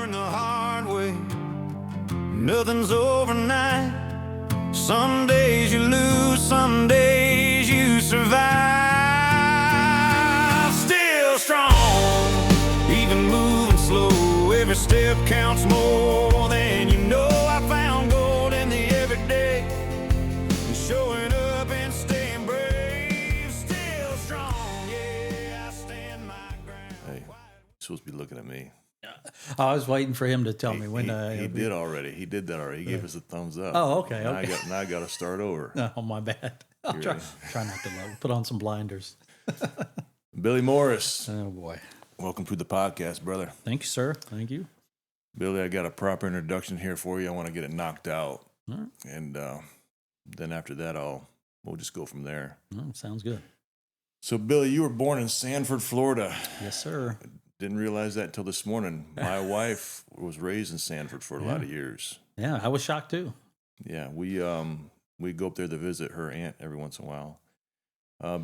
learned the hard way. Nothing's overnight. Some days you lose, some days you survive. Still strong, even moving slow. Every step counts more than you know. I found gold in the everyday, and showing up and staying brave. Still strong, yeah, I stand my ground. Hey, you're supposed to be looking at me. I was waiting for him to tell me when. He did already. He did that already. He gave us a thumbs up. Oh, okay. Now Okay. I got to start over. Oh, my bad. I'll try not to put on some blinders. Billy Morris, Oh boy. welcome to the podcast, brother. Thank you, sir. Thank you. Billy, I got a proper introduction here for you. I want to get it knocked out, All right. and then after that, we'll just go from there. Oh, sounds good. So, Billy, you were born in Sanford, Florida. Yes, sir. Didn't realize that until this morning. My wife was raised in Sanford for a lot of years. Yeah, I was shocked too. Yeah, we go up there to visit her aunt every once in a while.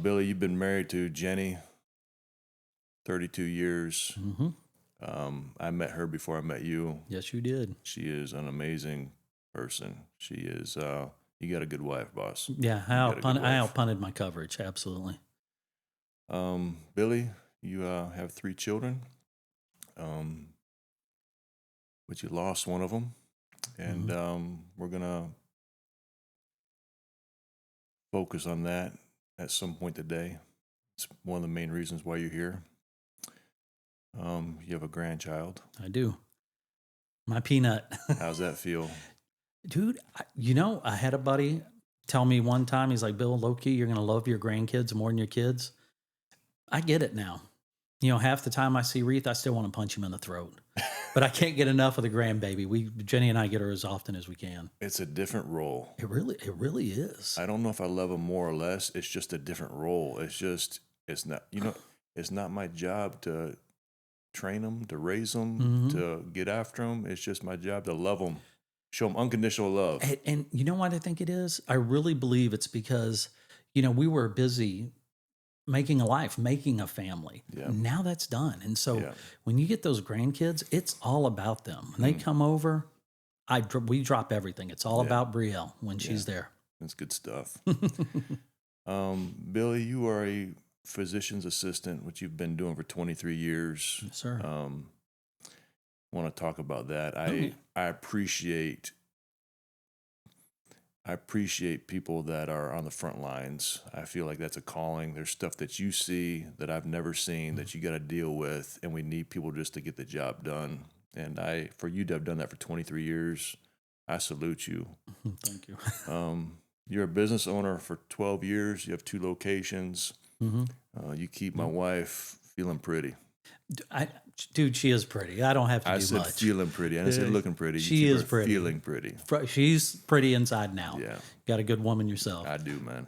Billy, you've been married to Jenny 32 years. Mm-hmm. I met her before I met you. Yes, you did. She is an amazing person. She is. You got a good wife, boss. Yeah, I got a good wife. outpunted my coverage. Absolutely. Billy, you have 3 children, but you lost one of them, and we're gonna focus on that at some point today. It's one of the main reasons why you're here. You have a grandchild. I do. My peanut. How's that feel? Dude, I had a buddy tell me one time, he's like, Bill, low-key, you're going to love your grandkids more than your kids. I get it now. Half the time I see Reeth, I still want to punch him in the throat. But I can't get enough of the grandbaby. Jenny and I get her as often as we can. It's a different role. It really is. I don't know if I love them more or less. It's just a different role. It's not my job to train them, to raise them, to get after them. It's just my job to love them, show them unconditional love. And you know what I think it is? I really believe it's because, we were busy making a life, making a family. Yeah. Now that's done. And so when you get those grandkids, it's all about them. When they come over, we drop everything. It's all about Brielle when she's there. That's good stuff. Billy, you are a physician's assistant, which you've been doing for 23 years. Yes, sir. Want to talk about that. I appreciate people that are on the front lines. I feel like that's a calling. There's stuff that you see that I've never seen that you got to deal with, and we need people just to get the job done. And for you to have done that for 23 years, I salute you. Thank you. You're a business owner for 12 years. You have 2 locations. You keep my wife feeling pretty. Dude, she is pretty. I don't have to do much. I said feeling pretty. I didn't say looking pretty. She is pretty. Feeling pretty. She's pretty inside now. Yeah. Got a good woman yourself. I do, man.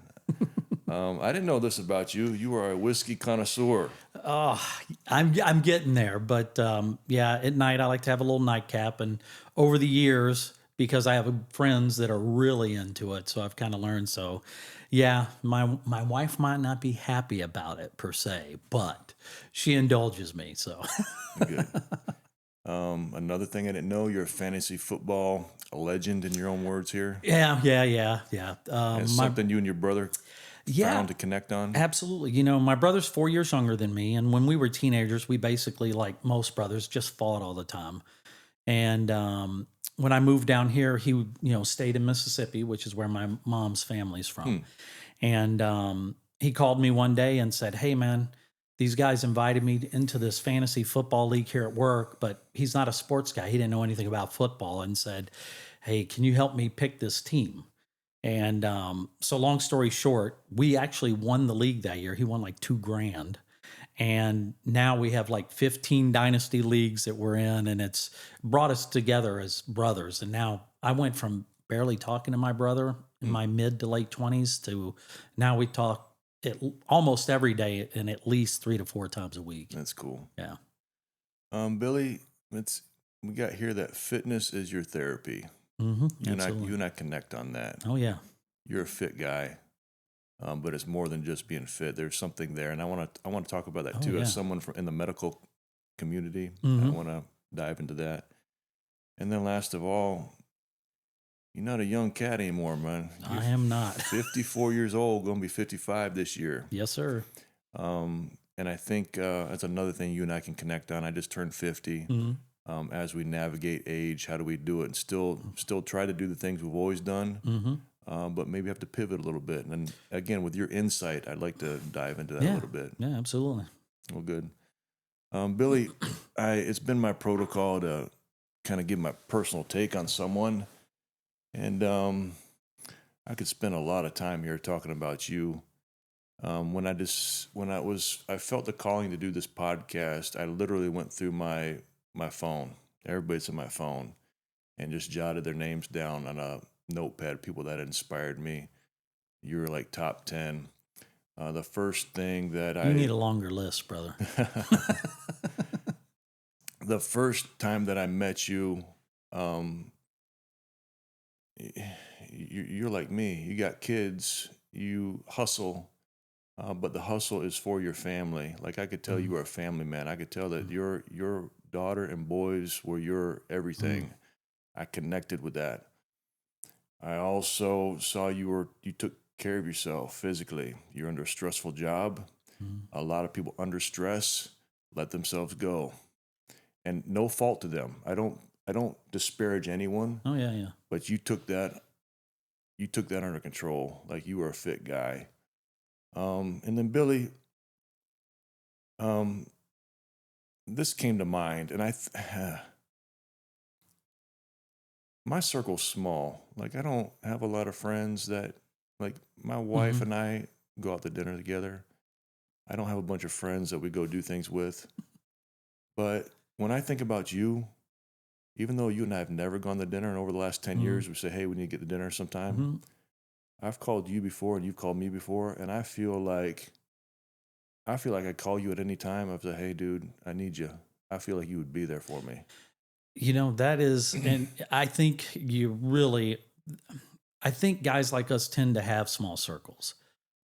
I didn't know this about you. You are a whiskey connoisseur. Oh, I'm getting there. But at night I like to have a little nightcap. And over the years, because I have friends that are really into it, so I've kind of learned. So, yeah, my wife might not be happy about it per se, but she indulges me. So good. Another thing I didn't know, you're a fantasy football legend in your own words here. Yeah. Something you and your brother found to connect on? Absolutely. My brother's 4 years younger than me, and when we were teenagers, we basically, like most brothers, just fought all the time. And when I moved down here, he stayed in Mississippi, which is where my mom's family's from. And he called me one day and said, "Hey, man, these guys invited me into this fantasy football league here at work," but he's not a sports guy. He didn't know anything about football, and said, "Hey, can you help me pick this team?" And so long story short, we actually won the league that year. He won like $2,000. And now we have like 15 dynasty leagues that we're in, and it's brought us together as brothers. And now I went from barely talking to my brother in my mid to late 20s to now we talk almost every day and at least 3 to 4 times a week. That's cool. Yeah. Billy, we got here that fitness is your therapy. Mm-hmm. You and I connect on that. Oh, yeah. You're a fit guy. But it's more than just being fit. There's something there, and I want to talk about that too. Yeah. As someone in the medical community, I want to dive into that. And then last of all, you're not a young cat anymore, man. I am not. 54 years old, going to be 55 this year. Yes, sir. And I think that's another thing you and I can connect on. I just turned 50. As we navigate age, how do we do it and still try to do the things we've always done, but maybe have to pivot a little bit. And again, with your insight, I'd like to dive into that a little bit. Yeah, absolutely. Well, good. Billy, it's been my protocol to kind of give my personal take on someone. And I could spend a lot of time here talking about you. When I felt the calling to do this podcast, I literally went through my phone, everybody's in my phone, and just jotted their names down on a notepad, people that inspired me. You were like top 10. The first thing that You need a longer list, brother. The first time that I met you, you're like me. You got kids, you hustle, but the hustle is for your family. Like I could tell you were a family man. I could tell that your daughter and boys were your everything. I connected with that. I also saw you took care of yourself physically. You're under a stressful job. A lot of people under stress let themselves go, and no fault to them. I don't disparage anyone. Oh yeah, yeah. But you took that under control. Like you were a fit guy. And then Billy, this came to mind, and my circle's small. Like I don't have a lot of friends that, like my wife and I go out to dinner together. I don't have a bunch of friends that we go do things with. But when I think about you, even though you and I have never gone to dinner, and over the last 10 years we say, hey, we need to get to dinner sometime. I've called you before and you've called me before, and I feel like I call you at any time. I've said, hey, dude, I need you. I feel like you would be there for me. You know, that is, and I think I think guys like us tend to have small circles,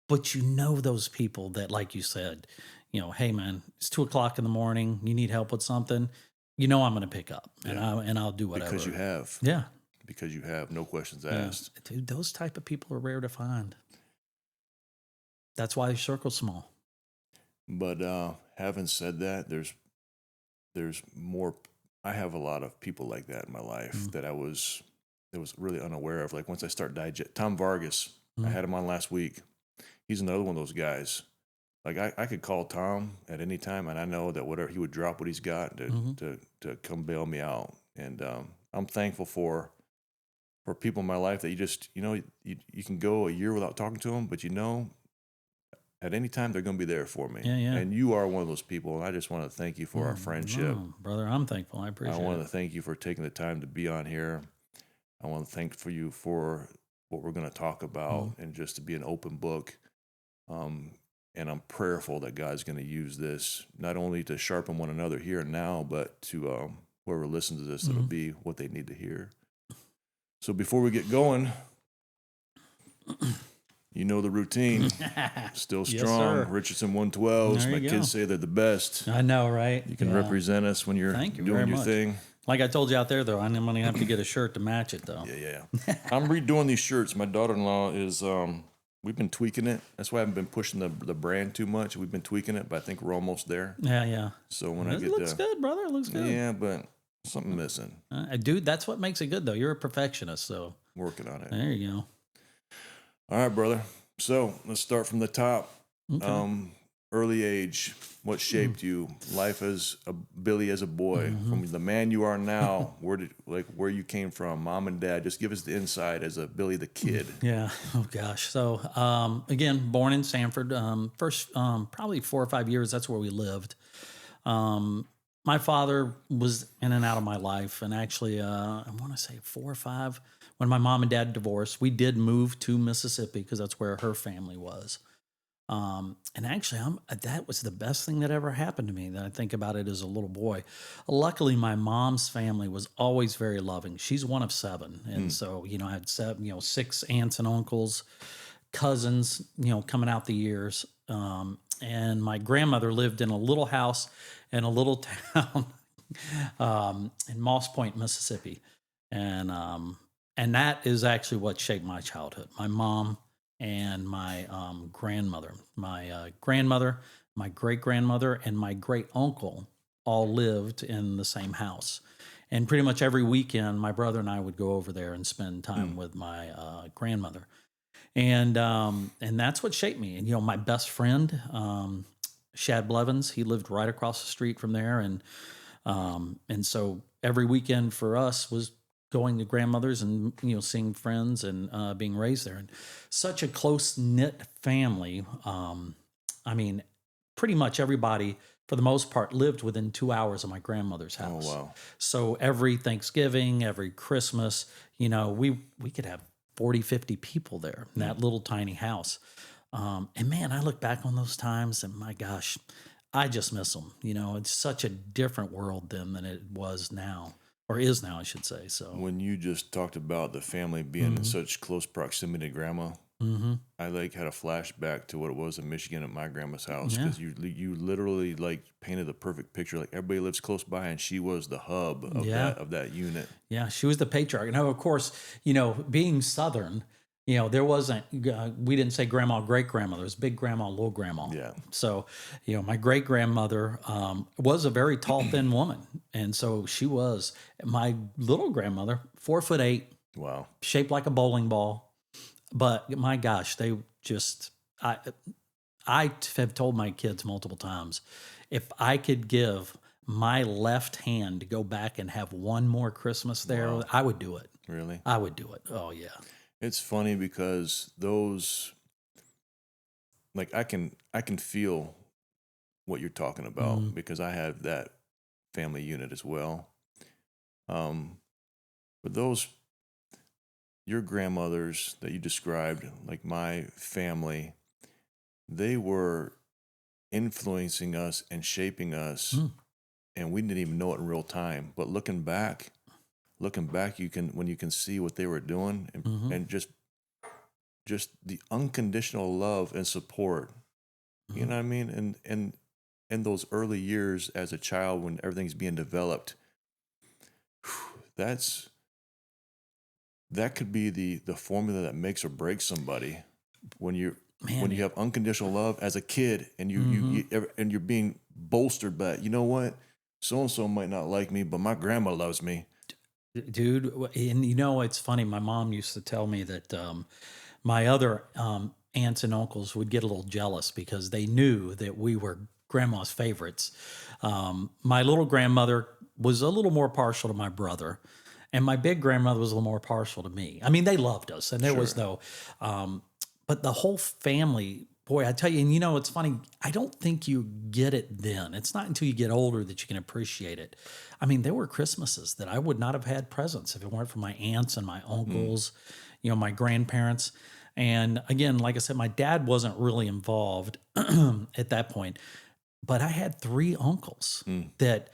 but you know those people that, like you said, hey man, it's 2:00 in the morning. You need help with something. I'm going to pick up and I'll do whatever. Because you have. Yeah. Because you have, no questions asked. Yeah. Dude, those type of people are rare to find. That's why your circle's small. But having said that, there's more. I have a lot of people like that in my life that I was really unaware of. Like once I start Tom Vargas, I had him on last week. He's another one of those guys. Like I could call Tom at any time, and I know that whatever he would drop what he's got to come bail me out. And I'm thankful for people in my life that you just you can go a year without talking to them, but at any time they're going to be there for me. Yeah, yeah. And you are one of those people, and I just want to thank you for our friendship. Oh, brother, I'm thankful. I appreciate it. I want to thank you for taking the time to be on here. I want to thank you for what we're going to talk about and just to be an open book. And I'm prayerful that God's going to use this not only to sharpen one another here and now, but to whoever listens to this, it'll be what they need to hear. So before we get going, you know the routine. Still strong. Yes, Richardson 112s. My kids say they're the best. I know, right? You can represent us when you're doing your thing. Like I told you out there, though, I'm going to have to get a shirt to match it, though. Yeah. I'm redoing these shirts. My daughter-in-law is, we've been tweaking it. That's why I haven't been pushing the brand too much. We've been tweaking it, but I think we're almost there. Yeah. So when it looks good, brother. It looks good. Yeah, but something missing. Dude, that's what makes it good, though. You're a perfectionist, so. Working on it. There you go. All right, brother. So let's start from the top. Okay. Early age, what shaped you? Life as a Billy as a boy, from the man you are now. Where you came from, mom and dad. Just give us the insight as a Billy the kid. Yeah. Oh gosh. So again, born in Sanford. First, probably 4 or 5 years. That's where we lived. My father was in and out of my life, and actually, I want to say 4 or 5. When my mom and dad divorced, we did move to Mississippi because that's where her family was. And actually, that was the best thing that ever happened to me. That I think about it as a little boy. Luckily, my mom's family was always very loving. She's one of 7, and so I had 6 aunts and uncles, cousins, coming out the years. And my grandmother lived in a little house in a little town in Moss Point, Mississippi, and that is actually what shaped my childhood. My mom and my grandmother, my great grandmother, and my great uncle all lived in the same house. And pretty much every weekend, my brother and I would go over there and spend time with my grandmother, and that's what shaped me. And my best friend, Shad Blevins, he lived right across the street from there, and so every weekend for us was going to grandmother's and seeing friends and being raised there, and such a close knit family. I mean, pretty much everybody, for the most part, lived within 2 hours of my grandmother's house. Oh, wow. So every Thanksgiving, every Christmas, we could have 40, 50 people there in that little tiny house. And man, I look back on those times and my gosh, I just miss them. It's such a different world then than it was now, or is now, I should say. So When you just talked about the family being in such close proximity to grandma, I had a flashback to what it was in Michigan at my grandma's house, because you literally painted the perfect picture. Like, everybody lives close by, and she was the hub of that unit. Yeah, she was the patriarch. Now, of course, being Southern, there wasn't, we didn't say grandma, great grandma. There was big grandma, little grandma. Yeah. So, my great grandmother was a very tall, thin woman. And so she was. My little grandmother, 4'8", Wow. shaped like a bowling ball. But my gosh, they just, I have told my kids multiple times, if I could give my left hand to go back and have one more Christmas there, Wow. I would do it. Really? I would do it. Oh, yeah. It's funny because those, I can feel what you're talking about, because I have that family unit as well. But your grandmothers that you described, like my family, they were influencing us and shaping us, and we didn't even know it in real time. But looking back, when you can see what they were doing, and just the unconditional love and support, you know what I mean? And in those early years as a child, when everything's being developed, that could be the formula that makes or breaks somebody. When you have unconditional love as a kid, and you're being bolstered by, you know what, so and so might not like me, but my grandma loves me, dude. And it's funny. My mom used to tell me that my other aunts and uncles would get a little jealous because they knew that we were grandma's favorites. My little grandmother was a little more partial to my brother, and my big grandmother was a little more partial to me. I mean, they loved us, and there was no, but the whole family, boy, I tell you, and it's funny, I don't think you get it then. It's not until you get older that you can appreciate it. I mean, there were Christmases that I would not have had presents if it weren't for my aunts and my uncles, my grandparents. And again, like I said, my dad wasn't really involved at that point, but I had 3 uncles that,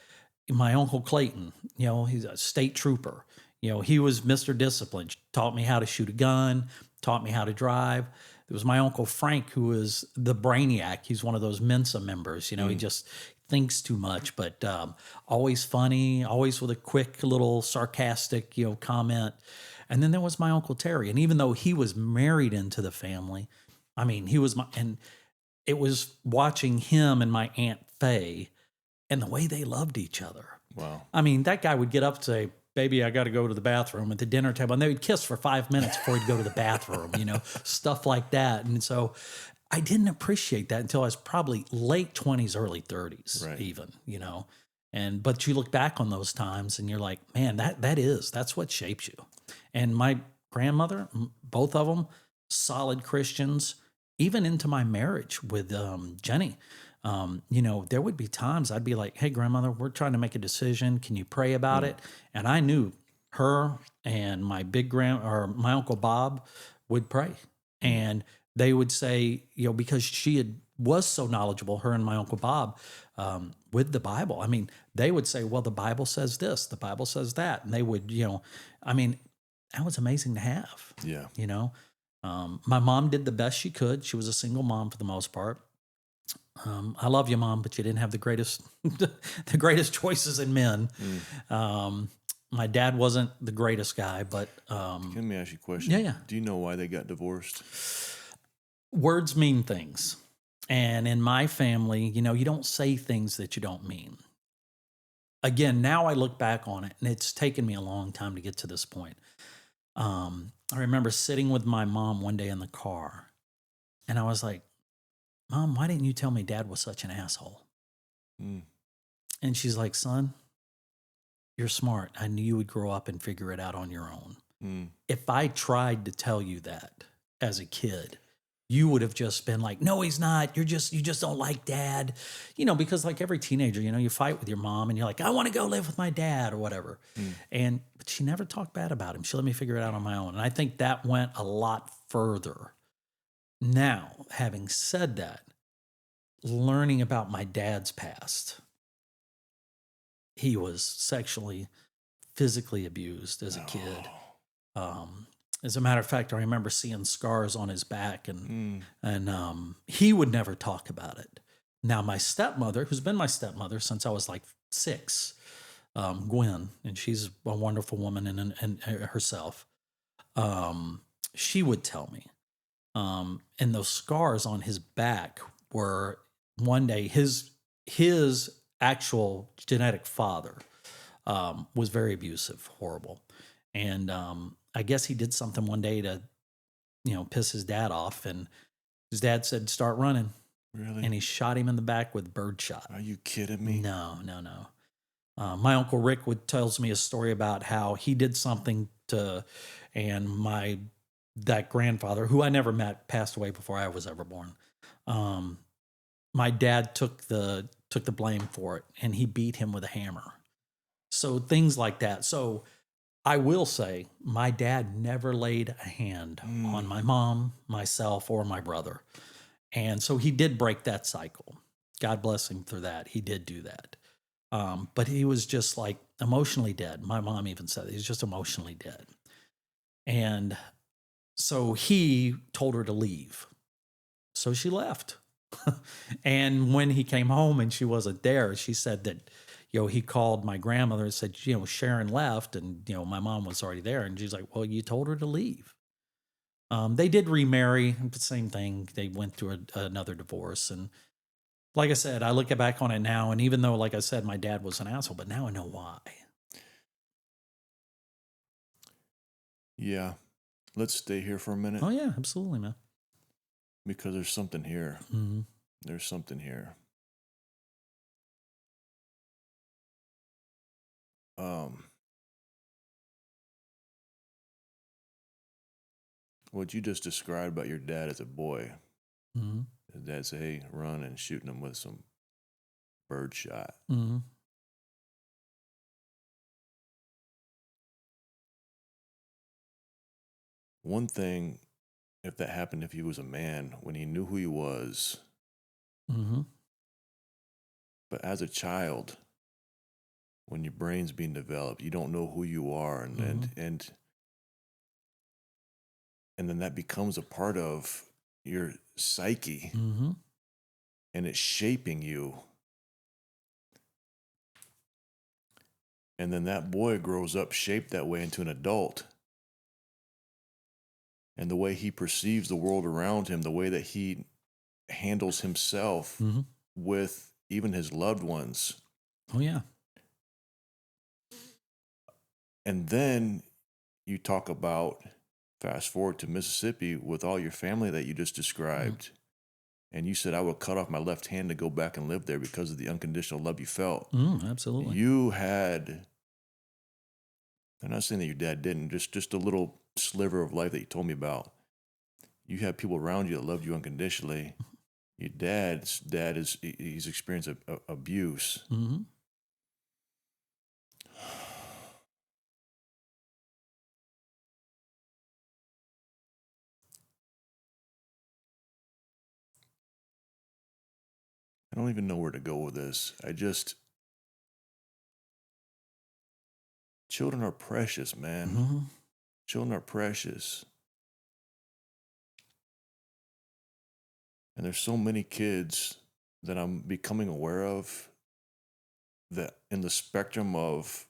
my Uncle Clayton, he's a state trooper. He was Mr. Discipline, taught me how to shoot a gun, taught me how to drive. There was my Uncle Frank, who was the brainiac. He's one of those Mensa members. He just thinks too much, but always funny, always with a quick little sarcastic, comment. And then there was my Uncle Terry. And even though he was married into the family, I mean, and it was watching him and my Aunt Faye and the way they loved each other. Wow. I mean, that guy would get up and say, baby, I got to go to the bathroom at the dinner table. And they would kiss for 5 minutes before he'd go to the bathroom, stuff like that. And so I didn't appreciate that until I was probably late 20s, early 30s, Right. even, but you look back on those times and you're like, man, that's what shapes you. And my grandmother, both of them, solid Christians, even into my marriage with Jenny. There would be times I'd be like, hey, grandmother, we're trying to make a decision. Can you pray about it? And I knew her and my my Uncle Bob would pray. And they would say, because was so knowledgeable, her and my Uncle Bob, with the Bible. I mean, they would say, well, the Bible says this, the Bible says that. And they would, that was amazing to have. Yeah. My mom did the best she could. She was a single mom for the most part. I love you, Mom, but you didn't have the greatest the greatest choices in men. My dad wasn't the greatest guy, but Let me ask you a question. yeah, yeah. Do you know why they got divorced? Words mean things. And in my family, you know, you don't say things that you don't mean. Again, now I look back on it, and it's taken me a long time to get to this point. I remember sitting with my mom one day in the car, and I was like, Mom, why didn't you tell me Dad was such an asshole? Mm. And she's like, Son, you're smart. I knew you would grow up and figure it out on your own. Mm. If I tried to tell you that as a kid, you would have just been like, no, he's not. You just don't like Dad. You know, because like every teenager, you know, you fight with your mom and you're like, I want to go live with my dad or whatever. But she never talked bad about him. She let me figure it out on my own. And I think that went a lot further. Now, having said that, learning about my dad's past, he was sexually, physically abused as a kid. As a matter of fact, I remember seeing scars on his back, and he would never talk about it. Now, my stepmother, who's been my stepmother since I was like 6, Gwen, and she's a wonderful woman in herself. She would tell me, and those scars on his back were one day his actual genetic father was very abusive, horrible, and I guess he did something one day to, you know, piss his dad off, and his dad said, "Start running," Really? and he shot him in the back with birdshot. Are you kidding me? No. My uncle Rick tells me a story about how he did something to, and that grandfather, who I never met, passed away before I was ever born. My dad took the blame for it, and he beat him with a hammer. So things like that. So I will say, my dad never laid a hand on my mom, myself, or my brother, and so he did break that cycle. God bless him for that. He did do that. But he was just like emotionally dead. My mom even said he's just emotionally dead. And so he told her to leave. So she left. And when he came home and she wasn't there, she said that, you know, he called my grandmother and said, you know, Sharon left, and, you know, my mom was already there. And she's like, well, you told her to leave. They did remarry, but same thing. They went through another divorce. And like I said, I look back on it now, and even though, like I said, my dad was an asshole, but now I know why. Yeah. Let's stay here for a minute Oh, yeah, absolutely, man. because there's something here. Mm-hmm. There's something here. What you just described about your dad as a boy, Mm-hmm. his dad say, hey, run, and shooting him with some birdshot. Mm-hmm. One thing, if that happened if he was a man, when he knew who he was, Mm-hmm. but as a child, when your brain's being developed, you don't know who you are, and then that becomes a part of your psyche, Mm-hmm. and it's shaping you. And then that boy grows up shaped that way into an adult. And the way he perceives the world around him, the way that he handles himself Mm-hmm. with even his loved ones. Oh, yeah. And then you talk about, fast forward to Mississippi with all your family that you just described. And you said, I would cut off my left hand to go back and live there because of the unconditional love you felt. Absolutely. You had, I'm not saying that your dad didn't, just a little sliver of life that you told me about. You had people around you that loved you unconditionally. Your dad's dad he's experienced abuse. Mm-hmm. I don't even know where to go with this. Children are precious, man. Mm-hmm. Children are precious. And there's so many kids that I'm becoming aware of, that in the spectrum of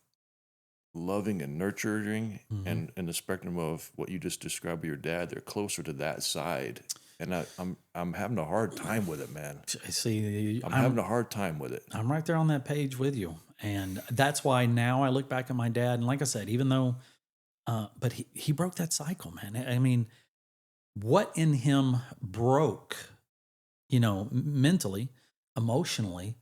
loving and nurturing, Mm-hmm. and in the spectrum of what you just described with your dad, they're closer to that side. And I'm having a hard time with it, man. See, I'm having a hard time with it. I'm right there on that page with you. And that's why now I look back at my dad. And like I said, even though, but he broke that cycle, man. I mean, what in him broke, mentally, emotionally,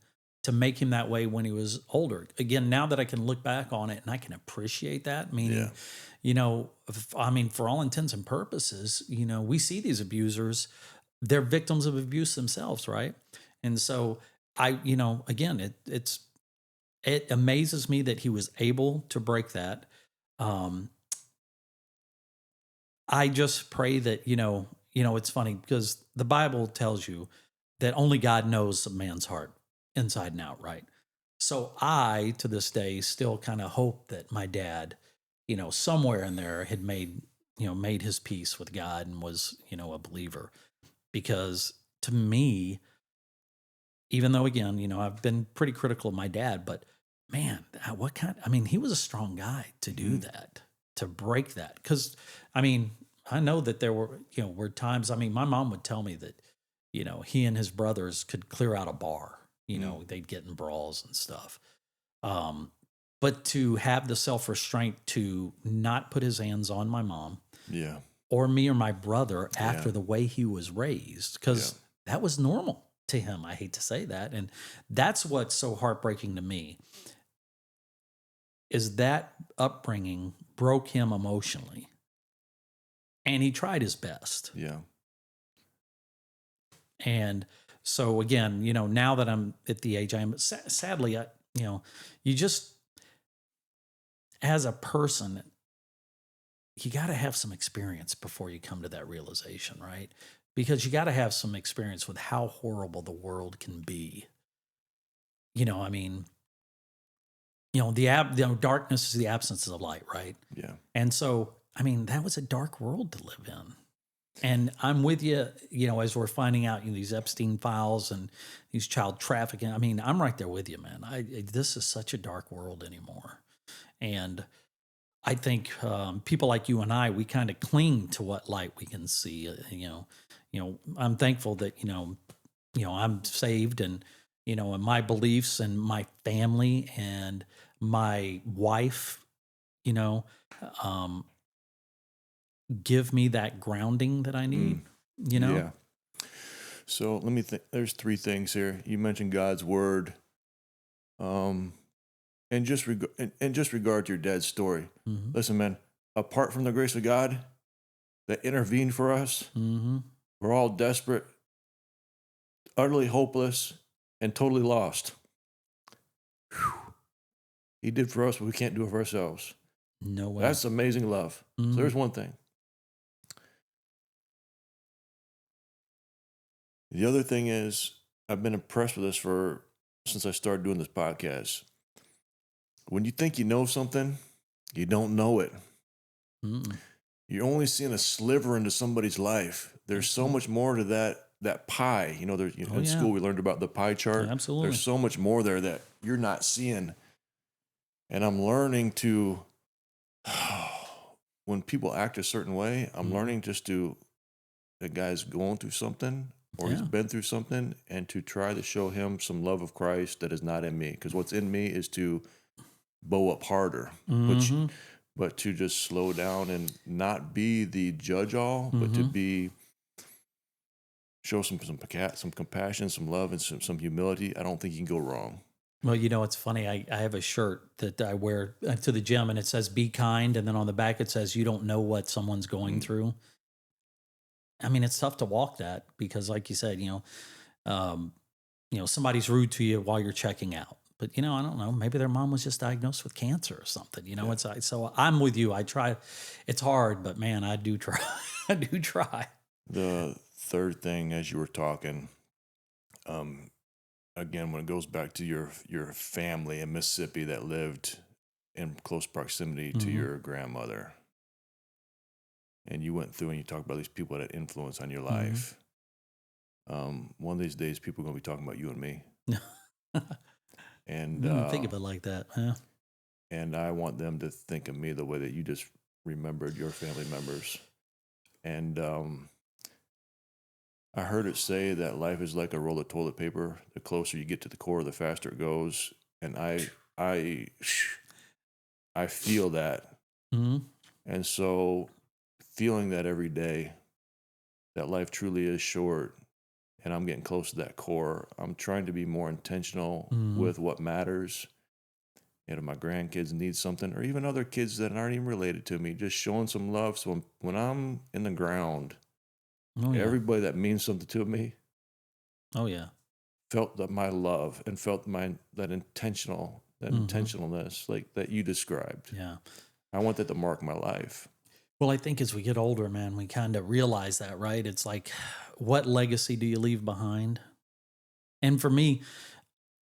to make him that way when he was older? Again, now that I can look back on it and I can appreciate that, meaning, for all intents and purposes, we see these abusers, they're victims of abuse themselves, right? And so again, it amazes me that he was able to break that. I just pray that, it's funny because the Bible tells you that only God knows a man's heart inside and out, right? So I, to this day, still kind of hope that my dad, somewhere in there had made his peace with God and was, a believer. Because to me, even though, again, I've been pretty critical of my dad, but man, he was a strong guy to do that, to break that. Because, I know that there were times, my mom would tell me that, he and his brothers could clear out a bar, they'd get in brawls and stuff. But to have the self-restraint to not put his hands on my mom, Yeah. or me or my brother after the way he was raised, because that was normal to him. I hate to say that. And that's what's so heartbreaking to me, is that upbringing broke him emotionally. And he tried his best. Yeah. And so again, now that I'm at the age I am, sadly, you just, as a person, you got to have some experience before you come to that realization, right? Because you got to have some experience with how horrible the world can be. Darkness is the absence of light, right? Yeah. And so, that was a dark world to live in. And I'm with you, as we're finding out, these Epstein files and these child trafficking. I'm right there with you, man. This is such a dark world anymore. And I think people like you and I, we kind of cling to what light we can see. I'm thankful that, I'm saved, and, and my beliefs and my family and my wife, give me that grounding that I need, Yeah. So let me think. There's three things here. You mentioned God's word. And just regard to your dad's story. Mm-hmm. Listen, man, apart from the grace of God that intervened for us, Mm-hmm. we're all desperate, utterly hopeless, and totally lost. Whew. He did for us what we can't do for ourselves. No way. That's amazing love. Mm-hmm. So there's one thing. The other thing is, I've been impressed with this since I started doing this podcast. When you think you know something, you don't know it. Mm-mm. You're only seeing a sliver into somebody's life. There's so much more to that pie. In school we learned about the pie chart. Yeah, absolutely. There's so much more there that you're not seeing. And I'm learning to, when people act a certain way, I'm learning just to, the guy's going through something, or he's been through something, and to try to show him some love of Christ that is not in me. Because what's in me is to bow up harder, but to just slow down and not be the judge all, but to show some compassion, some love, and some humility. I don't think you can go wrong. Well, it's funny. I have a shirt that I wear to the gym, and it says "Be kind," and then on the back it says, "You don't know what someone's going through." It's tough to walk that, because, like you said, somebody's rude to you while you're checking out. But, I don't know, maybe their mom was just diagnosed with cancer or something, so I'm with you. I try, it's hard, but man, I do try. I do try. The third thing, as you were talking, again, when it goes back to your family in Mississippi that lived in close proximity to your grandmother, and you went through and you talked about these people that had influence on your life. One of these days, people are going to be talking about you and me. And Think of it like that. Huh? and I want them to think of me the way that you just remembered your family members. And I heard it say that life is like a roll of toilet paper. The closer you get to the core, the faster it goes. And I feel that. Mm-hmm. And so feeling that every day, that life truly is short, and I'm getting close to that core, I'm trying to be more intentional with what matters. And if my grandkids need something, or even other kids that aren't even related to me, just showing some love. So when I'm in the ground, Oh yeah. everybody that means something to me Oh yeah. felt that my love and felt that intentionalness like that you described. Yeah. I want that to mark my life. Well, I think as we get older, man, we kind of realize that, right? It's like, what legacy do you leave behind? And for me,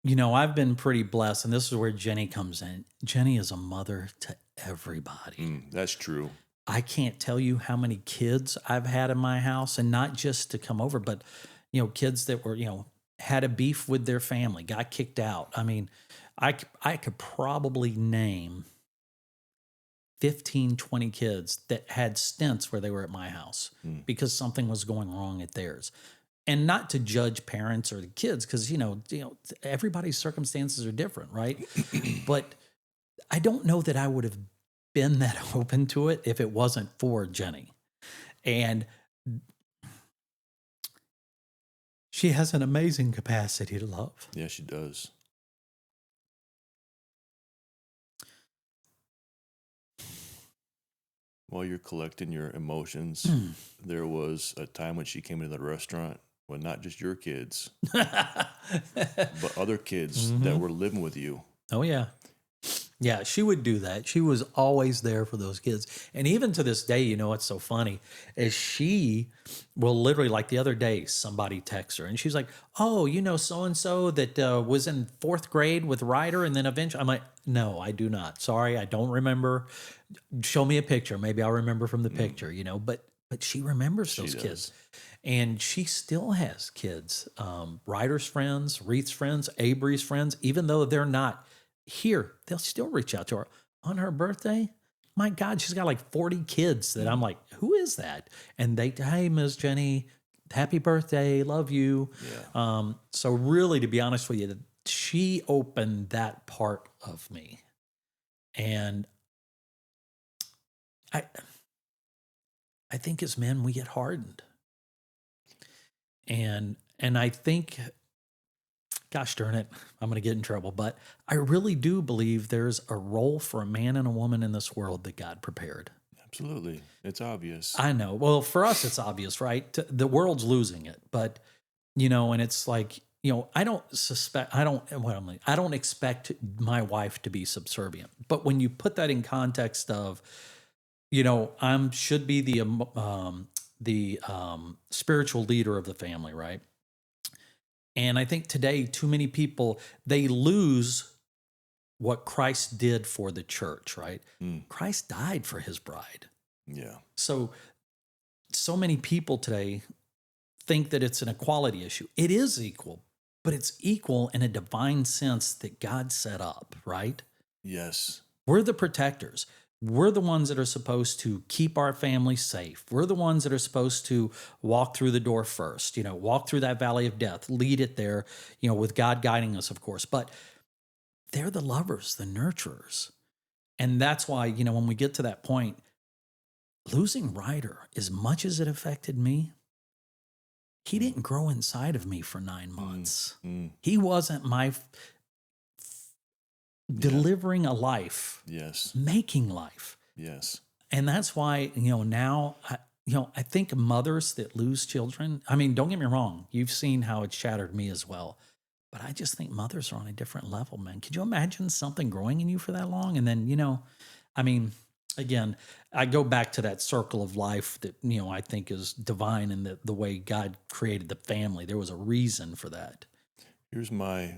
I've been pretty blessed, and this is where Jenny comes in. Jenny is a mother to everybody. That's true. I can't tell you how many kids I've had in my house, and not just to come over, but, kids that were, had a beef with their family, got kicked out. I mean, I could probably name 15, 20 kids that had stints where they were at my house because something was going wrong at theirs. And not to judge parents or the kids, because everybody's circumstances are different, right? But I don't know that I would have been that open to it if it wasn't for Jenny. And she has an amazing capacity to love. Yeah, she does. While you're collecting your emotions, there was a time when she came into the restaurant with not just your kids, but other kids that were living with you. Oh, yeah. Yeah, she would do that. She was always there for those kids. And even to this day, what's so funny is she will literally, like the other day, somebody texts her and she's like, oh, so-and-so that was in 4th grade with Ryder, and then eventually, I'm like, no, I do not. Sorry, I don't remember. Show me a picture. Maybe I'll remember from the picture, but she remembers those kids. And she still has kids, Ryder's friends, Reed's friends, Avery's friends, even though they're not here, they'll still reach out to her on her birthday. My God, she's got like 40 kids that I'm like, who is that? And hey, Ms. Jenny, happy birthday. Love you. Yeah. So really, to be honest with you, she opened that part of me. And I think as men, we get hardened. And I think, gosh darn it, I'm going to get in trouble, but I really do believe there's a role for a man and a woman in this world that God prepared. Absolutely. It's obvious. I know. Well, for us, it's obvious, right? The world's losing it, but, and it's like, I don't expect my wife to be subservient. But when you put that in context of, should be the spiritual leader of the family, right? And I think today, too many people, they lose what Christ did for the church, right? Christ died for his bride. Yeah. So many people today think that it's an equality issue. It is equal, but it's equal in a divine sense that God set up, right? Yes. We're the protectors. We're the ones that are supposed to keep our family safe. We're the ones that are supposed to walk through the door first, walk through that valley of death, lead it there, with God guiding us, of course. But they're the lovers, the nurturers. And that's why, when we get to that point, losing Ryder, as much as it affected me, he didn't grow inside of me for 9 months. He wasn't my delivering a life. Yes. Making life. Yes. And that's why, now, I think mothers that lose children, I mean, don't get me wrong. You've seen how it shattered me as well. But I just think mothers are on a different level, man. Could you imagine something growing in you for that long? And then, again, I go back to that circle of life that, I think is divine in the way God created the family. There was a reason for that. Here's my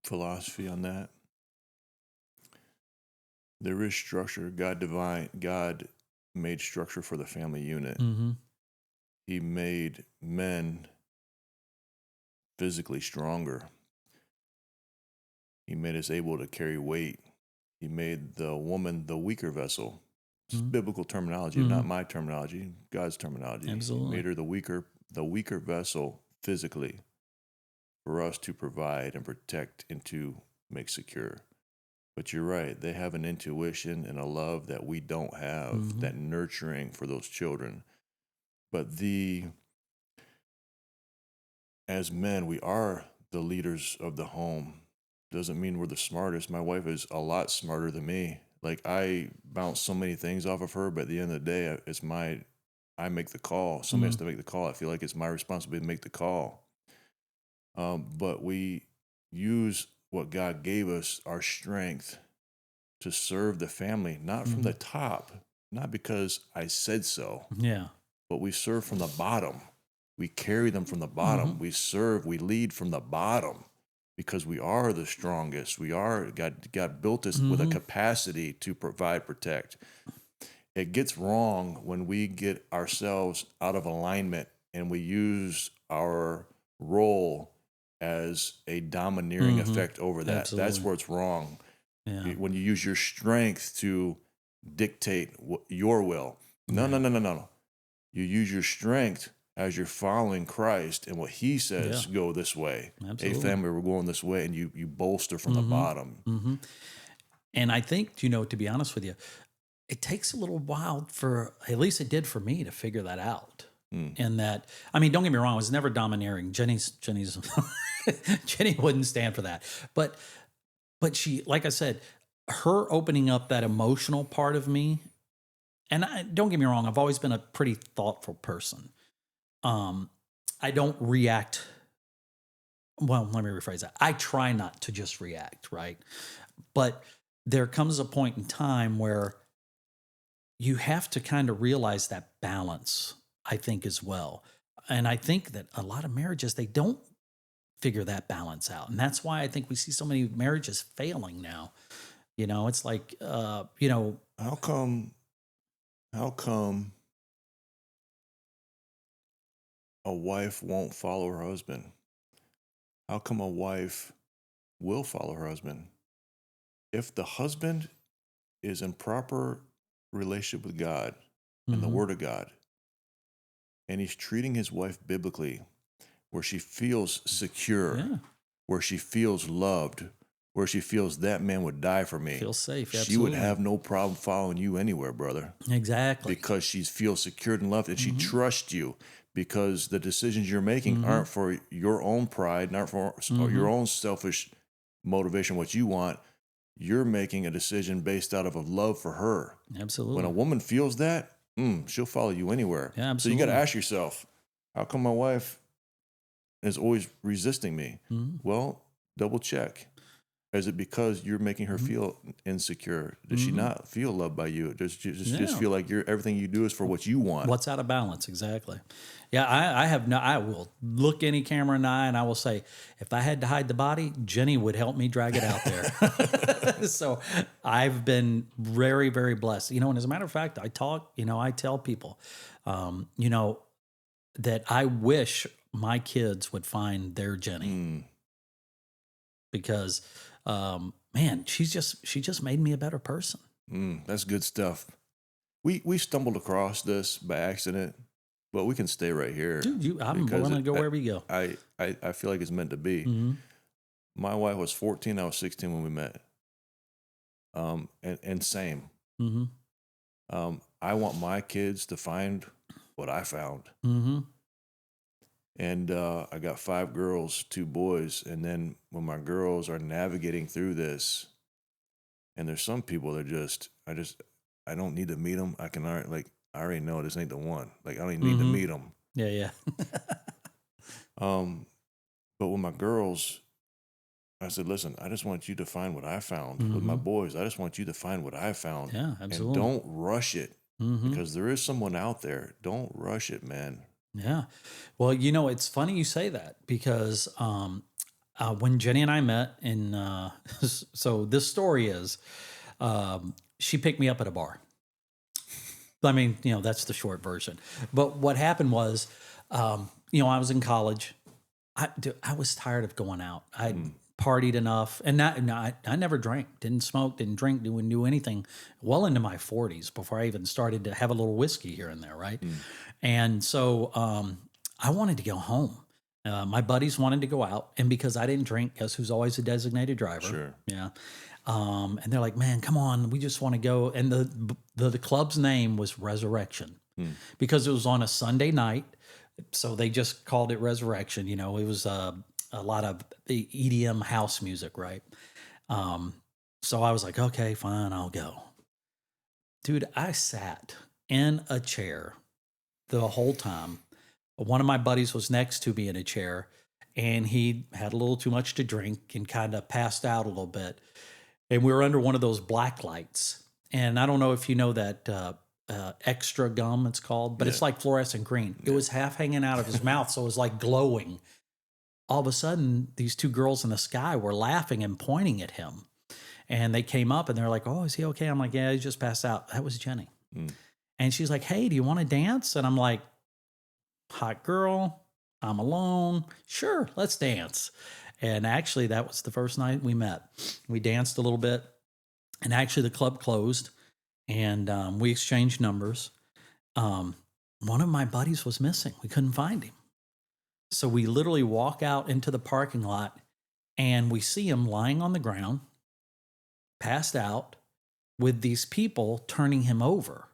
philosophy on that. There is structure. God made structure for the family unit. Mm-hmm. He made men physically stronger. He made us able to carry weight. He made the woman the weaker vessel. It's biblical terminology, not my terminology, God's terminology. Absolutely. He made her the weaker vessel physically for us to provide and protect and to make secure. But you're right, they have an intuition and a love that we don't have, that nurturing for those children. But as men, we are the leaders of the home. Doesn't mean we're the smartest. My wife is a lot smarter than me. Like, I bounce so many things off of her, but at the end of the day, I make the call. Somebody has to make the call. I feel like it's my responsibility to make the call. But we use what God gave us, our strength, to serve the family, not from the top, not because I said so. Yeah. But we serve from the bottom. We carry them from the bottom. We serve, we lead from the bottom because we are the strongest. God built us with a capacity to provide, protect. It gets wrong when we get ourselves out of alignment and we use our role as a domineering effect over that. Absolutely. That's where it's wrong. Yeah. When you use your strength to dictate your will. No. You use your strength as you're following Christ and what he says, go this way. Absolutely. Hey, family, we're going this way. And you bolster from the bottom. And I think, to be honest with you, it takes a little while at least it did for me to figure that out. And that, I mean, don't get me wrong, I was never domineering. Jenny's Jenny wouldn't stand for that. But she, like I said, her opening up that emotional part of me, and don't get me wrong, I've always been a pretty thoughtful person. I don't react. Well, let me rephrase that. I try not to just react, right? But there comes a point in time where you have to kind of realize that balance, I think, as well. And I think that a lot of marriages, they don't figure that balance out. And that's why I think we see so many marriages failing now. It's like, How come a wife won't follow her husband? How come a wife will follow her husband? If the husband is in proper relationship with God and the Word of God, and he's treating his wife biblically, where she feels secure, where she feels loved, where she feels that man would die for me. Feel safe, She absolutely. would have no problem following you anywhere, brother. Exactly. Because she feels secured and loved, and she trusts you because the decisions you're making aren't for your own pride, not for your own selfish motivation, what you want. You're making a decision based out of a love for her. Absolutely. When a woman feels that, she'll follow you anywhere. Yeah, So absolutely. you got to ask yourself, how come my wife is always resisting me? Well, double check. Is it because you're making her feel insecure? Does she not feel loved by you? Does she just feel like everything you do is for what you want? What's out of balance? Exactly. Yeah, I will look any camera in the eye and I will say, if I had to hide the body, Jenny would help me drag it out there. So I've been very, very blessed. And as a matter of fact, I tell people, that I wish my kids would find their Jenny. Because, man, she just made me a better person. That's good stuff. We stumbled across this by accident, but we can stay right here. Dude, I'm willing to go wherever you go. I feel like it's meant to be. My wife was 14, I was 16 when we met. And same. I want my kids to find what I found. And I got 5 girls, 2 boys. And then when my girls are navigating through this, and there's some people that I don't need to meet them. I already know this ain't the one. Like, I don't even need to meet them. Yeah. But with my girls, I said, listen, I just want you to find what I found. With my boys, I just want you to find what I found. Yeah, absolutely. And don't rush it because there is someone out there. Don't rush it, man. Yeah. Well, it's funny you say that because when Jenny and I met so this story is, she picked me up at a bar. I mean, that's the short version. But what happened was, I was in college. I was tired of going out. I partied enough, and I never drank, didn't smoke, didn't drink, didn't do anything. Well into my 40s before I even started to have a little whiskey here and there, right? And so I wanted to go home. My buddies wanted to go out, and because I didn't drink, guess who's always a designated driver? Sure. Yeah. And they're like, "Man, come on, we just want to go." And the club's name was Resurrection because it was on a Sunday night. So they just called it Resurrection. You know, it was a lot of the EDM house music, right? So I was like, okay, fine, I'll go. Dude, I sat in a chair the whole time. One of my buddies was next to me in a chair, and he had a little too much to drink and kind of passed out a little bit. And we were under one of those black lights. And I don't know if you know that extra gum, it's called, but it's like fluorescent green. It was half hanging out of his mouth, so it was like glowing. All of a sudden, these two girls in the sky were laughing and pointing at him. And they came up and they're like, "Oh, is he okay?" I'm like, "Yeah, he just passed out." That was Jenny. And she's like, "Hey, do you want to dance?" And I'm like, "Hot girl, I'm alone. Sure, let's dance." And actually, that was the first night we met. We danced a little bit. And actually, the club closed. And we exchanged numbers. One of my buddies was missing. We couldn't find him. So we literally walk out into the parking lot and we see him lying on the ground, passed out, with these people turning him over.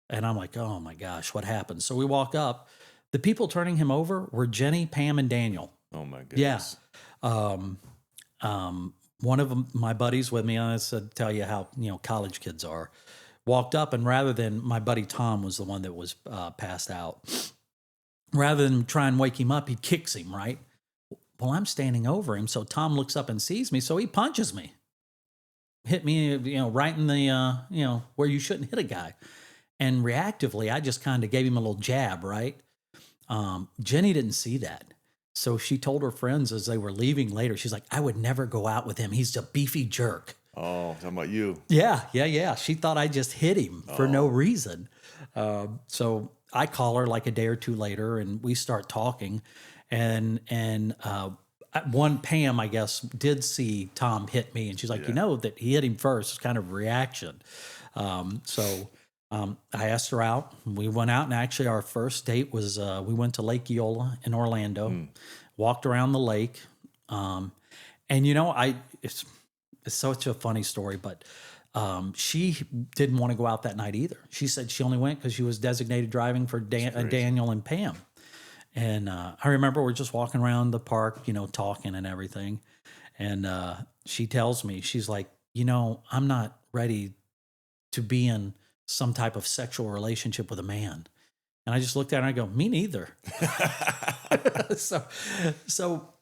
And I'm like, oh my gosh, what happened? So we walk up. The people turning him over were Jenny, Pam, and Daniel. Oh my goodness. Yeah. One of them, my buddies with me, I said, tell you how, college kids are, walked up, and rather than, my buddy Tom was the one that was passed out. Rather than try and wake him up, he kicks him, right? Well, I'm standing over him, so Tom looks up and sees me, so he punches me. Hit me, right in the, where you shouldn't hit a guy. And reactively, I just kind of gave him a little jab, right? Jenny didn't see that. So she told her friends as they were leaving later, she's like, "I would never go out with him. He's a beefy jerk." Oh, talking about you. Yeah. She thought I just hit him for no reason. So I call her like a day or two later, and we start talking. And one, Pam, I guess, did see Tom hit me, and she's like, that he hit him first. It's kind of reaction. I asked her out. We went out, and actually our first date was we went to Lake Eola in Orlando, walked around the lake. And it's such a funny story, but she didn't want to go out that night either. She said she only went because she was designated driving for Daniel and Pam. And I remember we're just walking around the park, talking and everything. And she tells me, she's like, I'm not ready to be in some type of sexual relationship with a man. And I just looked at her and I go, me neither.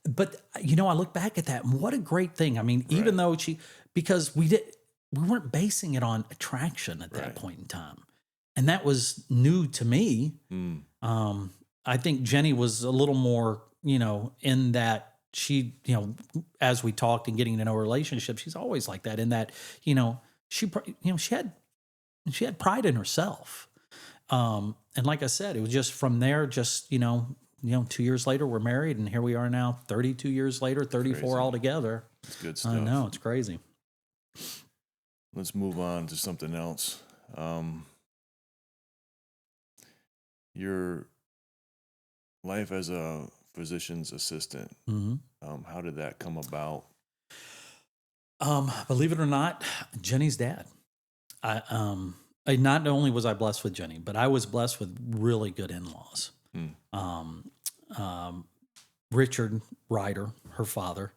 But I look back at that, and what a great thing. I mean, even though because we weren't basing it on attraction at that point in time. And that was new to me. I think Jenny was a little more, in that she, as we talked and getting to know her relationship, she's always like that, in that, she had pride in herself. And like I said, it was just from there, 2 years later, we're married, and here we are now, 32 years later, 34 altogether. It's good stuff. I know, it's crazy. Let's move on to something else. Your life as a physician's assistant, how did that come about? Believe it or not, Jenny's dad. Not only was I blessed with Jenny, but I was blessed with really good in-laws. Richard Ryder, her father,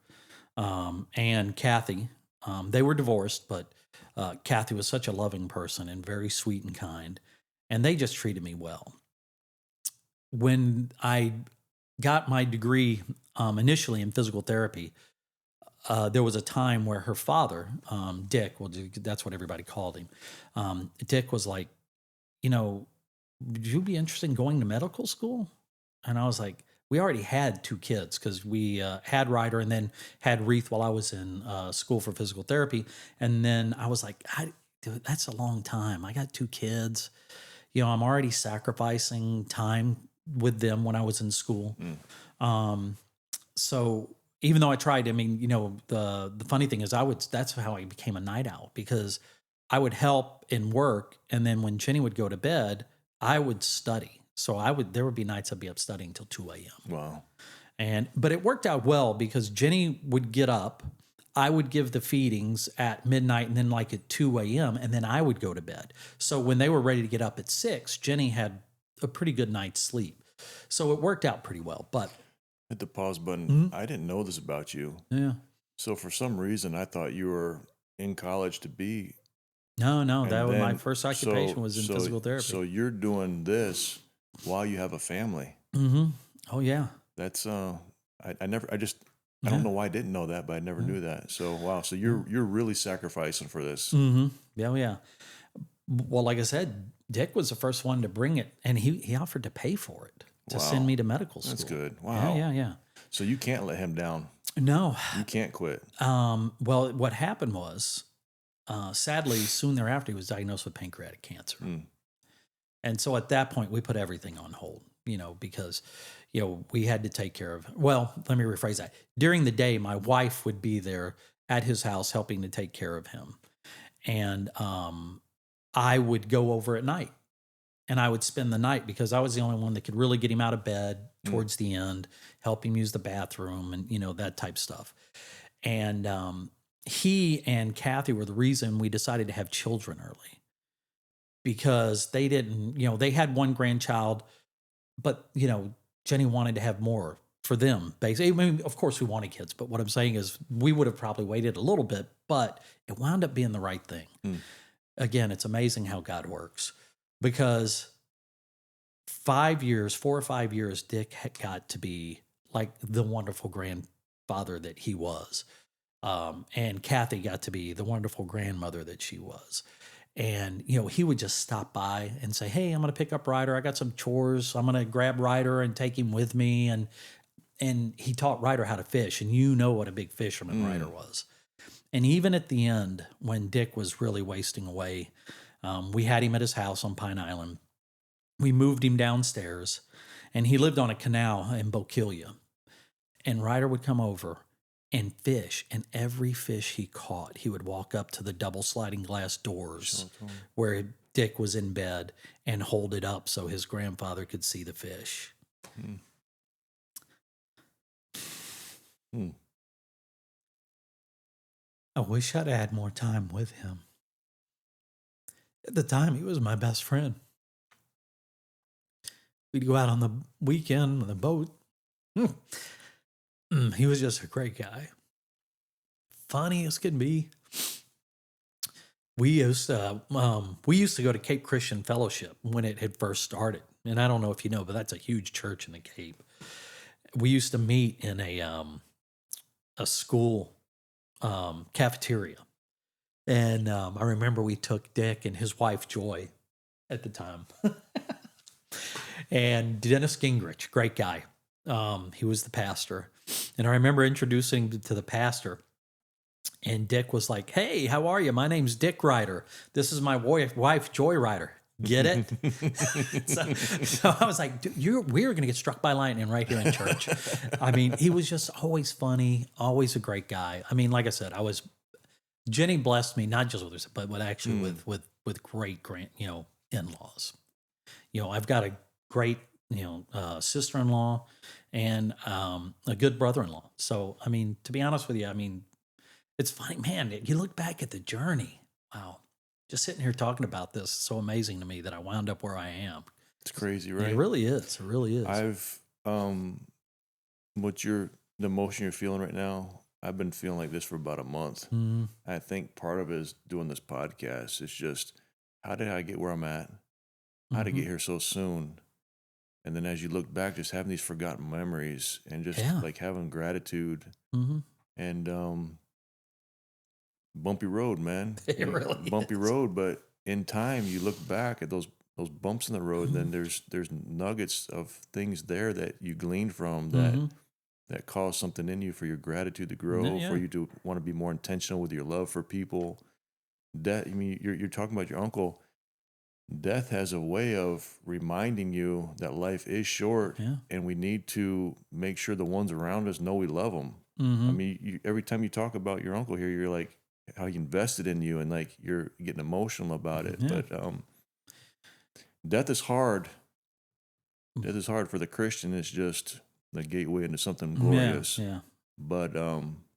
and Kathy, they were divorced, but Kathy was such a loving person and very sweet and kind, and they just treated me well. When I got my degree initially in physical therapy, there was a time where her father, Dick, that's what everybody called him. Dick was like, would you be interested in going to medical school? And I was like, we already had 2 kids because we had Ryder and then had Reith while I was in school for physical therapy. And then I was like, dude, that's a long time. I got 2 kids. I'm already sacrificing time with them when I was in school. So even though I tried, I mean, the funny thing is that's how I became a night owl, because I would help in work. And then when Jenny would go to bed, I would study. So there would be nights I'd be up studying till 2 a.m. Wow. But it worked out well because Jenny would get up, I would give the feedings at midnight and then like at 2 a.m. and then I would go to bed. So when they were ready to get up at 6, Jenny had a pretty good night's sleep. So it worked out pretty well. But Hit the pause button. I didn't know this about you. yeah. So for some reason, I thought you were in college to be. No, And that was my then- first occupation was in physical therapy. So you're doing this while you have a family. Oh yeah. That's I don't know why I didn't know that, but I never knew that. So wow. So you're really sacrificing for this. Yeah. Well, like I said, Dick was the first one to bring it, and he offered to pay for it to send me to medical school. That's good. Wow. Yeah. So you can't let him down. No. You can't quit. Well, what happened was, sadly, soon thereafter, he was diagnosed with pancreatic cancer. And so at that point, we put everything on hold, because, we had to take care of, well, let me rephrase that. During the day, my wife would be there at his house helping to take care of him. And I would go over at night. And I would spend the night because I was the only one that could really get him out of bed towards the end, help him use the bathroom and, that type stuff. And he and Kathy were the reason we decided to have children early, because they didn't, they had one grandchild, but, Jenny wanted to have more for them. Basically, I mean, of course we wanted kids, but what I'm saying is we would have probably waited a little bit, but it wound up being the right thing. Again, it's amazing how God works. Because 4 or 5 years, Dick had got to be like the wonderful grandfather that he was. And Kathy got to be the wonderful grandmother that she was. And, he would just stop by and say, hey, I'm going to pick up Ryder. I got some chores. I'm going to grab Ryder and take him with me. And he taught Ryder how to fish. And you know what a big fisherman Ryder was. And even at the end, when Dick was really wasting away, we had him at his house on Pine Island. We moved him downstairs, and he lived on a canal in Bokeelia. And Ryder would come over and fish, and every fish he caught, he would walk up to the double sliding glass doors where Dick was in bed and hold it up so his grandfather could see the fish. I wish I'd had more time with him. At the time, he was my best friend. We'd go out on the weekend on the boat. He was just a great guy. Funny as can be. We used to go to Cape Christian Fellowship when it had first started. And I don't know if you know, but that's a huge church in the Cape. We used to meet in a school cafeteria. And I remember we took Dick and his wife, Joy, at the time. And Dennis Gingrich, great guy. He was the pastor. And I remember introducing to the pastor. And Dick was like, hey, how are you? My name's Dick Ryder. This is my wife, Joy Ryder. Get it? so I was like, dude, we're going to get struck by lightning right here in church. I mean, he was just always funny, always a great guy. I mean, like I said, Jenny blessed me, not just with her, but with great in-laws. I've got a great, sister-in-law and a good brother-in-law. So, I mean, to be honest with you, I mean, it's funny, man, you look back at the journey. Wow. Just sitting here talking about this is so amazing to me that I wound up where I am. It's crazy, right? It really is. It really is. The emotion you're feeling right now, I've been feeling like this for about a month. I think part of it is doing this podcast. It's just, how did I get where I'm at? How did I get here so soon? And then as you look back, just having these forgotten memories and just like having gratitude and bumpy road, man. It really bumpy is. road, but in time you look back at those bumps in the road, and then there's nuggets of things there that you gleaned from that cause something in you for your gratitude to grow, for you to want to be more intentional with your love for people. That, I mean, you're talking about your uncle. death has a way of reminding you that life is short, Yeah. and we need to make sure the ones around us know we love them. I mean, every time you talk about your uncle here, you're like how he invested in you, and like you're getting emotional about it. Yeah. But death is hard. Death is hard for the Christian. It's just the gateway into something glorious. Yeah. But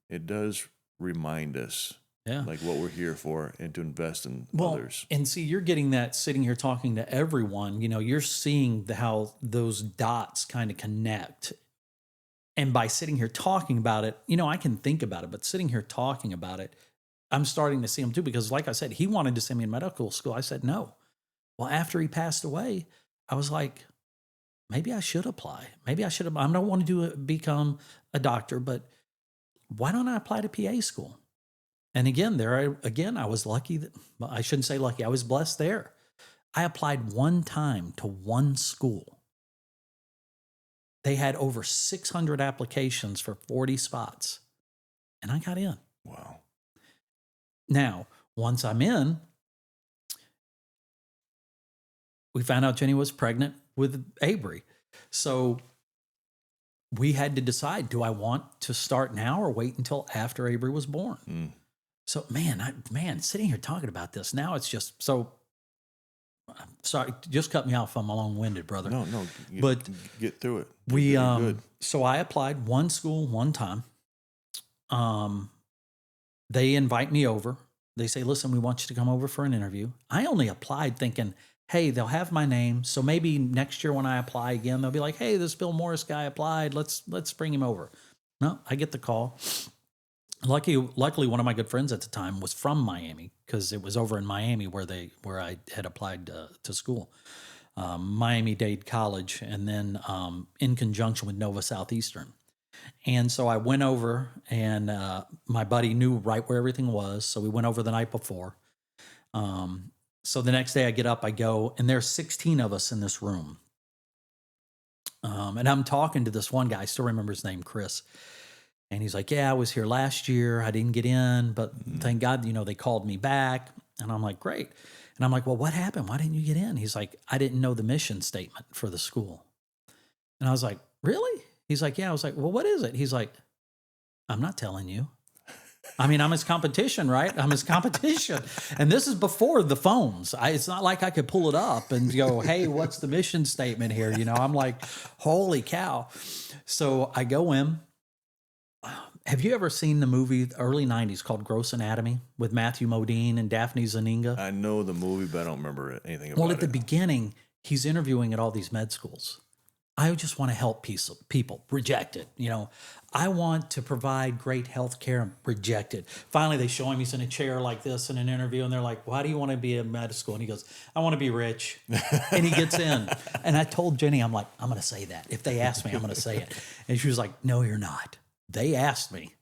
it does remind us Yeah. like what we're here for and to invest in Well, others. and see, you're getting that sitting here talking to everyone. You're seeing how those dots kind of connect. And by sitting here talking about it, I can think about it, but sitting here talking about it, I'm starting to see them too. Because, like I said, he wanted to send me in medical school. I said no. Well, after he passed away, I was like, maybe I should apply. Maybe I should have. I don't want to become a doctor, but why don't I apply to PA school? And again, I was lucky well, I shouldn't say lucky. I was blessed there. I applied one time to one school. They had over 600 applications for 40 spots, and I got in. Wow. Now, once I'm in, we found out Jenny was pregnant with Avery. So we had to decide, do I want to start now or wait until after Avery was born? So, man, sitting here talking about this now, it's just so. Sorry, just cut me off. I'm long-winded, brother. No, But get through it. We You're good. So I applied one school one time. They invite me over. They say, "Listen, we want you to come over for an interview." I only applied thinking, "Hey, they'll have my name, so maybe next year when I apply again, they'll be like, "Hey, this Bill Morris guy applied. Let's bring him over." No, I get the call. Luckily, one of my good friends at the time was from Miami because it was over in Miami where I had applied to school, Miami-Dade College, and then in conjunction with Nova Southeastern. And so I went over, and my buddy knew right where everything was, so we went over the night before. So the next day I get up, I go, and there's 16 of us in this room. And I'm talking to this one guy, I still remember his name, Chris. And he's like, "Yeah, I was here last year. I didn't get in, but thank God, they called me back." And I'm like, "Great." And I'm like, "Well, what happened? Why didn't you get in?" He's like, "I didn't know the mission statement for the school." And I was like, "Really?" He's like, "Yeah." I was like, "Well, what is it?" He's like, "I'm not telling you." I mean, I'm his competition, right? I'm his competition. And this is before the phones. It's not like I could pull it up and go, "Hey, what's the mission statement here?" I'm like, holy cow. So I go in. Have you ever seen the movie early 90s called Gross Anatomy with Matthew Modine and Daphne Zaninga? I know the movie, but I don't remember anything about it. Well, at the beginning, he's interviewing at all these med schools. I just want to help people. Rejected. I want to provide great health care. Rejected. Finally, they show him he's in a chair like this in an interview, and they're like, "Why do you want to be in med school?" And he goes, "I want to be rich." And he gets in. And I told Jenny, I'm like, "I'm going to say that. If they ask me, I'm going to say it." And she was like, "No, you're not. They asked me."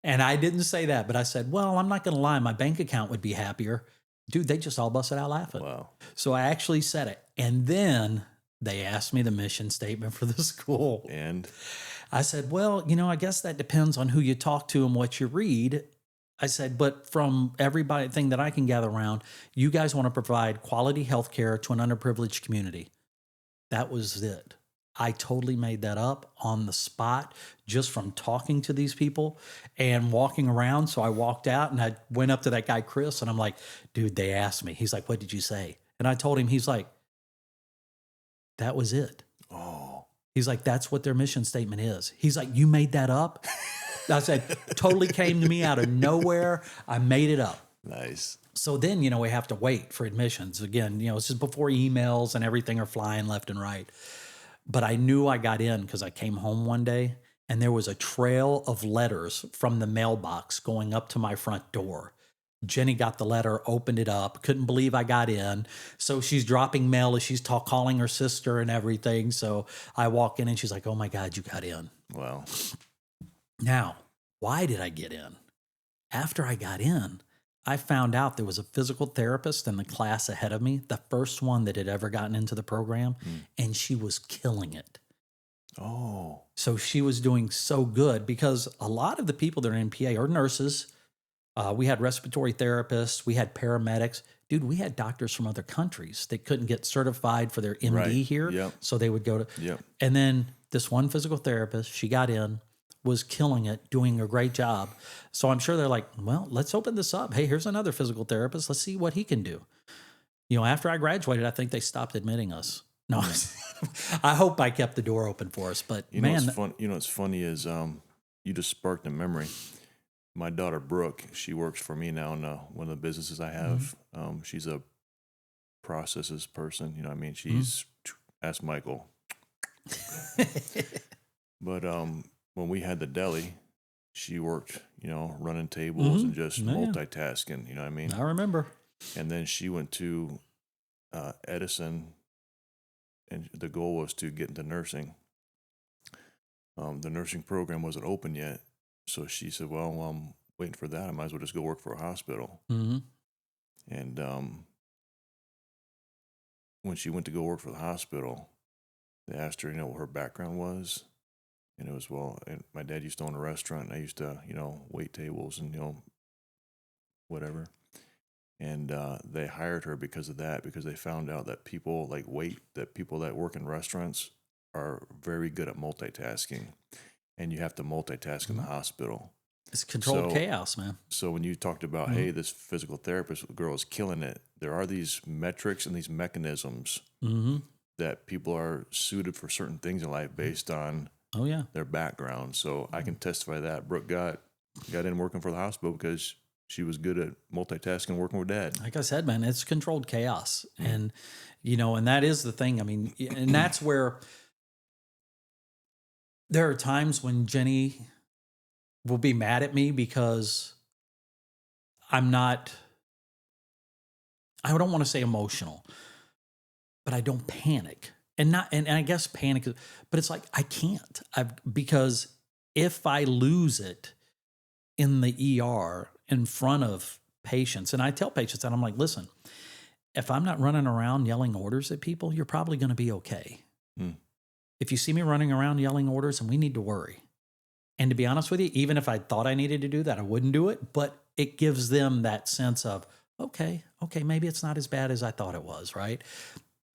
And I didn't say that, but I said, "Well, I'm not going to lie. My bank account would be happier." Dude, they just all busted out laughing. Wow. So I actually said it. And then they asked me the mission statement for the school. And I said, "Well, I guess that depends on who you talk to and what you read." I said, "But from everything that I can gather around, you guys want to provide quality health care to an underprivileged community." That was it. I totally made that up on the spot just from talking to these people and walking around. So I walked out and I went up to that guy, Chris, and I'm like, "Dude, they asked me." He's like, "What did you say?" And I told him, he's like, "That was it." oh, He's like, "That's what their mission statement is." He's like, "You made that up?" I said, "Totally came to me out of nowhere. I made it up." nice. So then, we have to wait for admissions. Again, it's just before emails and everything are flying left and right. But I knew I got in because I came home one day and there was a trail of letters from the mailbox going up to my front door. Jenny got the letter, opened it up, couldn't believe I got in. So she's dropping mail as she's calling her sister and everything. So I walk in and she's like, "Oh my God, you got in." Wow. Now, why did I get in? After I got in, I found out there was a physical therapist in the class ahead of me, the first one that had ever gotten into the program, and she was killing it. Oh. So she was doing so good because a lot of the people that are in PA are nurses, We had respiratory therapists. We had paramedics. Dude, we had doctors from other countries that couldn't get certified for their MD Right. here. Yep. So they would go to, Yep. and then this one physical therapist, she got in, was killing it, doing a great job. So I'm sure they're like, well, let's open this up. Hey, here's another physical therapist. Let's see what he can do. After I graduated, I think they stopped admitting us. No, I hope I kept the door open for us. But You know man, what's fun? You know what's funny is you just sparked a memory. My daughter Brooke, she works for me now in one of the businesses I have. She's a processes person. You know, what I mean, she's ask Michael. But when we had the deli, she worked, running tables and just multitasking. You know what I mean? I remember. And then she went to Edison, and the goal was to get into nursing. The nursing program wasn't open yet, so she said, "Well, I'm waiting for that. I might as well just go work for a hospital." Mm-hmm. And when she went to go work for the hospital, they asked her, what her background was, and it was, and my dad used to own a restaurant, and I used to, wait tables and whatever. And they hired her because of that, because they found out that people that work in restaurants are very good at multitasking, and you have to multitask in the hospital. It's controlled chaos, man. So when you talked about, hey, this physical therapist girl is killing it, there are these metrics and these mechanisms that people are suited for certain things in life based on their background. So I can testify that Brooke got in working for the hospital because she was good at multitasking, working with Dad. Like I said, man, it's controlled chaos. And, and that is the thing. I mean, and that's where there are times when Jenny will be mad at me because I don't want to say emotional, but I don't panic. And I guess panic, but it's like, I can't, because if I lose it in the ER in front of patients, and I tell patients that, I'm like, listen, if I'm not running around yelling orders at people, you're probably going to be okay. If you see me running around yelling orders, and we need to worry. And to be honest with you, even if I thought I needed to do that, I wouldn't do it, but it gives them that sense of, okay, maybe it's not as bad as I thought it was, right?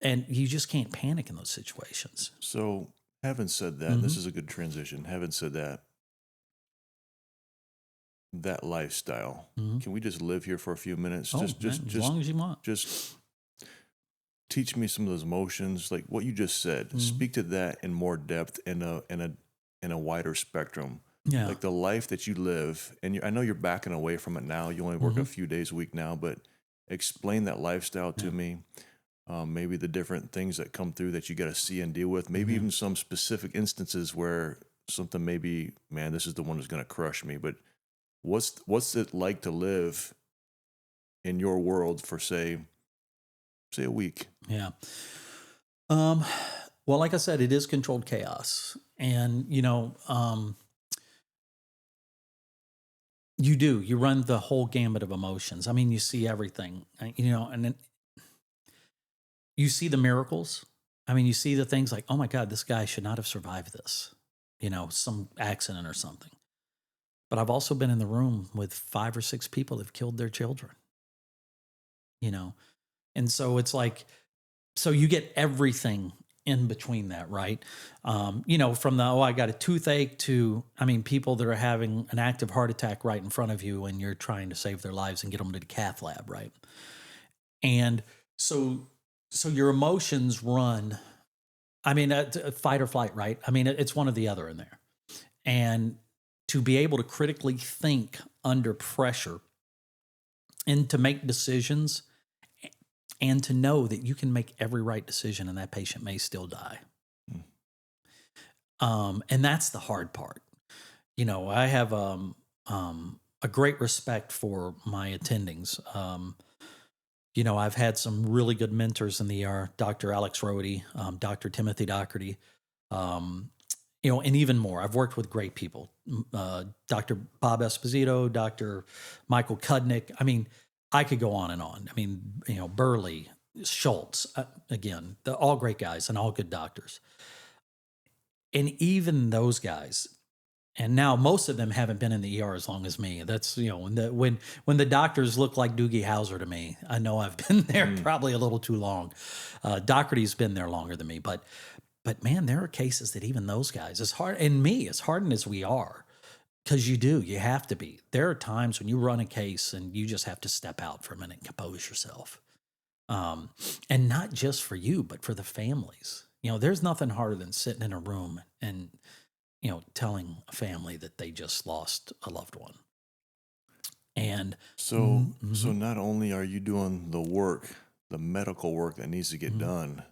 And you just can't panic in those situations. So having said that, this is a good transition. Having said that lifestyle, can we just live here for a few minutes? Just as long as you want. Just teach me some of those emotions, like what you just said. Speak to that in more depth, in a wider spectrum. Yeah. Like the life that you live, and I know you're backing away from it now. You only work a few days a week now, but explain that lifestyle to me. Maybe the different things that come through that you got to see and deal with. Maybe even some specific instances where something maybe, man, this is the one that's going to crush me. But what's it like to live in your world for say a week? Yeah. Well, like I said, it is controlled chaos. And, you run the whole gamut of emotions. I mean, you see everything, and then you see the miracles. I mean, you see the things like, oh my God, this guy should not have survived this, some accident or something. But I've also been in the room with 5 or 6 people that have killed their children, and so it's like, so you get everything in between that, right? From the, I got a toothache to, people that are having an active heart attack right in front of you and you're trying to save their lives and get them to the cath lab, right? And so your emotions run, fight or flight, right? It's one or the other in there. And to be able to critically think under pressure and to make decisions and to know that you can make every right decision and that patient may still die. And that's the hard part. I have a great respect for my attendings. I've had some really good mentors in the ER, Dr. Alex Rohde, Dr. Timothy Doherty, and even more. I've worked with great people, Dr. Bob Esposito, Dr. Michael Kudnick. I could go on and on. Burley, Schultz, again, all great guys and all good doctors. And even those guys, And now most of them haven't been in the ER as long as me. That's, when the doctors look like Doogie Howser to me, I know I've been there probably a little too long. Doherty's been there longer than me, but man, there are cases that even those guys, as hardened as we are, because you have to be. There are times when you run a case and you just have to step out for a minute and compose yourself. And not just for you, but for the families. There's nothing harder than sitting in a room and, telling a family that they just lost a loved one. And so not only are you doing the work, the medical work that needs to get done,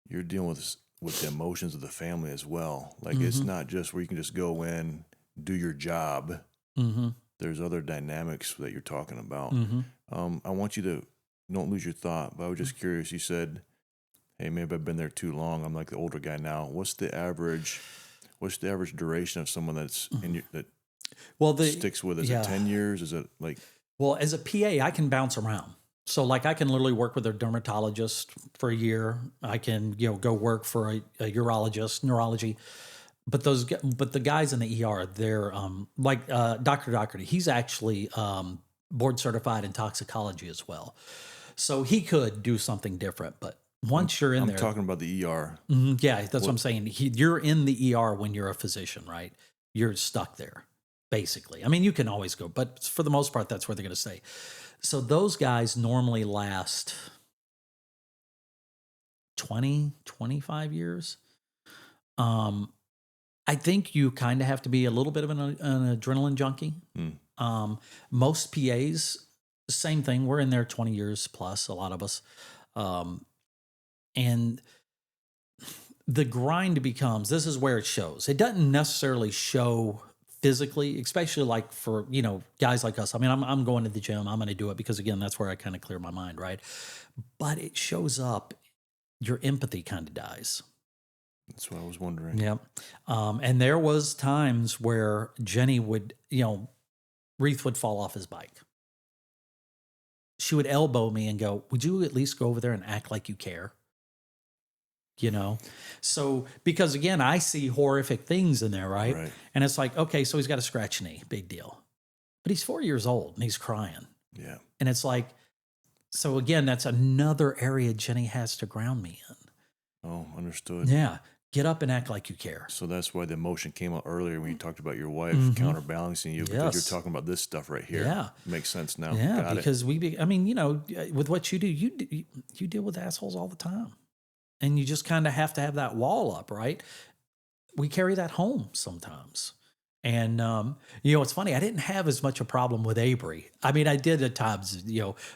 you're dealing with the emotions of the family as well. Like it's not just where you can just go in, do your job. There's other dynamics that you're talking about. I want you to don't lose your thought, but I was just curious. You said, hey, maybe I've been there too long. I'm like the older guy now. What's the average duration of someone that's that sticks with? Is it 10 years? Is it like? Well, as a PA, I can bounce around. So like I can literally work with a dermatologist for a year. I can, go work for a urologist, neurology. But the guys in the ER, they're like Dr. Doherty. He's actually board certified in toxicology as well. So he could do something different, but once you're in there, I'm talking about the ER. Yeah, that's what I'm saying. You're in the ER when you're a physician, right? You're stuck there, basically. I mean, you can always go, but for the most part, that's where they're going to stay. So those guys normally last 20, 25 years. I think you kind of have to be a little bit of an adrenaline junkie. Most PAs, same thing. We're in there 20 years plus, a lot of us. And the grind becomes, this is where it shows. It doesn't necessarily show physically, especially like for, guys like us. I mean, I'm going to the gym. I'm going to do it because, again, that's where I kind of clear my mind, right? But it shows up, your empathy kind of dies. That's what I was wondering. Yep. And there was times where Jenny would, Reith would fall off his bike. She would elbow me and go, would you at least go over there and act like you care? So because again, I see horrific things in there, right? And it's like, okay, so he's got a scratch knee, big deal. But he's 4 years old and he's crying. Yeah. And it's like, so again, that's another area Jenny has to ground me in. Oh, understood. Yeah. Get up and act like you care. So that's why the emotion came up earlier when you talked about your wife counterbalancing you because you're talking about this stuff right here. Yeah. Makes sense now. Yeah, Got because with what you do, you deal with assholes all the time. And you just kind of have to have that wall up, right? We carry that home sometimes. And, it's funny. I didn't have as much a problem with Avery. I mean, I did at times,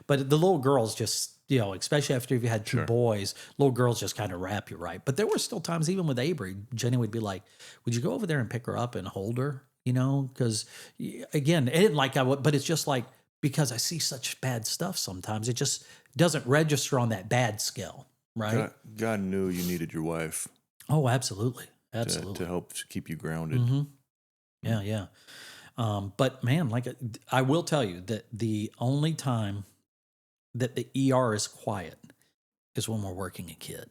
but the little girls just, especially after you had two boys, little girls just kind of wrap you, right? But there were still times, even with Avery, Jenny would be like, would you go over there and pick her up and hold her? Because, again, it didn't like I would, but it's just like, because I see such bad stuff sometimes, it just doesn't register on that bad scale. Right. God knew you needed your wife. Oh, absolutely. Absolutely. To help keep you grounded. Yeah. Yeah. But man, I will tell you that the only time that the ER is quiet is when we're working a kid.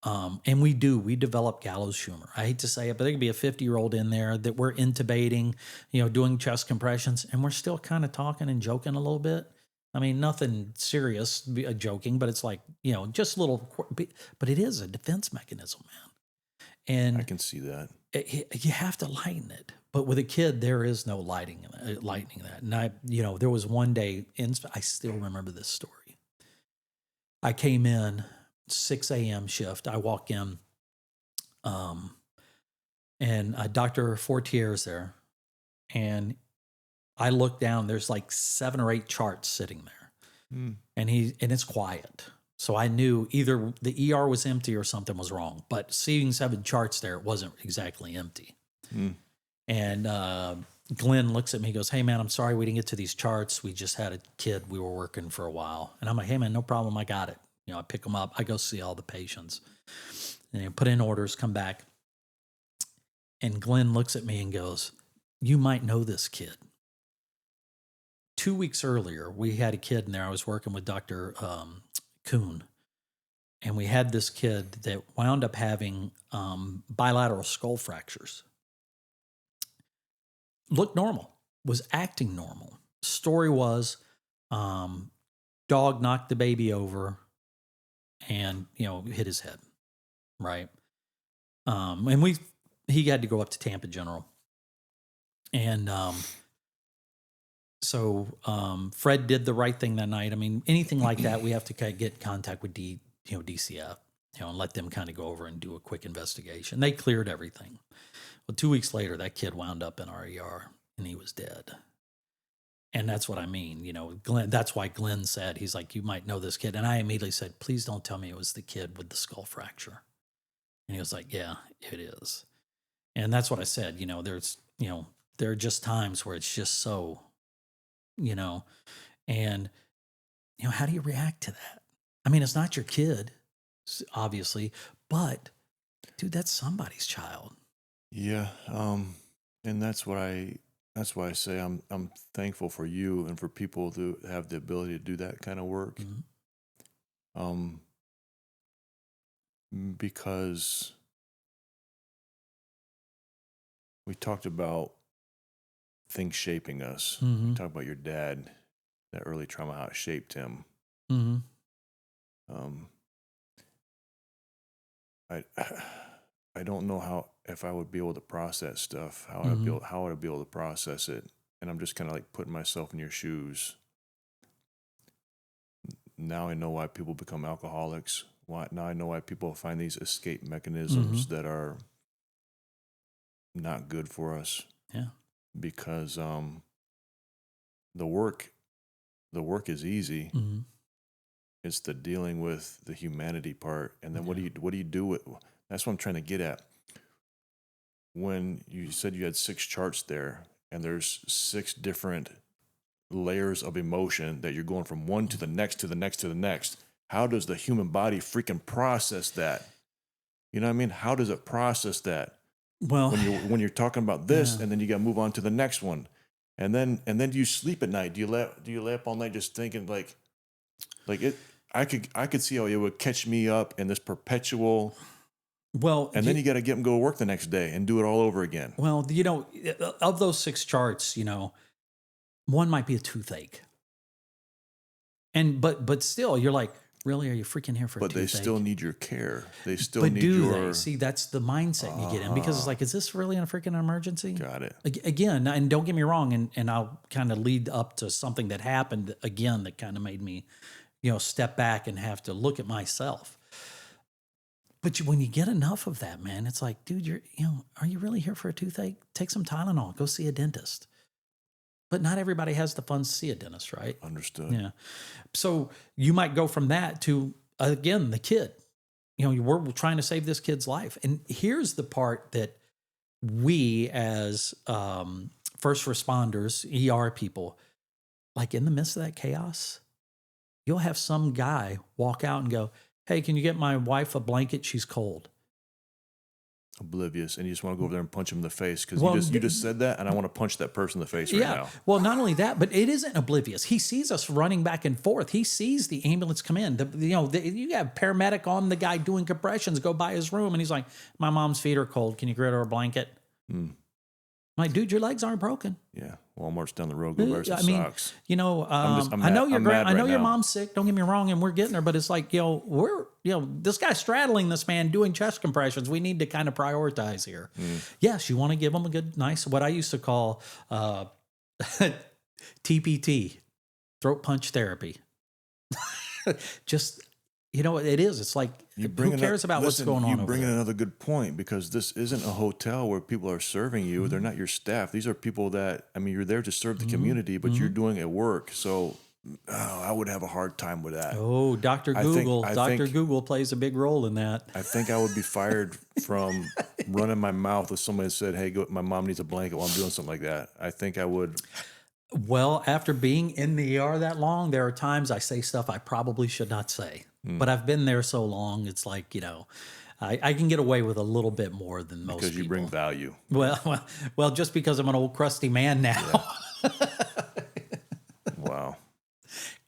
And we develop gallows humor. I hate to say it, but there could be a 50-year-old in there that we're intubating, doing chest compressions, and we're still kind of talking and joking a little bit. I mean, nothing serious, joking, but it's like, just a little, but it is a defense mechanism, man. And I can see that. You have to lighten it. But with a kid, there is no lightening that. And there was one day, I still remember this story. I came in, 6 a.m. shift. I walk in, and Dr. Fortier is there. And I look down, there's like 7 or 8 charts sitting there. And it's quiet. So I knew either the ER was empty or something was wrong. But seeing 7 charts there, it wasn't exactly empty. And Glenn looks at me, goes, hey man, I'm sorry we didn't get to these charts. We just had a kid we were working for a while. And I'm like, hey man, no problem, I got it. I pick them up, I go see all the patients. And put in orders, come back. And Glenn looks at me and goes, you might know this kid. 2 weeks earlier, we had a kid in there. I was working with Dr. Kuhn. And we had this kid that wound up having bilateral skull fractures. Looked normal, was acting normal. Story was dog knocked the baby over and, hit his head, right? And he had to go up to Tampa General. And so Fred did the right thing that night. I mean, anything like that, we have to get in contact with DCF, and let them kind of go over and do a quick investigation. They cleared everything. Well, 2 weeks later, that kid wound up in our ER and he was dead. And that's what I mean. Glenn, that's why Glenn said, he's like, you might know this kid. And I immediately said, please don't tell me it was the kid with the skull fracture. And he was like, yeah, it is. And that's what I said. There are just times where it's just so, and, how do you react to that? I mean, it's not your kid, obviously, but dude, that's somebody's child. Yeah. And that's why I say I'm thankful for you and for people who have the ability to do that kind of work. Mm-hmm. Because we talked about things shaping us. Mm-hmm. We talked about your dad, that early trauma, how it shaped him. Mm-hmm. I don't know if I would be able to process stuff, how would I be able to process it? And I'm just kind of like putting myself in your shoes. Now I know why people become alcoholics. Now I know why people find these escape mechanisms that are not good for us. Yeah. Because the work is easy. Mm-hmm. It's the dealing with the humanity part, and then what do you do with? That's what I'm trying to get at. When you said you had 6 charts there, and there's 6 different layers of emotion that you're going from one to the next to the next to the next. How does the human body freaking process that? You know what I mean? How does it process that? Well, when you're talking about this, and then you got to move on to the next one, and then do you sleep at night? Do you lay up all night just thinking like it? I could see how it would catch me up in this perpetual. Well, and then you got to get them go to work the next day and do it all over again. Well, of those 6 charts, one might be a toothache, and but still, you're like, really, are you freaking here for? But a toothache? they still need your care. They still but need do your. They see? That's the mindset you get in, because it's like, is this really a freaking emergency? Got it. Again, and don't get me wrong, and I'll kind of lead up to something that happened again that kind of made me, step back and have to look at myself. But when you get enough of that, man, it's like, dude, are you really here for a toothache? Take some Tylenol, go see a dentist. But not everybody has the funds to see a dentist, right? Understood. Yeah. So you might go from that to, again, the kid. We're trying to save this kid's life. And here's the part that we as first responders, ER people, like in the midst of that chaos, you'll have some guy walk out and go, hey, can you get my wife a blanket? She's cold. Oblivious, and you just want to go over there and punch him in the face because Well, you just said that, and I want to punch that person in the face right now. Well, not only that, but it isn't oblivious. He sees us running back and forth. He sees the ambulance come in. You have paramedic on the guy doing compressions go by his room, and he's like, "My mom's feet are cold. Can you get her a blanket?" I'm like, dude, your legs aren't broken. Yeah, Walmart's down the road. Go wear some socks. I know your mom's sick. Don't get me wrong, and we're getting her, but it's like, this guy's straddling this man doing chest compressions. We need to kind of prioritize here. Yes, you want to give him a good, nice, what I used to call TPT, throat punch therapy. Just, it is. It's like, who cares about what's going on over there? You bring in another good point, because this isn't a hotel where people are serving you. They're not your staff. These are people that, you're there to serve the community, but you're doing it work. So I would have a hard time with that. Oh, Dr. Google. Dr. Google plays a big role in that. I think I would be fired from running my mouth if somebody said, hey, my mom needs a blanket while I'm doing something like that. I think I would. Well, after being in the ER that long, there are times I say stuff I probably should not say. But I've been there so long, it's like, I can get away with a little bit more than most people. Because you bring value. Well, just because I'm an old crusty man now. Yeah. Wow.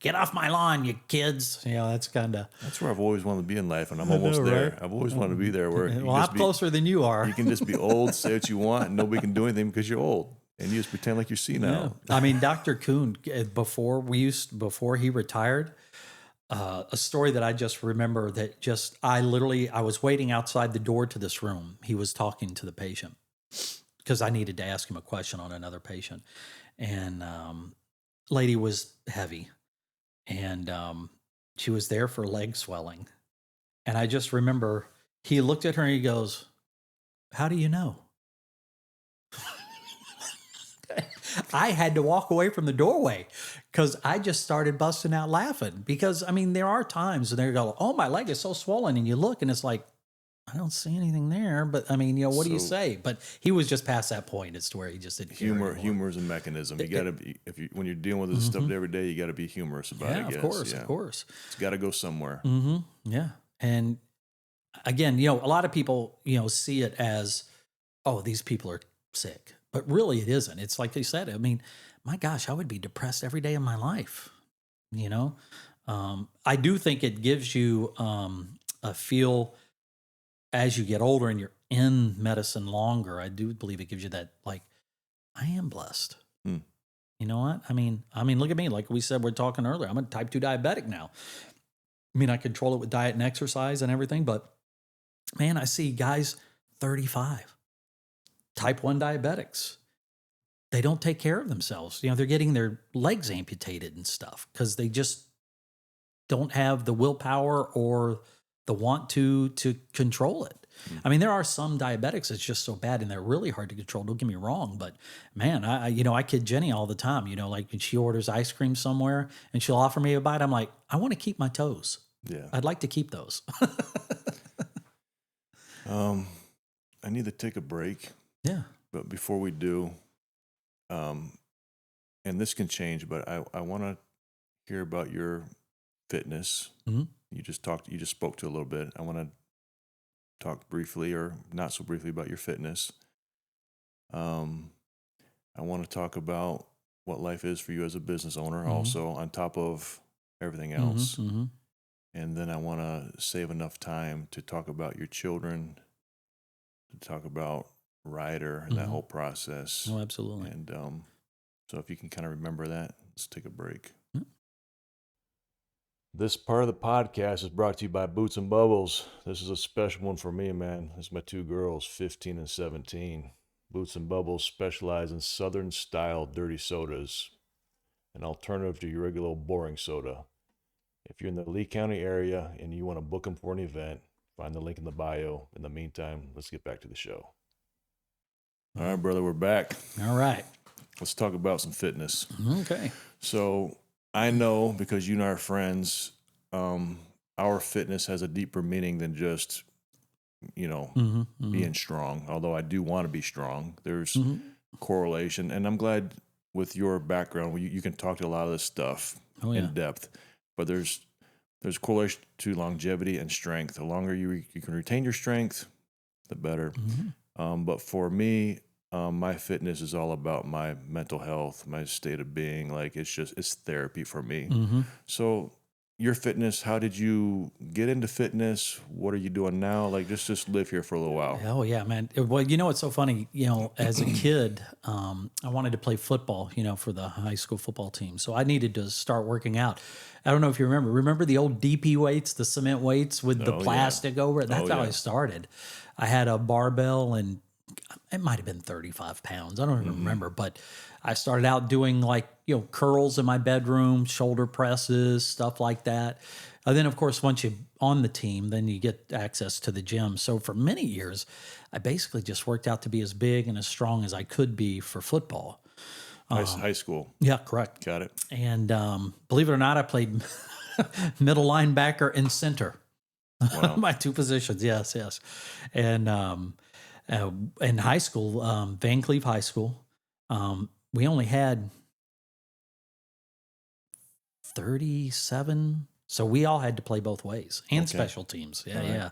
get off my lawn, you kids. You know, that's kind of. That's where I've always wanted to be in life, and I'm almost there. Right? I've always wanted to be there where Well, I'm closer than you are. You can just be old, say what you want, and nobody can do anything because you're old. And you just pretend like you're senile. Yeah. I mean, Dr. Kuhn, before he retired, a story that I just remember that I was waiting outside the door to this room. He was talking to the patient because I needed to ask him a question on another patient. And lady was heavy, and she was there for leg swelling. And I just remember he looked at her and he goes, "How do you know?" I had to walk away from the doorway because I just started busting out laughing. Because, I mean, there are times when they go, "Oh, my leg is so swollen." And you look and it's like, I don't see anything there. But, I mean, you know, what do you say? But he was just past that point as to where he just didn't Humor is a mechanism. You got to be, when you're dealing with this stuff every day, you got to be humorous about it, I guess. Of course. It's got to go somewhere. Mm-hmm. Yeah. And again, you know, a lot of people, you know, see it as, oh, these people are sick. But really it isn't. It's like you said, I mean, my gosh, I would be depressed every day of my life. You know, I do think it gives you a feel as you get older and you're in medicine longer. I do believe it gives you that, like, I am blessed. You know what? I mean, look at me. Like we said, we're talking earlier, I'm a type 2 diabetic now. I mean, I control it with diet and exercise and everything, but man, I see guys 35. Type 1 diabetics, they don't take care of themselves. You know, they're getting their legs amputated and stuff because they just don't have the willpower or the want to control it. I mean, there are some diabetics that's just so bad and they're really hard to control. Don't get me wrong, but man, I kid Jenny all the time. You know, like when she orders ice cream somewhere and she'll offer me a bite, I'm like, I want to keep my toes. Yeah, I'd like to keep those. I need to take a break. Yeah. But before we do, and this can change, but I want to hear about your fitness. Mm-hmm. You just spoke to a little bit. I want to talk briefly or not so briefly about your fitness. I want to talk about what life is for you as a business owner, also on top of everything else. And then I want to save enough time to talk about your children, to talk about Ryder and that whole process. Oh, absolutely. And so if you can kind of remember that, let's take a break. This part of the podcast is brought to you by Boots and Bubbles. This is a special one for me, man. This is my two girls, 15 and 17. Boots and Bubbles specialize in Southern style dirty sodas, an alternative to your regular old boring soda. If you're in the Lee County area and you want to book them for an event, find the link in the bio. In the meantime, let's get back to the show. All right, brother, we're back. All right. Let's talk about some fitness. Okay. So I know, because you and I are friends, our fitness has a deeper meaning than just, you know, being strong. Although I do want to be strong. There's correlation. And I'm glad with your background, you can talk to a lot of this stuff in depth. But there's correlation to longevity and strength. The longer you can retain your strength, the better. But for me, my fitness is all about my mental health, my state of being. Like, it's therapy for me. So your fitness, how did you get into fitness? What are you doing now? Like, just live here for a little while. Oh yeah, man. Well, you know, it's so funny, you know, as a kid, I wanted to play football, you know, for the high school football team. So I needed to start working out. I don't know if you remember the old DP weights, the cement weights with the plastic over it. That's how I started. I had a barbell and it might've been 35 pounds. I don't even remember, but I started out doing, like, you know, curls in my bedroom, shoulder presses, stuff like that. And then, of course, once you're on the team, then you get access to the gym. So for many years, I basically just worked out to be as big and as strong as I could be for football. High school. Yeah, correct. Got it. And believe it or not, I played middle linebacker and center. Wow. My two positions. Yes. And in high school, Van Cleve High School, we only had 37. So we all had to play both ways and special teams. Yeah.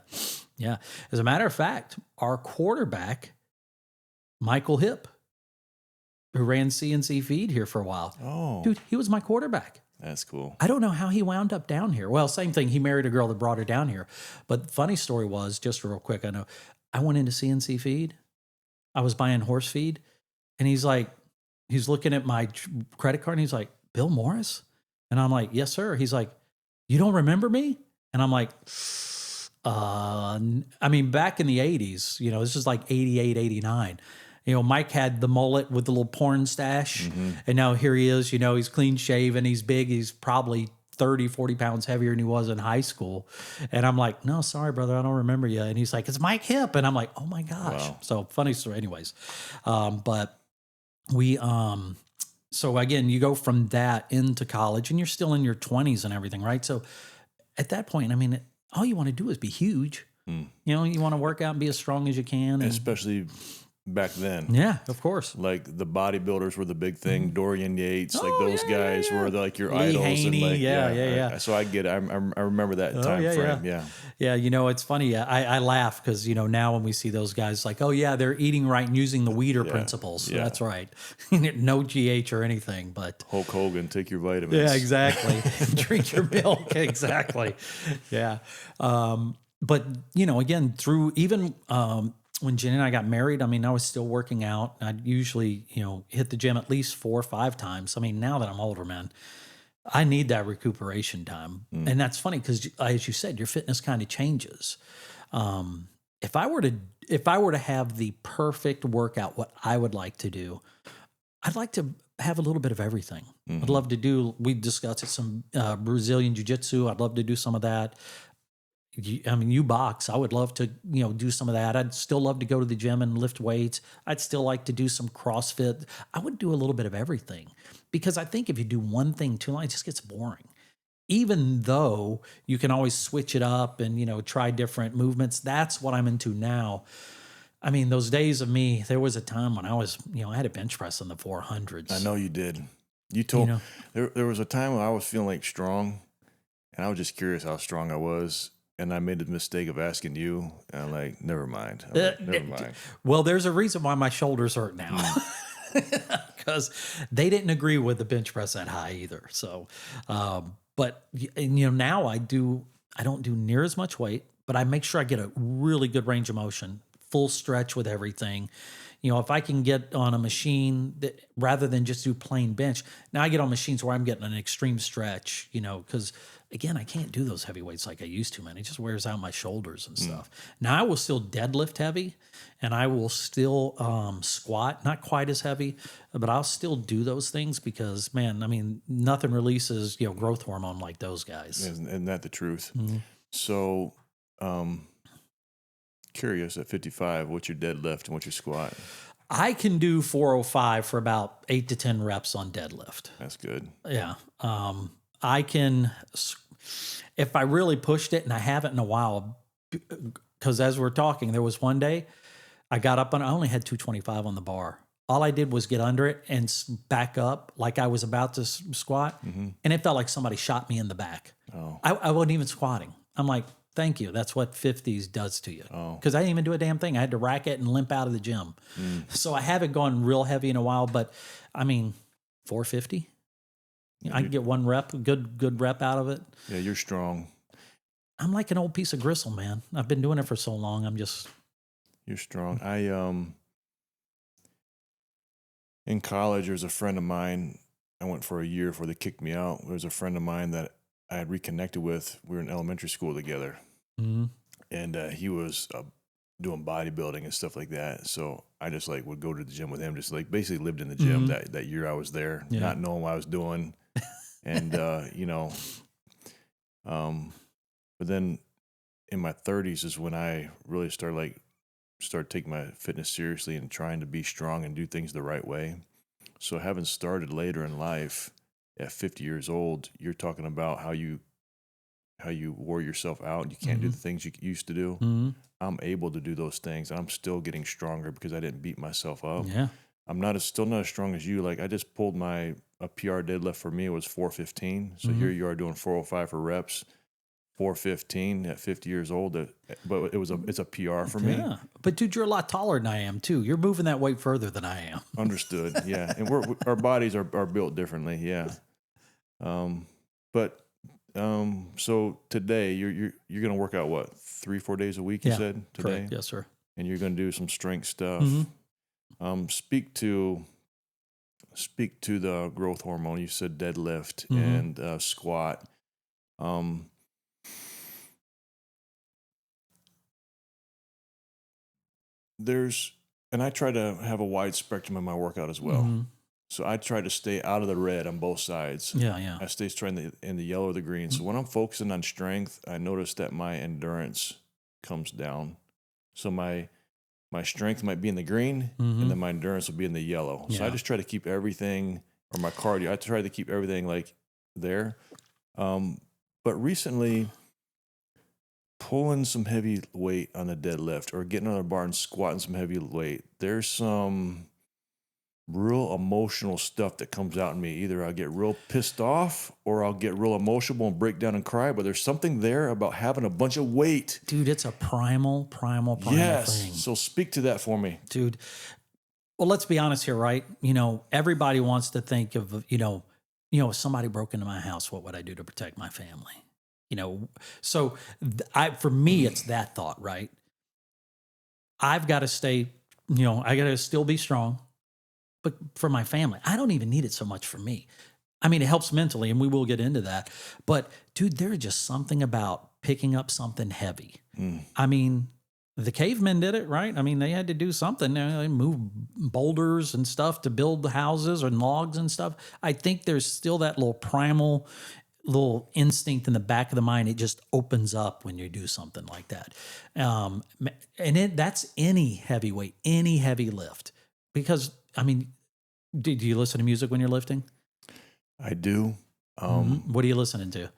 As a matter of fact, our quarterback, Michael Hipp, who ran CNC Feed here for a while. Oh, Dude, he was my quarterback. That's cool. I don't know how he wound up down here. Well, same thing. He married a girl that brought her down here. But funny story was, just real quick, I know, I went into CNC Feed. I was buying horse feed, and he's looking at my credit card, and he's like, Bill Morris? And I'm like, yes, sir. He's like, you don't remember me? And I'm like, I mean, back in the 80s, this is like 88, 89. Mike had the mullet with the little porn stash. And now here he is, he's clean shaven. He's big. He's probably 30, 40 pounds heavier than he was in high school. And I'm like, no, sorry, brother. I don't remember you. And he's like, it's Mike Hip. And I'm like, oh my gosh. Wow. So funny story anyways. But we, so again, you go from that into college and you're still in your 20s and everything, right? So at that point, I mean, all you want to do is be huge. You want to work out and be as strong as you can. And, especially back then. yeah, of course. Like the bodybuilders were the big thing. Dorian Yates, like Oh, those yeah, guys yeah, were like your Lee idols. Haney, and like, yeah. So I get it. I remember that time frame. Yeah. Yeah, it's funny. I laugh because, now when we see those guys like, oh, yeah, they're eating right and using the Weider principles. Yeah. That's right. No GH or anything, but. Hulk Hogan, take your vitamins. Yeah, exactly. Drink your milk. Exactly. Yeah. But, again, through even when Jen and I got married, I mean, I was still working out. I'd usually, hit the gym at least 4 or 5 times. I mean, now that I'm older, man, I need that recuperation time. And that's funny because, as you said, your fitness kind of changes. If I were to have the perfect workout, what I would like to do, I'd like to have a little bit of everything. I'd love to do, we discussed it, some Brazilian jiu-jitsu. I'd love to do some of that. You box. I would love to, do some of that. I'd still love to go to the gym and lift weights. I'd still like to do some CrossFit. I would do a little bit of everything because I think if you do one thing too long, it just gets boring. Even though you can always switch it up and, try different movements. That's what I'm into now. I mean, those days of me, there was a time when I was, I had a bench press in the 400s. I know you did. You told there was a time when I was feeling like strong, and I was just curious how strong I was. And I made the mistake of asking you, and I'm like, never mind. Never mind. Well, there's a reason why my shoulders hurt now. Because they didn't agree with the bench press that high either. So, but now I don't do near as much weight, but I make sure I get a really good range of motion, full stretch with everything. If I can get on a machine that rather than just do plain bench, now I get on machines where I'm getting an extreme stretch, because again, I can't do those heavy weights like I used to, man. It just wears out my shoulders and stuff. Now I will still deadlift heavy and I will still squat, not quite as heavy, but I'll still do those things because, man, I mean, nothing releases, growth hormone like those guys. Isn't that the truth? So, curious at 55, what's your deadlift and what's your squat? I can do 405 for about 8 to 10 reps on deadlift. That's good. Yeah. I can, if I really pushed it, and I haven't in a while, because as we're talking, there was one day I got up and I only had 225 on the bar. All I did was get under it and back up like I was about to squat, and it felt like somebody shot me in the back. Oh. I wasn't even squatting. I'm like, thank you. That's what 50s does to you. Because I didn't even do a damn thing. I had to rack it and limp out of the gym. So I haven't gone real heavy in a while, but I mean, 450. I can get one rep, good rep out of it. Yeah, you're strong. I'm like an old piece of gristle, man. I've been doing it for so long. You're strong. In college, there was a friend of mine. I went for a year before they kicked me out. There was a friend of mine that I had reconnected with. We were in elementary school together. And he was doing bodybuilding and stuff like that. So I just would go to the gym with him, just basically lived in the gym that year I was there, not knowing what I was doing. And, but then in my 30s is when I really started taking my fitness seriously and trying to be strong and do things the right way. So having started later in life at 50 years old, you're talking about how you wore yourself out. You can't do the things you used to do. I'm able to do those things. I'm still getting stronger because I didn't beat myself up. Yeah. I'm still not as strong as you. I just pulled a PR deadlift for me. It was 415. So here you are doing 405 for reps, 415 at 50 years old. But it's a PR for me. Yeah. But dude, you're a lot taller than I am too. You're moving that weight further than I am. Understood. Yeah. And our bodies are built differently. Yeah. But so today you're gonna work out what 3-4 days a week? You said today, correct. Yes, sir. and you're gonna do some strength stuff. Mm-hmm. Speak to the growth hormone. You said deadlift Mm-hmm. and squat. And I try to have a wide spectrum in my workout as well. Mm-hmm. So I try to stay out of the red on both sides. Yeah. I stay in the yellow or the green. So when I'm focusing on strength, I notice that my endurance comes down. So my strength might be in the green, and then my endurance will be in the yellow. So I just try to keep everything, or my cardio, I try to keep everything like there. But recently, pulling some heavy weight on the deadlift or getting on a bar and squatting some heavy weight, there's some real emotional stuff that comes out in me. Either I get real pissed off or I'll get real emotional and break down and cry, but there's something there about having a bunch of weight. Dude, it's a primal Yes. thing. So speak to that for me. Dude. Well, let's be honest here, right? Everybody wants to think of, if somebody broke into my house, what would I do to protect my family? So for me, it's that thought, right? I've got to stay, I got to still be strong, but for my family, I don't even need it so much for me. I mean, it helps mentally, and we will get into that. But dude, there's just something about picking up something heavy. I mean, the cavemen did it, right? I mean, they had to do something. They moved boulders and stuff to build the houses and logs and stuff. I think there's still that little primal little instinct in the back of the mind. It just opens up when you do something like that. And that's any heavy weight, any heavy lift. Because, I mean, do you listen to music when you're lifting? I do. What are you listening to?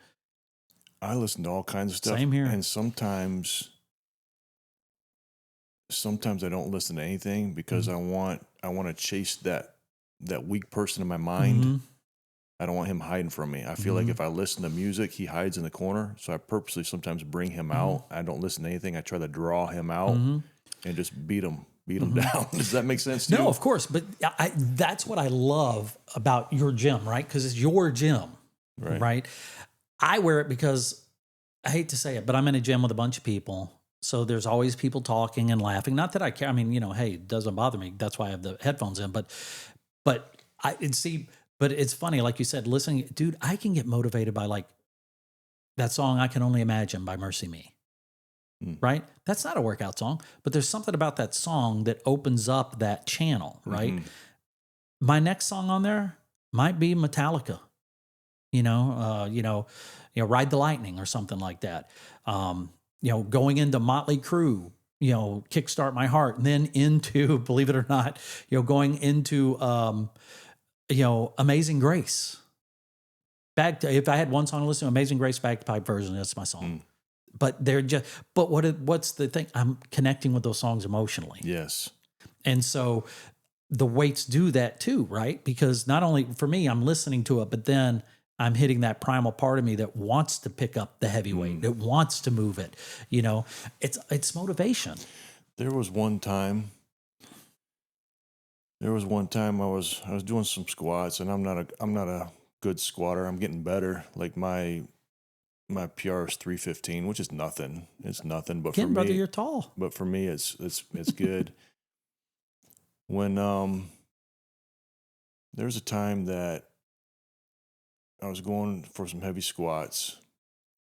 I listen to all kinds of stuff. Same here. And sometimes I don't listen to anything because I want to chase that weak person in my mind. I don't want him hiding from me. I feel like if I listen to music, he hides in the corner. So I purposely sometimes bring him out. I don't listen to anything. I try to draw him out and just beat him down. Does that make sense to you? No, of course. But that's what I love about your gym, right? Because it's your gym, right? I wear it because, I hate to say it, but I'm in a gym with a bunch of people. So there's always people talking and laughing. Not that I care. I mean, hey, it doesn't bother me. That's why I have the headphones in. But it's funny, like you said, listening, dude, I can get motivated by like that song, I Can Only Imagine by Mercy Me. Right? That's not a workout song, but there's something about that song that opens up that channel, right? My next song on there might be Metallica, Ride the Lightning or something like that. Going into Motley Crue, Kickstart My Heart, and then into, believe it or not, going into, Amazing Grace. If I had one song to listen to, Amazing Grace bagpipe version, that's my song. But what's the thing? I'm connecting with those songs emotionally. Yes. And so the weights do that too, right? Because not only for me, I'm listening to it, but then I'm hitting that primal part of me that wants to pick up the heavy weight, that wants to move it. It's motivation. There was one time I was doing some squats, and I'm not a good squatter. I'm getting better. Like my PR is 315, which is nothing. It's nothing, but Again, for me, brother, you're tall. But for me, it's good. When there was a time that I was going for some heavy squats,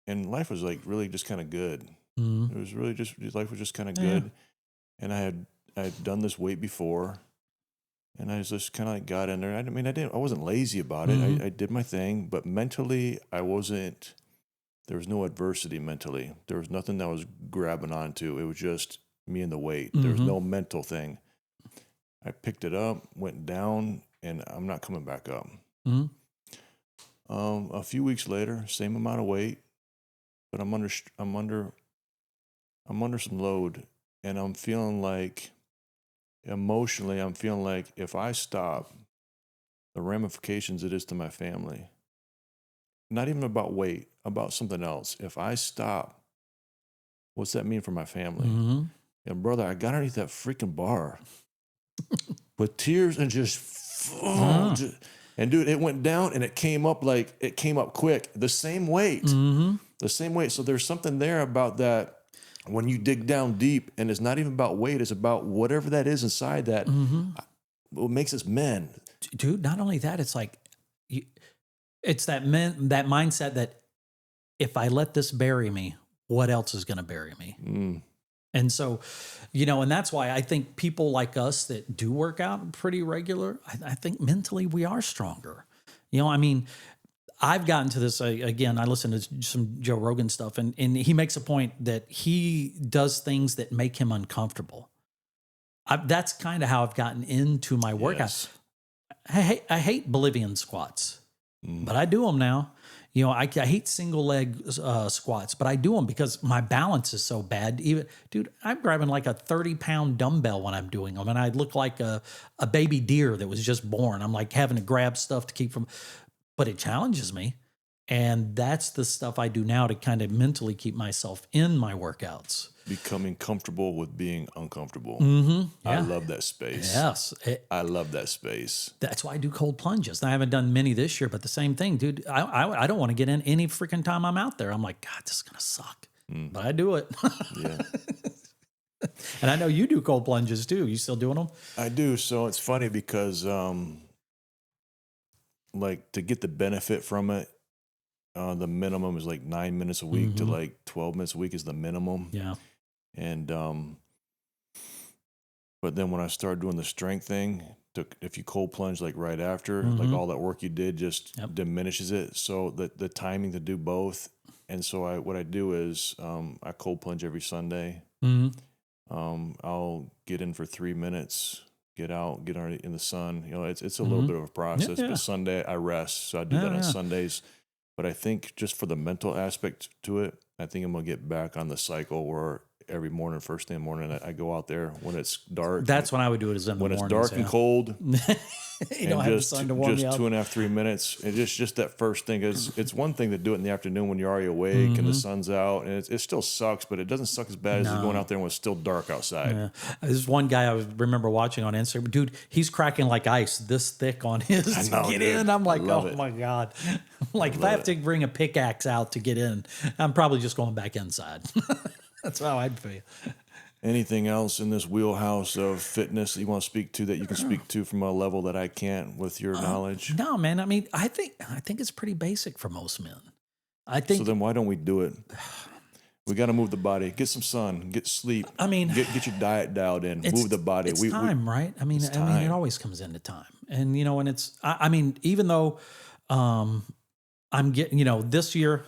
and life was like really just kind of good. It was really life was just kind of good, and I had done this weight before, and I just kind of like got in there. I wasn't lazy about it. I did my thing, but mentally, I wasn't. There was no adversity mentally. There was nothing that I was grabbing onto. It was just me and the weight. There was no mental thing. I picked it up, went down, and I'm not coming back up. A few weeks later, same amount of weight, but I'm under some load, and I'm feeling like emotionally, if I stop, the ramifications it is to my family. Not even about weight, about something else. If I stop, what's that mean for my family? And brother, I got underneath that freaking bar with tears and and And dude, it went down and it came up quick. The same weight. Mm-hmm. The same weight. So there's something there about that when you dig down deep, and it's not even about weight, it's about whatever that is inside that what makes us men. Dude, not only that, it's like, it's that mindset that if I let this bury me, what else is going to bury me? Mm. And so, and that's why I think people like us that do work out pretty regular, I think mentally we are stronger. I mean, I've gotten to this, again, I listen to some Joe Rogan stuff, and he makes a point that he does things that make him uncomfortable. That's kind of how I've gotten into my workouts. Yes. I hate Bolivian squats, but I do them now. I hate single leg squats, but I do them because my balance is so bad. Dude, I'm grabbing like a 30-pound dumbbell when I'm doing them, and I look like a baby deer that was just born. I'm like having to grab stuff to keep from, but it challenges me. And that's the stuff I do now to kind of mentally keep myself in my workouts. Becoming comfortable with being uncomfortable. Mm-hmm. Yeah. I love that space. Yes. I love that space. That's why I do cold plunges. I haven't done many this year, but the same thing, dude. I don't want to get in any freaking time I'm out there. I'm like, God, this is going to suck. But I do it. Yeah. And I know you do cold plunges too. You still doing them? I do. So it's funny because like to get the benefit from it, the minimum is like 9 minutes a week to like 12 minutes a week is the minimum. Yeah. And but then when I started doing the strength thing, if you cold plunge like right after, like all that work you did just diminishes it. So the timing to do both. And so what I do is I cold plunge every Sunday. I'll get in for 3 minutes, get out, get in the sun. It's a little bit of a process. But Sunday I rest, so I do that on Sundays. But I think just for the mental aspect to it, I think I'm gonna get back on the cycle where every morning, first thing in the morning, I go out there when it's dark. That's when I would do it, is in the when mornings. When it's dark and cold. You don't have the sun to warm you up. 2.5, 3 minutes. And just that first thing is, it's one thing to do it in the afternoon when you're already awake and the sun's out, and it still sucks, but it doesn't suck as bad as going out there when it's still dark outside. Yeah. There's one guy I remember watching on Instagram. Dude, he's cracking like ice this thick on his to get in. I'm like, oh my God. Like if I have to bring a pickaxe out to get in, I'm probably just going back inside. That's how I'd feel. Anything else in this wheelhouse of fitness that you want to speak to that you can speak to from a level that I can't with your knowledge? No, man. I mean, I think it's pretty basic for most men. I think. So then why don't we do it? We got to move the body, get some sun, get sleep. I mean, get your diet dialed in, move the body. It's time, right? I mean, it always comes into time. And, and it's, I mean, even though I'm getting, this year,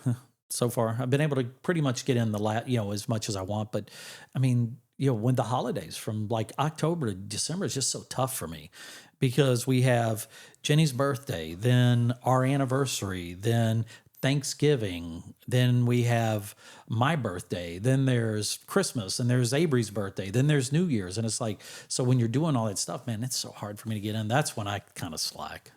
so far, I've been able to pretty much get in as much as I want. But I mean, when the holidays from like October to December is just so tough for me because we have Jenny's birthday, then our anniversary, then Thanksgiving, then we have my birthday, then there's Christmas, and there's Avery's birthday, then there's New Year's. And it's like, so when you're doing all that stuff, man, it's so hard for me to get in. That's when I kind of slack.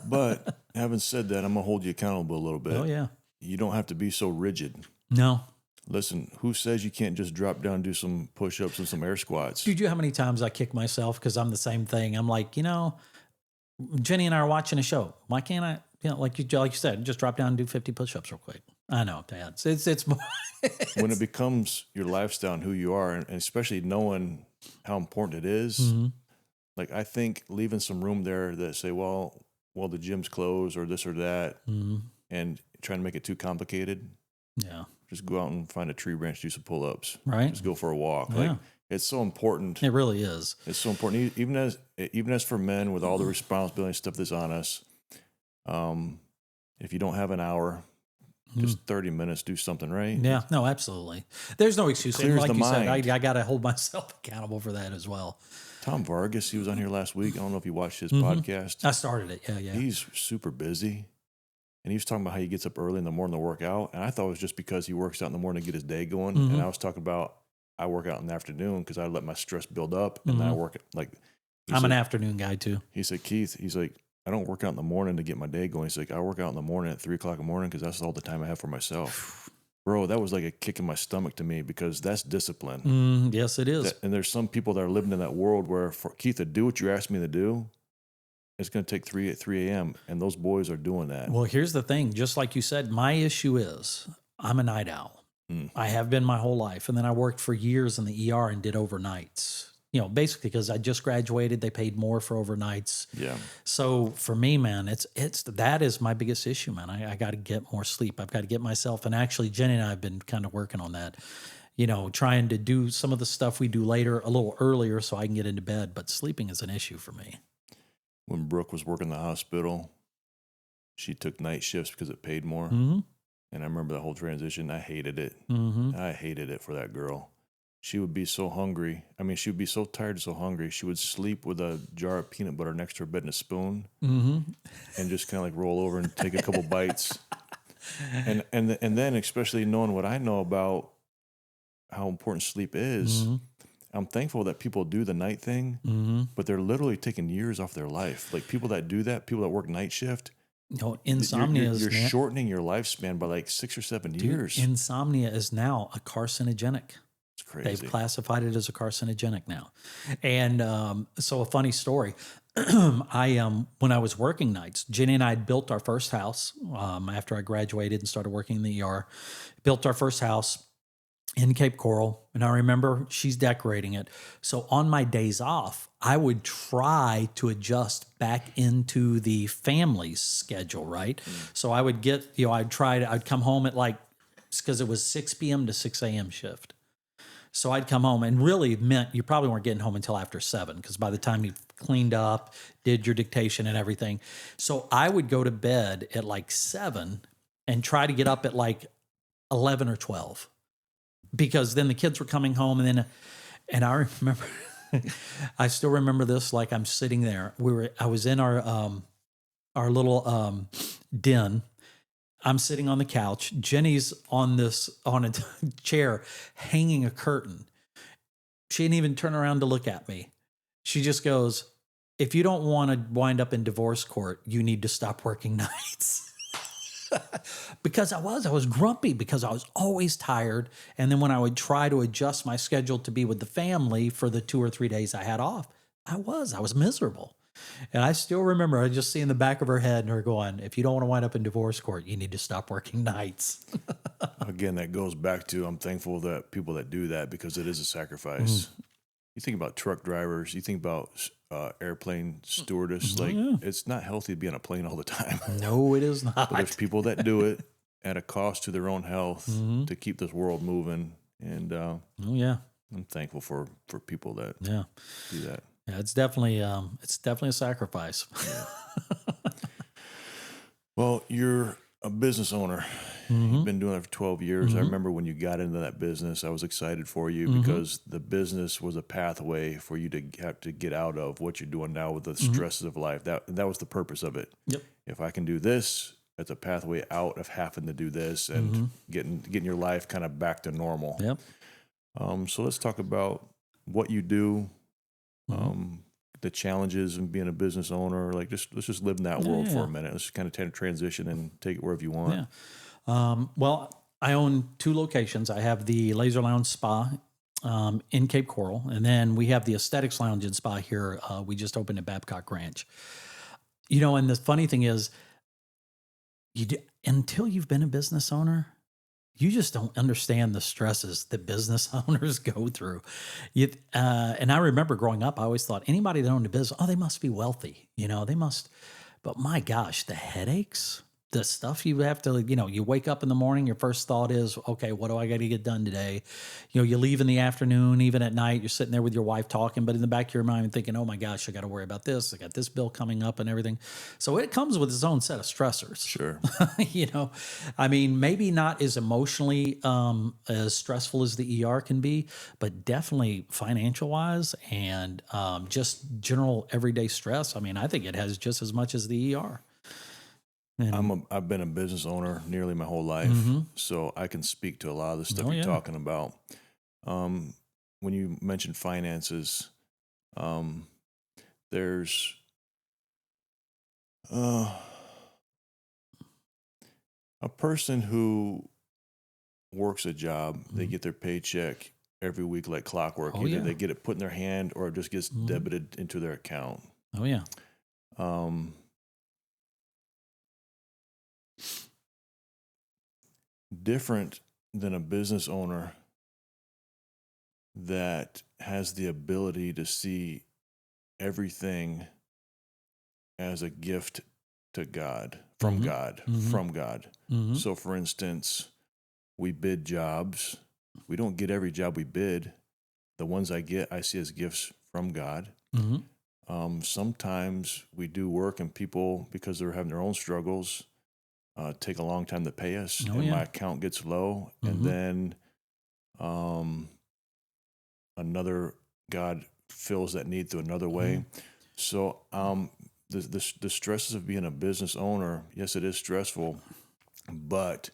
But having said that, I'm going to hold you accountable a little bit. Oh, yeah. You don't have to be so rigid. No. Listen, who says you can't just drop down, do some push-ups and some air squats? Dude, you know how many times I kick myself because I'm the same thing. I'm like, Jenny and I are watching a show. Why can't I, like you said, just drop down and do 50 push-ups real quick? I know, Dad. It's more. When it becomes your lifestyle and who you are, and especially knowing how important it is, like I think leaving some room there that say, well, the gym's closed or this or that, and trying to make it too complicated. Yeah. Just go out and find a tree branch, do some pull-ups. Right. Just go for a walk. Yeah. Like it's so important. It really is. It's so important. Even as for men with all the responsibility and stuff that's on us, if you don't have an hour, just 30 minutes, do something, right? Yeah. No, absolutely. There's no excuse. Clears like the you mind. said, I got to hold myself accountable for that as well. Tom Vargas, he was on here last week. I don't know if you watched his podcast. I started it. Yeah. He's super busy. And he was talking about how he gets up early in the morning to work out. And I thought it was just because he works out in the morning to get his day going. And I was talking about I work out in the afternoon because I let my stress build up. And then I work I'm an afternoon guy too. He said, Keith, he's like, I don't work out in the morning to get my day going. He's like, I work out in the morning at 3:00 in the morning because that's all the time I have for myself. Bro, that was like a kick in my stomach to me because that's discipline. Yes, it is. And there's some people that are living in that world where, Keith, to do what you asked me to do, it's going to take 3 a.m. and those boys are doing that. Well, here's the thing. Just like you said, my issue is I'm a night owl. I have been my whole life. And then I worked for years in the ER and did overnights. You know, basically because I just graduated, they paid more for overnights. Yeah. So for me, man, that is my biggest issue, man. I got to get more sleep. I've got to get myself, and actually Jenny and I have been kind of working on that, you know, trying to do some of the stuff we do later a little earlier so I can get into bed. But sleeping is an issue for me. When Brooke was working in the hospital, she took night shifts because it paid more. Mm-hmm. And I remember the whole transition. I hated it. Mm-hmm. I hated it for that girl. She would be so hungry. I mean, she would be so tired and so hungry. She would sleep with a jar of peanut butter next to her bed and a spoon, and just kind of like roll over and take a couple bites. And then, especially knowing what I know about how important sleep is, I'm thankful that people do the night thing, but they're literally taking years off their life. Like people that do that, people that work night shift. No, insomnia You're shortening your lifespan by like 6 or 7 years. Insomnia is now a carcinogenic. It's crazy. They've classified it as a carcinogenic now. And so a funny story. When I was working nights, Jenny and I had built our first house after I graduated and started working in the ER. Built our first house in Cape Coral. And I remember she's decorating it. So on my days off, I would try to adjust back into the family's schedule, right? So I would get, I'd come home at because it was 6 p.m. to 6 a.m. shift. So I'd come home, and really meant you probably weren't getting home until after 7, because by the time you cleaned up, did your dictation and everything. So I would go to bed at 7 and try to get up at 11 or 12, because then the kids were coming home. And I remember, I still remember this like I'm sitting there. I was in our little den. I'm sitting on the couch. Jenny's on a chair hanging a curtain. She didn't even turn around to look at me. She just goes, "If you don't want to wind up in divorce court, you need to stop working nights." Because I was grumpy because I was always tired. And then when I would try to adjust my schedule to be with the family for the 2 or 3 days I had off, I was miserable. And I still remember I just seeing the back of her head and her going, "If you don't want to wind up in divorce court, you need to stop working nights." Again, that goes back to I'm thankful that people that do that, because it is a sacrifice. You think about truck drivers, you think about airplane stewardess. It's not healthy to be on a plane all the time. No, it is not. But there's people that do it at a cost to their own health to keep this world moving. And I'm thankful for people that do that. Yeah, it's definitely a sacrifice. Well, you're a business owner. You've been doing it for 12 years. I remember when you got into that business, I was excited for you because the business was a pathway for you to have to get out of what you're doing now with the stresses of life. That was the purpose of it. Yep. If I can do this, it's a pathway out of having to do this and getting your life kind of back to normal. Yep. So let's talk about what you do. The challenges in being a business owner. Let's just live in that world for a minute. Let's just kind of transition and take it wherever you want. Yeah. Well, I own 2 locations. I have the Laser Lounge Spa in Cape Coral, and then we have the Aesthetics Lounge and Spa here. We just opened at Babcock Ranch. And the funny thing is, until you've been a business owner, you just don't understand the stresses that business owners go through. And I remember growing up, I always thought anybody that owned a business, they must be wealthy. They must. But my gosh, the headaches, the stuff you have to, you wake up in the morning, your first thought is, okay, what do I got to get done today? You leave in the afternoon, even at night, you're sitting there with your wife talking, but in the back of your mind thinking, oh my gosh, I got to worry about this. I got this bill coming up and everything. So it comes with its own set of stressors. Sure. Maybe not as emotionally as stressful as the ER can be, but definitely financial wise and just general everyday stress. I think it has just as much as the ER. I've been a business owner nearly my whole life, so I can speak to a lot of the stuff you're talking about. When you mention finances, there's a person who works a job, they get their paycheck every week like clockwork. Either they get it put in their hand or it just gets debited into their account. Oh, yeah. different than a business owner that has the ability to see everything as a gift to God, from God, from God. So, for instance, we bid jobs. We don't get every job we bid. The ones I get, I see as gifts from God. Sometimes we do work and people, because they're having their own struggles, take a long time to pay us, and my account gets low, and then another God fills that need through another way. So the stresses of being a business owner, yes, it is stressful, but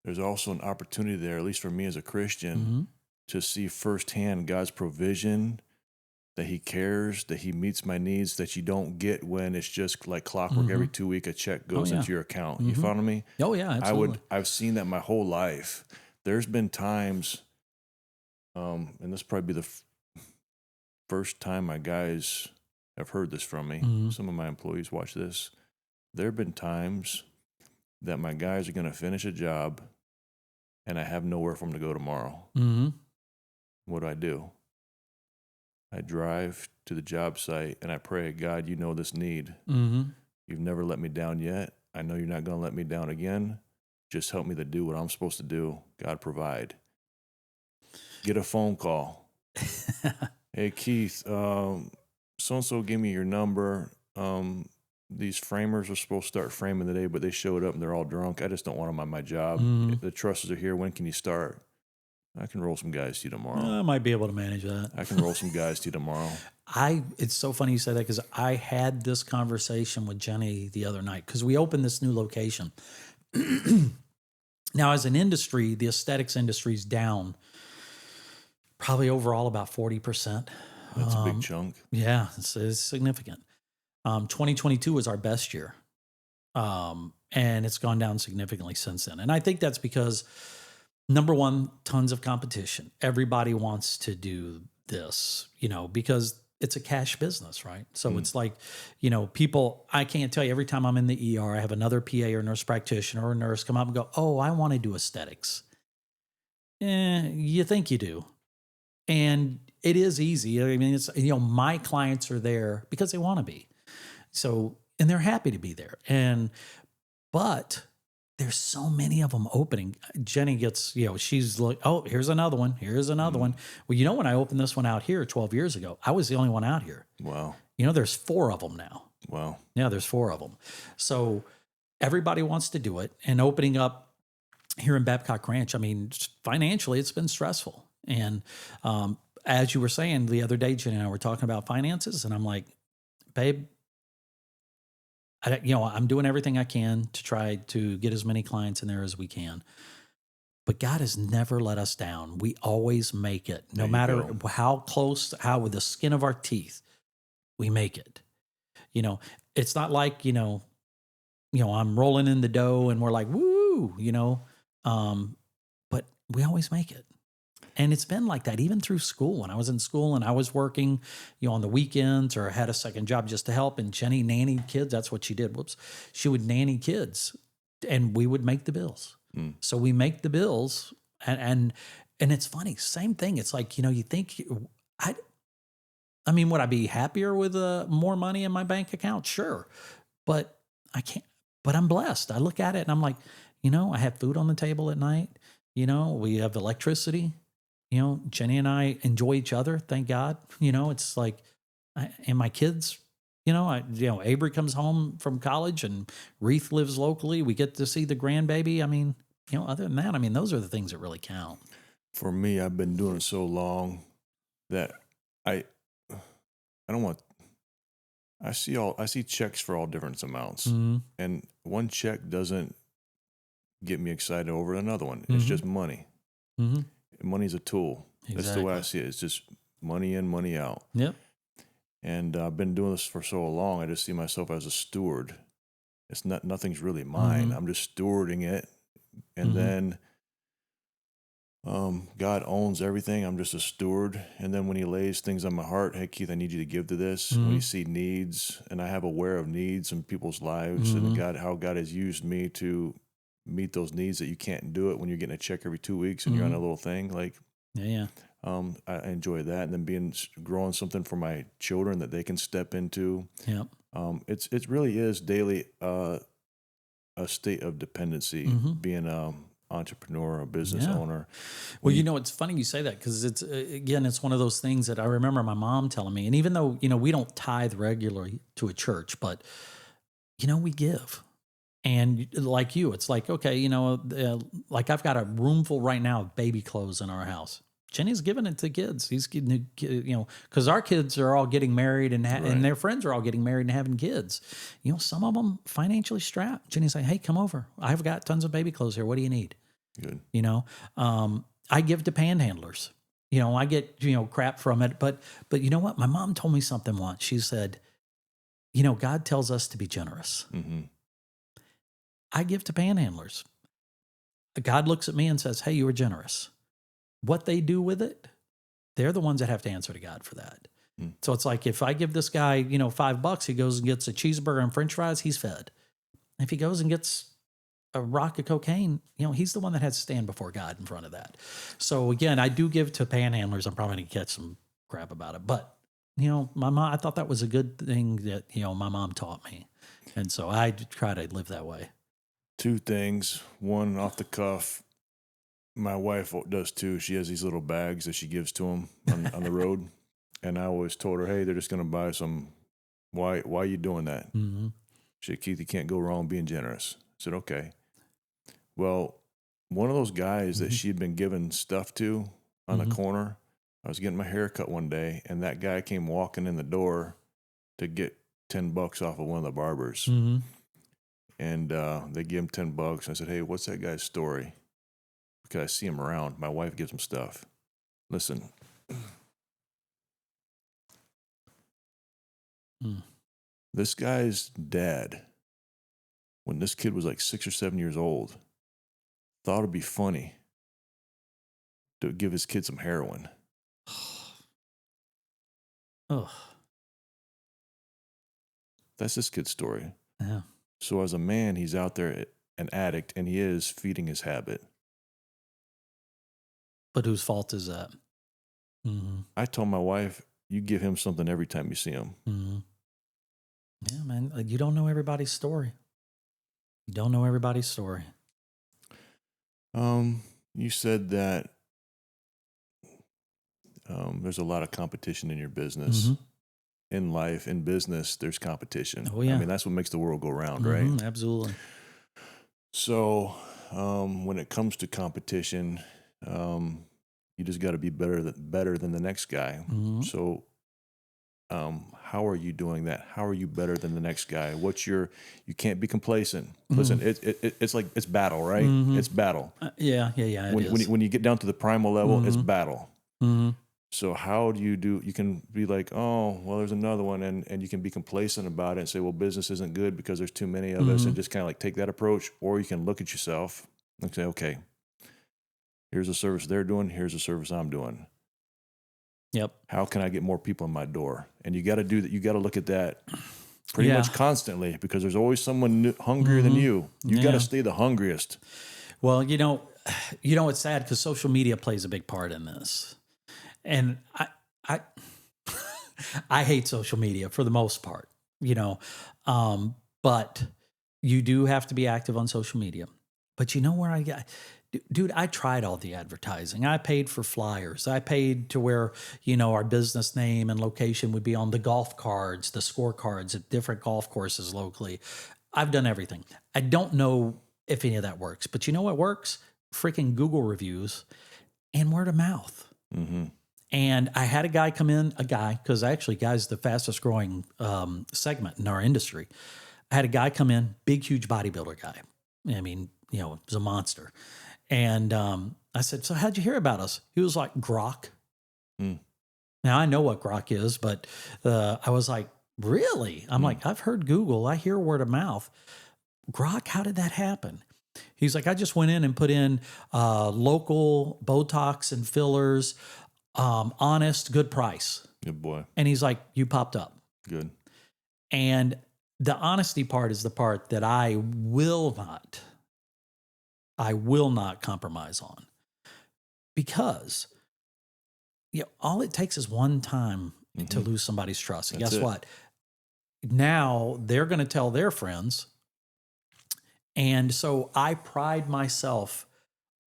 there's also an opportunity there, at least for me as a Christian, to see firsthand God's provision, that he cares, that he meets my needs, that you don't get when it's just like clockwork. Every 2 weeks a check goes into your account. You follow me? Oh yeah, absolutely. I've seen that my whole life. There's been times, and this probably be the first time my guys have heard this from me. Some of my employees watch this. There have been times that my guys are going to finish a job and I have nowhere for them to go tomorrow. What do? I drive to the job site and I pray, God, you know this need. You've never let me down yet. I know you're not going to let me down again. Just help me to do what I'm supposed to do. God, provide. Get a phone call. Hey, Keith, so-and-so gave me your number. These framers were supposed to start framing today, but they showed up and they're all drunk. I just don't want them on my job. The trusses are here. When can you start? I can roll some guys to you tomorrow. I might be able to manage that. I can roll some guys to you tomorrow. It's so funny you say that, because I had this conversation with Jenny the other night, because we opened this new location. Now, as an industry, the aesthetics industry is down probably overall about 40%. That's a big chunk. Yeah, it's significant. 2022 was our best year. And it's gone down significantly since then. And I think that's because, number one, tons of competition. Everybody wants to do this, because it's a cash business, right? So it's like, people, I can't tell you, every time I'm in the ER, I have another PA or nurse practitioner or a nurse come up and go, oh, I want to do aesthetics. You think you do. And it is easy. I mean, it's, my clients are there because they want to be. So, and they're happy to be there. But there's so many of them opening. Jenny gets, she's like, oh, here's another one. Here's another one. Well, when I opened this one out here 12 years ago, I was the only one out here. Wow. There's 4 of them now. Wow. Yeah, there's 4 of them. So everybody wants to do it. And opening up here in Babcock Ranch, I mean, financially, it's been stressful. And as you were saying the other day, Jenny and I were talking about finances, and I'm like, babe, I'm doing everything I can to try to get as many clients in there as we can. But God has never let us down. We always make it. No matter how close, how with the skin of our teeth, we make it. It's not like, I'm rolling in the dough and we're like, woo, but we always make it. And it's been like that even through school. When I was in school and I was working, on the weekends, or had a second job just to help, and Jenny nannied kids. That's what she did. She would nanny kids, and we would make the bills. So we make the bills, and it's funny. Same thing. It's like, you think, I mean, would I be happier with more money in my bank account? Sure, but I can't. But I'm blessed. I look at it and I'm like, I have food on the table at night. We have electricity. Jenny and I enjoy each other. Thank God. It's like, and my kids, Avery comes home from college and Reith lives locally. We get to see the grandbaby. I mean, other than that, I mean, those are the things that really count. For me, I've been doing it so long that I don't want, I see checks for all different amounts, and one check doesn't get me excited over another one. It's just money. Money's a tool. Exactly. That's the way I see it. It's just money in, money out. Yep. And I've been doing this for so long, I just see myself as a steward. It's nothing's really mine. I'm just stewarding it. And then God owns everything. I'm just a steward. And then when he lays things on my heart, hey, Keith, I need you to give to this. When you see needs, and I have aware of needs in people's lives and how God has used me to meet those needs that you can't do it when you're getting a check every 2 weeks and you're on a little thing. Like, I enjoy that. And then growing something for my children that they can step into. Yep. It really is daily, a state of dependency, being entrepreneur, a business owner. Well, it's funny you say that, because it's one of those things that I remember my mom telling me. And even though, we don't tithe regularly to a church, but, we give. And like you, it's like, okay, like I've got a room full right now of baby clothes in our house. Jenny's giving it to kids. He's getting, because our kids are all getting married and their friends are all getting married and having kids. Some of them financially strapped. Jenny's like, hey, come over. I've got tons of baby clothes here. What do you need? Good. I give to panhandlers. I get, crap from it. But you know what? My mom told me something once. She said, God tells us to be generous. Mm-hmm. I give to panhandlers. God looks at me and says, hey, you were generous. What they do with it, they're the ones that have to answer to God for that. So it's like, if I give this guy, $5, he goes and gets a cheeseburger and french fries, he's fed. If he goes and gets a rock of cocaine, he's the one that has to stand before God in front of that. So again, I do give to panhandlers. I'm probably going to catch some crap about it, but my mom, I thought that was a good thing that, my mom taught me. And so I try to live that way. 2 things. One, off the cuff, my wife does too. She has these little bags that she gives to them on the road. And I always told her, hey, they're just going to buy some. Why are you doing that? Mm-hmm. She said, Keith, you can't go wrong being generous. I said, okay. Well, one of those guys that she had been giving stuff to on the corner, I was getting my hair cut one day, and that guy came walking in the door to get $10 off of one of the barbers. Mm-hmm. And they give him $10. I said, hey, what's that guy's story? Because I see him around. My wife gives him stuff. Listen. This guy's dad, when this kid was like 6 or 7 years old, thought it'd be funny to give his kid some heroin. Oh. That's this kid's story. Yeah. So as a man, he's out there an addict, and he is feeding his habit. But whose fault is that? Mm-hmm. I told my wife, you give him something every time you see him. Mm-hmm. Yeah, man. You don't know everybody's story. You don't know everybody's story. You said that there's a lot of competition in your business. Mm-hmm. In life, in business, there's competition. Oh, yeah. I mean, that's what makes the world go round, right? Absolutely. So when it comes to competition, you just got to be better than the next guy. Mm-hmm. So how are you doing that? How are you better than the next guy? You can't be complacent. Listen, it's like, it's battle, right? It's battle. Yeah. When you get down to the primal level, it's battle. Mm-hmm. So how do you can be like, oh, well, there's another one, and you can be complacent about it and say, well, business isn't good because there's too many of us, and just kind of like take that approach. Or you can look at yourself and say, okay, here's a service they're doing, here's a service I'm doing. Yep. How can I get more people in my door? And you got to do that. You got to look at that pretty much constantly, because there's always someone hungrier than you. You got to stay the hungriest. Well, it's sad because social media plays a big part in this. And I I hate social media for the most part, but you do have to be active on social media. But you know where I got, dude, I tried all the advertising. I paid for flyers. I paid to where, our business name and location would be on the golf cards, the scorecards at different golf courses locally. I've done everything. I don't know if any of that works, but you know what works? Freaking Google reviews and word of mouth. Mm-hmm. And I had a guy come in, because actually guy's the fastest growing segment in our industry. I had a guy come in, big, huge bodybuilder guy. I mean, it was a monster. And I said, so how'd you hear about us? He was like, Grok. Now I know what Grok is, but I was like, really? I'm like, I've heard Google. I hear word of mouth. Grok, how did that happen? He's like, I just went in and put in local Botox and fillers, honest, good price. Good boy. And he's like, you popped up. Good. And the honesty part is the part that I will not compromise on, because all it takes is one time to lose somebody's trust. And guess what? Now they're going to tell their friends. And so I pride myself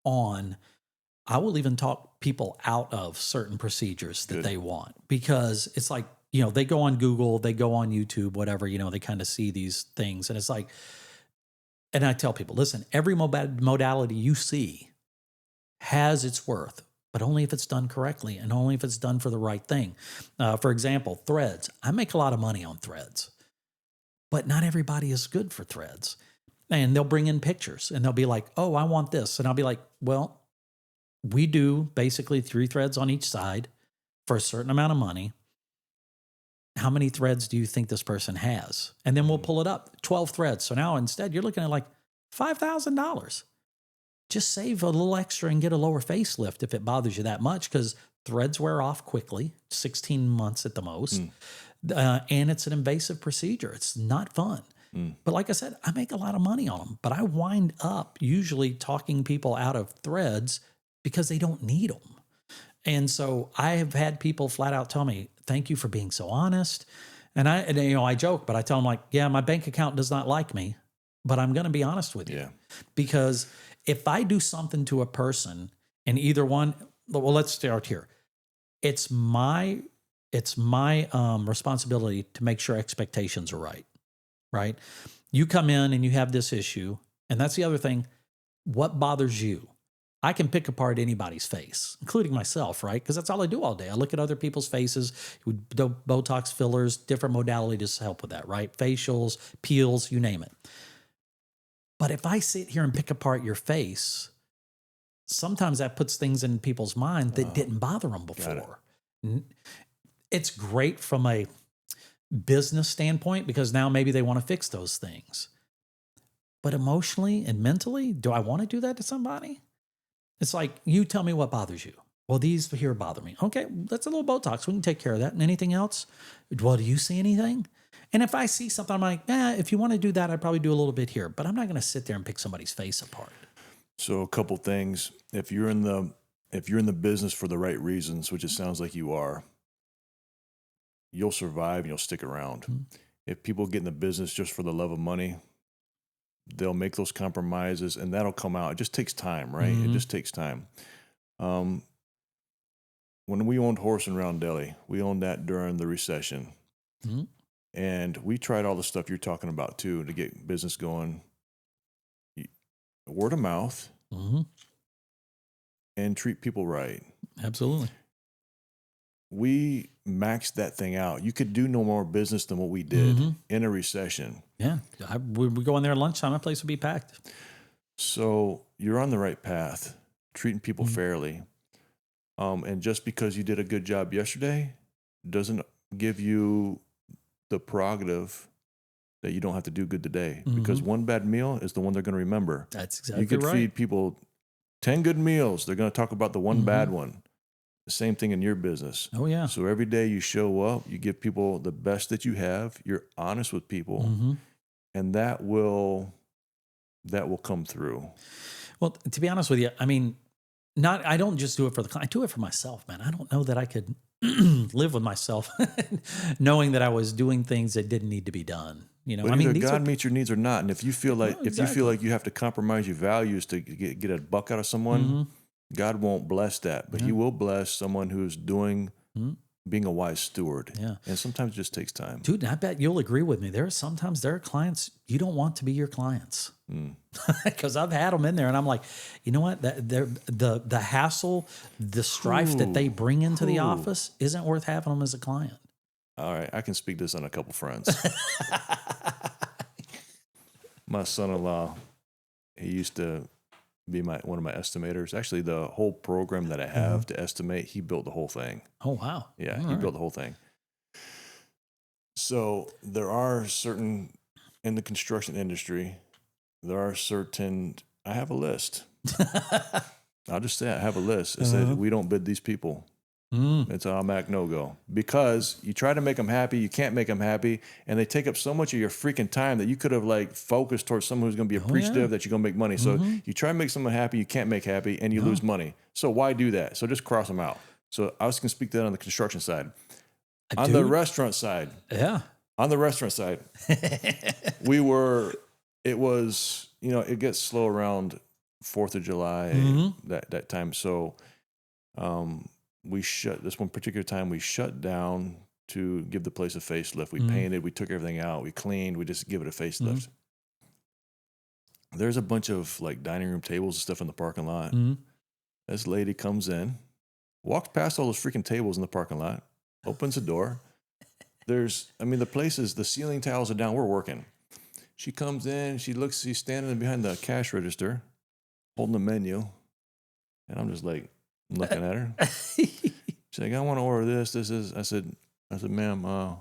on, I will even talk people out of certain procedures that they want, because it's like, they go on Google, they go on YouTube, whatever, they kind of see these things. And it's like, and I tell people, listen, every modality you see has its worth, but only if it's done correctly and only if it's done for the right thing. For example, threads. I make a lot of money on threads, but not everybody is good for threads. And they'll bring in pictures and they'll be like, oh, I want this. And I'll be like, well, we do basically 3 threads on each side for a certain amount of money. How many threads do you think this person has? And then we'll pull it up, 12 threads. So now instead you're looking at like $5,000. Just save a little extra and get a lower facelift if it bothers you that much, because threads wear off quickly, 16 months at the most. And it's an invasive procedure. It's not fun. But like I said, I make a lot of money on them, but I wind up usually talking people out of threads because they don't need them. And so I have had people flat out tell me, thank you for being so honest. And I joke, but I tell them like, yeah, my bank account does not like me, but I'm going to be honest with you. Because if I do something to a person and either one, well, let's start here. It's my responsibility to make sure expectations are right? You come in and you have this issue, and that's the other thing. What bothers you? I can pick apart anybody's face, including myself, right? Because that's all I do all day. I look at other people's faces, Botox fillers, different modalities to help with that, right? Facials, peels, you name it. But if I sit here and pick apart your face, sometimes that puts things in people's mind that didn't bother them before. It's great from a business standpoint because now maybe they want to fix those things. But emotionally and mentally, do I want to do that to somebody? It's like, you tell me what bothers you. Well, these here bother me. Okay, that's a little Botox. We can take care of that. And anything else? Well, do you see anything? And if I see something, I'm like, if you want to do that, I'd probably do a little bit here. But I'm not going to sit there and pick somebody's face apart. So a couple things. If you're in the business for the right reasons, which it sounds like you are, you'll survive and you'll stick around. If people get in the business just for the love of money, they'll make those compromises and that'll come out. It just takes time, right? It just takes time. When we owned Horse and Round Deli, we owned that during the recession. And we tried all the stuff you're talking about too to get business going. Word of mouth and treat people right. Absolutely. We maxed that thing out. You could do no more business than what we did in a recession. Yeah. We go in there at lunchtime, that place would be packed. So you're on the right path, treating people fairly. And just because you did a good job yesterday doesn't give you the prerogative that you don't have to do good today. Because one bad meal is the one they're going to remember. That's exactly right. You could right. feed people 10 good meals. They're going to talk about the one bad one. The same thing in your business. Oh, yeah. So every day you show up, you give people the best that you have. You're honest with people, and that will come through. Well, to be honest with you, I mean, I don't just do it for the client. I do it for myself, man. I don't know that I could live with myself knowing that I was doing things that didn't need to be done. But either God meets your needs or not. And if you feel like you have to compromise your values to get a buck out of someone. God won't bless that, but he will bless someone who's being a wise steward. Yeah. And sometimes it just takes time. Dude, I bet you'll agree with me. There are clients you don't want to be your clients. Because I've had them in there and I'm like, you know what? The hassle, the strife that they bring into the office isn't worth having them as a client. All right. I can speak this on a couple friends. My son-in-law, he used to be one of my estimators. Actually, the whole program that I have to estimate, he built the whole thing. Oh, wow. Yeah, he built the whole thing. So there are certain, in the construction industry, there are certain I have a list. I'll just say I have a list. It says we don't bid these people. It's an automatic no-go. Because you try to make them happy, you can't make them happy, and they take up so much of your freaking time that you could have like focused towards someone who's going to be appreciative that you're going to make money. So you try to make someone happy, you can't make happy, and you lose money. So why do that? So just cross them out. So I was going to speak to that on the construction side. On the restaurant side. Yeah. On the restaurant side, it gets slow around 4th of July, that time. So this one particular time, we shut down to give the place a facelift. We painted, we took everything out, we cleaned, we just give it a facelift. There's a bunch of like dining room tables and stuff in the parking lot. This lady comes in, walks past all those freaking tables in the parking lot, opens the door. The ceiling tiles are down. We're working. She comes in, she's standing behind the cash register, holding the menu. And I'm just like looking at her. She's like, I want to order this. I said, ma'am,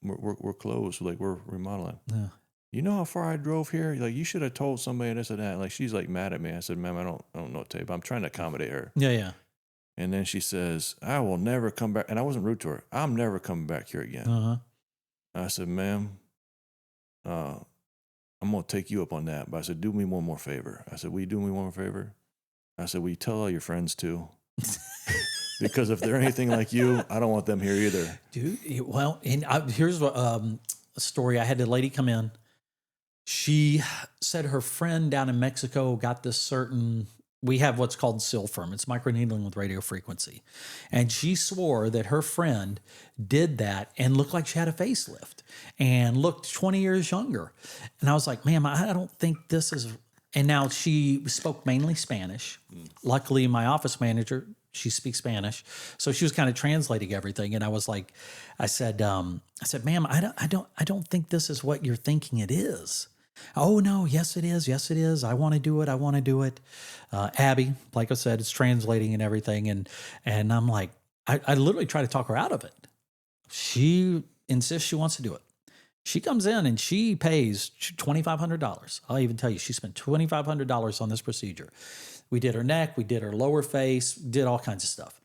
we're closed. Like, we're remodeling. Yeah. You know how far I drove here? Like, you should have told somebody this or that. Like, she's like mad at me. I said, ma'am, I don't know what to tell you, but I'm trying to accommodate her. Yeah. And then she says, I will never come back. And I wasn't rude to her. I'm never coming back here again. I said, ma'am, I'm going to take you up on that. But I said, do me one more favor. I said, will you do me one more favor? I said, will you tell all your friends too? Because if they're anything like you, I don't want them here either. Dude, well, and here's a story. I had a lady come in. She said her friend down in Mexico got this certain... We have what's called Silfirm. It's microneedling with radio frequency. And she swore that her friend did that and looked like she had a facelift and looked 20 years younger. And I was like, ma'am, I don't think this is... And now she spoke mainly Spanish. Luckily, my office manager, she speaks Spanish. So she was kind of translating everything. And I was like, I said, ma'am, I don't think this is what you're thinking it is. Oh, no, yes, it is. Yes, it is. I want to do it. Abby, like I said, it's translating and everything. And I'm like, I literally try to talk her out of it. She insists she wants to do it. She comes in and she pays $2,500. I'll even tell you, she spent $2,500 on this procedure. We did her neck, we did her lower face, did all kinds of stuff.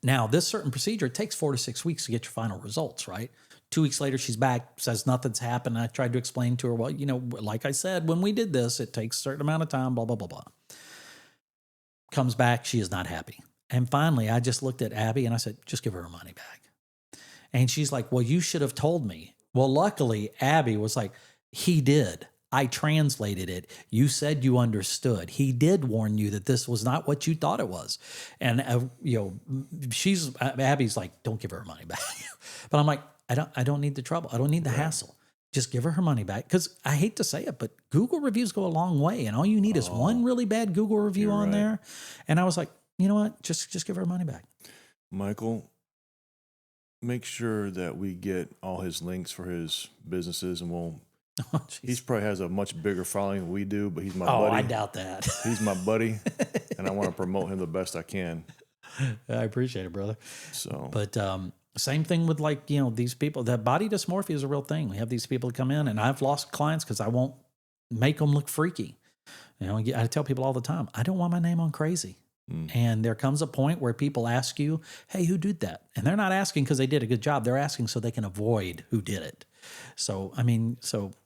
Now, this certain procedure, it takes 4 to 6 weeks to get your final results, right? 2 weeks later, she's back, says nothing's happened. I tried to explain to her, well, like I said, when we did this, it takes a certain amount of time, blah, blah, blah, blah. Comes back, she is not happy. And finally, I just looked at Abby and I said, just give her money back. And she's like, well, you should have told me. Well, luckily, Abby was like, he did. I translated it. You said you understood. He did warn you that this was not what you thought it was. And, Abby's like, don't give her her money back. But I'm like, I don't need the trouble. I don't need the hassle. Just give her money back. Because I hate to say it, but Google reviews go a long way. And all you need is one really bad Google review on there. And I was like, you know what? Just give her money back. Michael, make sure that we get all his links for his businesses, and he probably has a much bigger following than we do, but he's my buddy. Oh, I doubt that. He's my buddy, and I want to promote him the best I can. I appreciate it, brother. So, but same thing with these people. That body dysmorphia is a real thing. We have these people come in, and I've lost clients because I won't make them look freaky. I tell people all the time, I don't want my name on crazy. And there comes a point where people ask you, hey, who did that? And they're not asking because they did a good job. They're asking so they can avoid who did it. So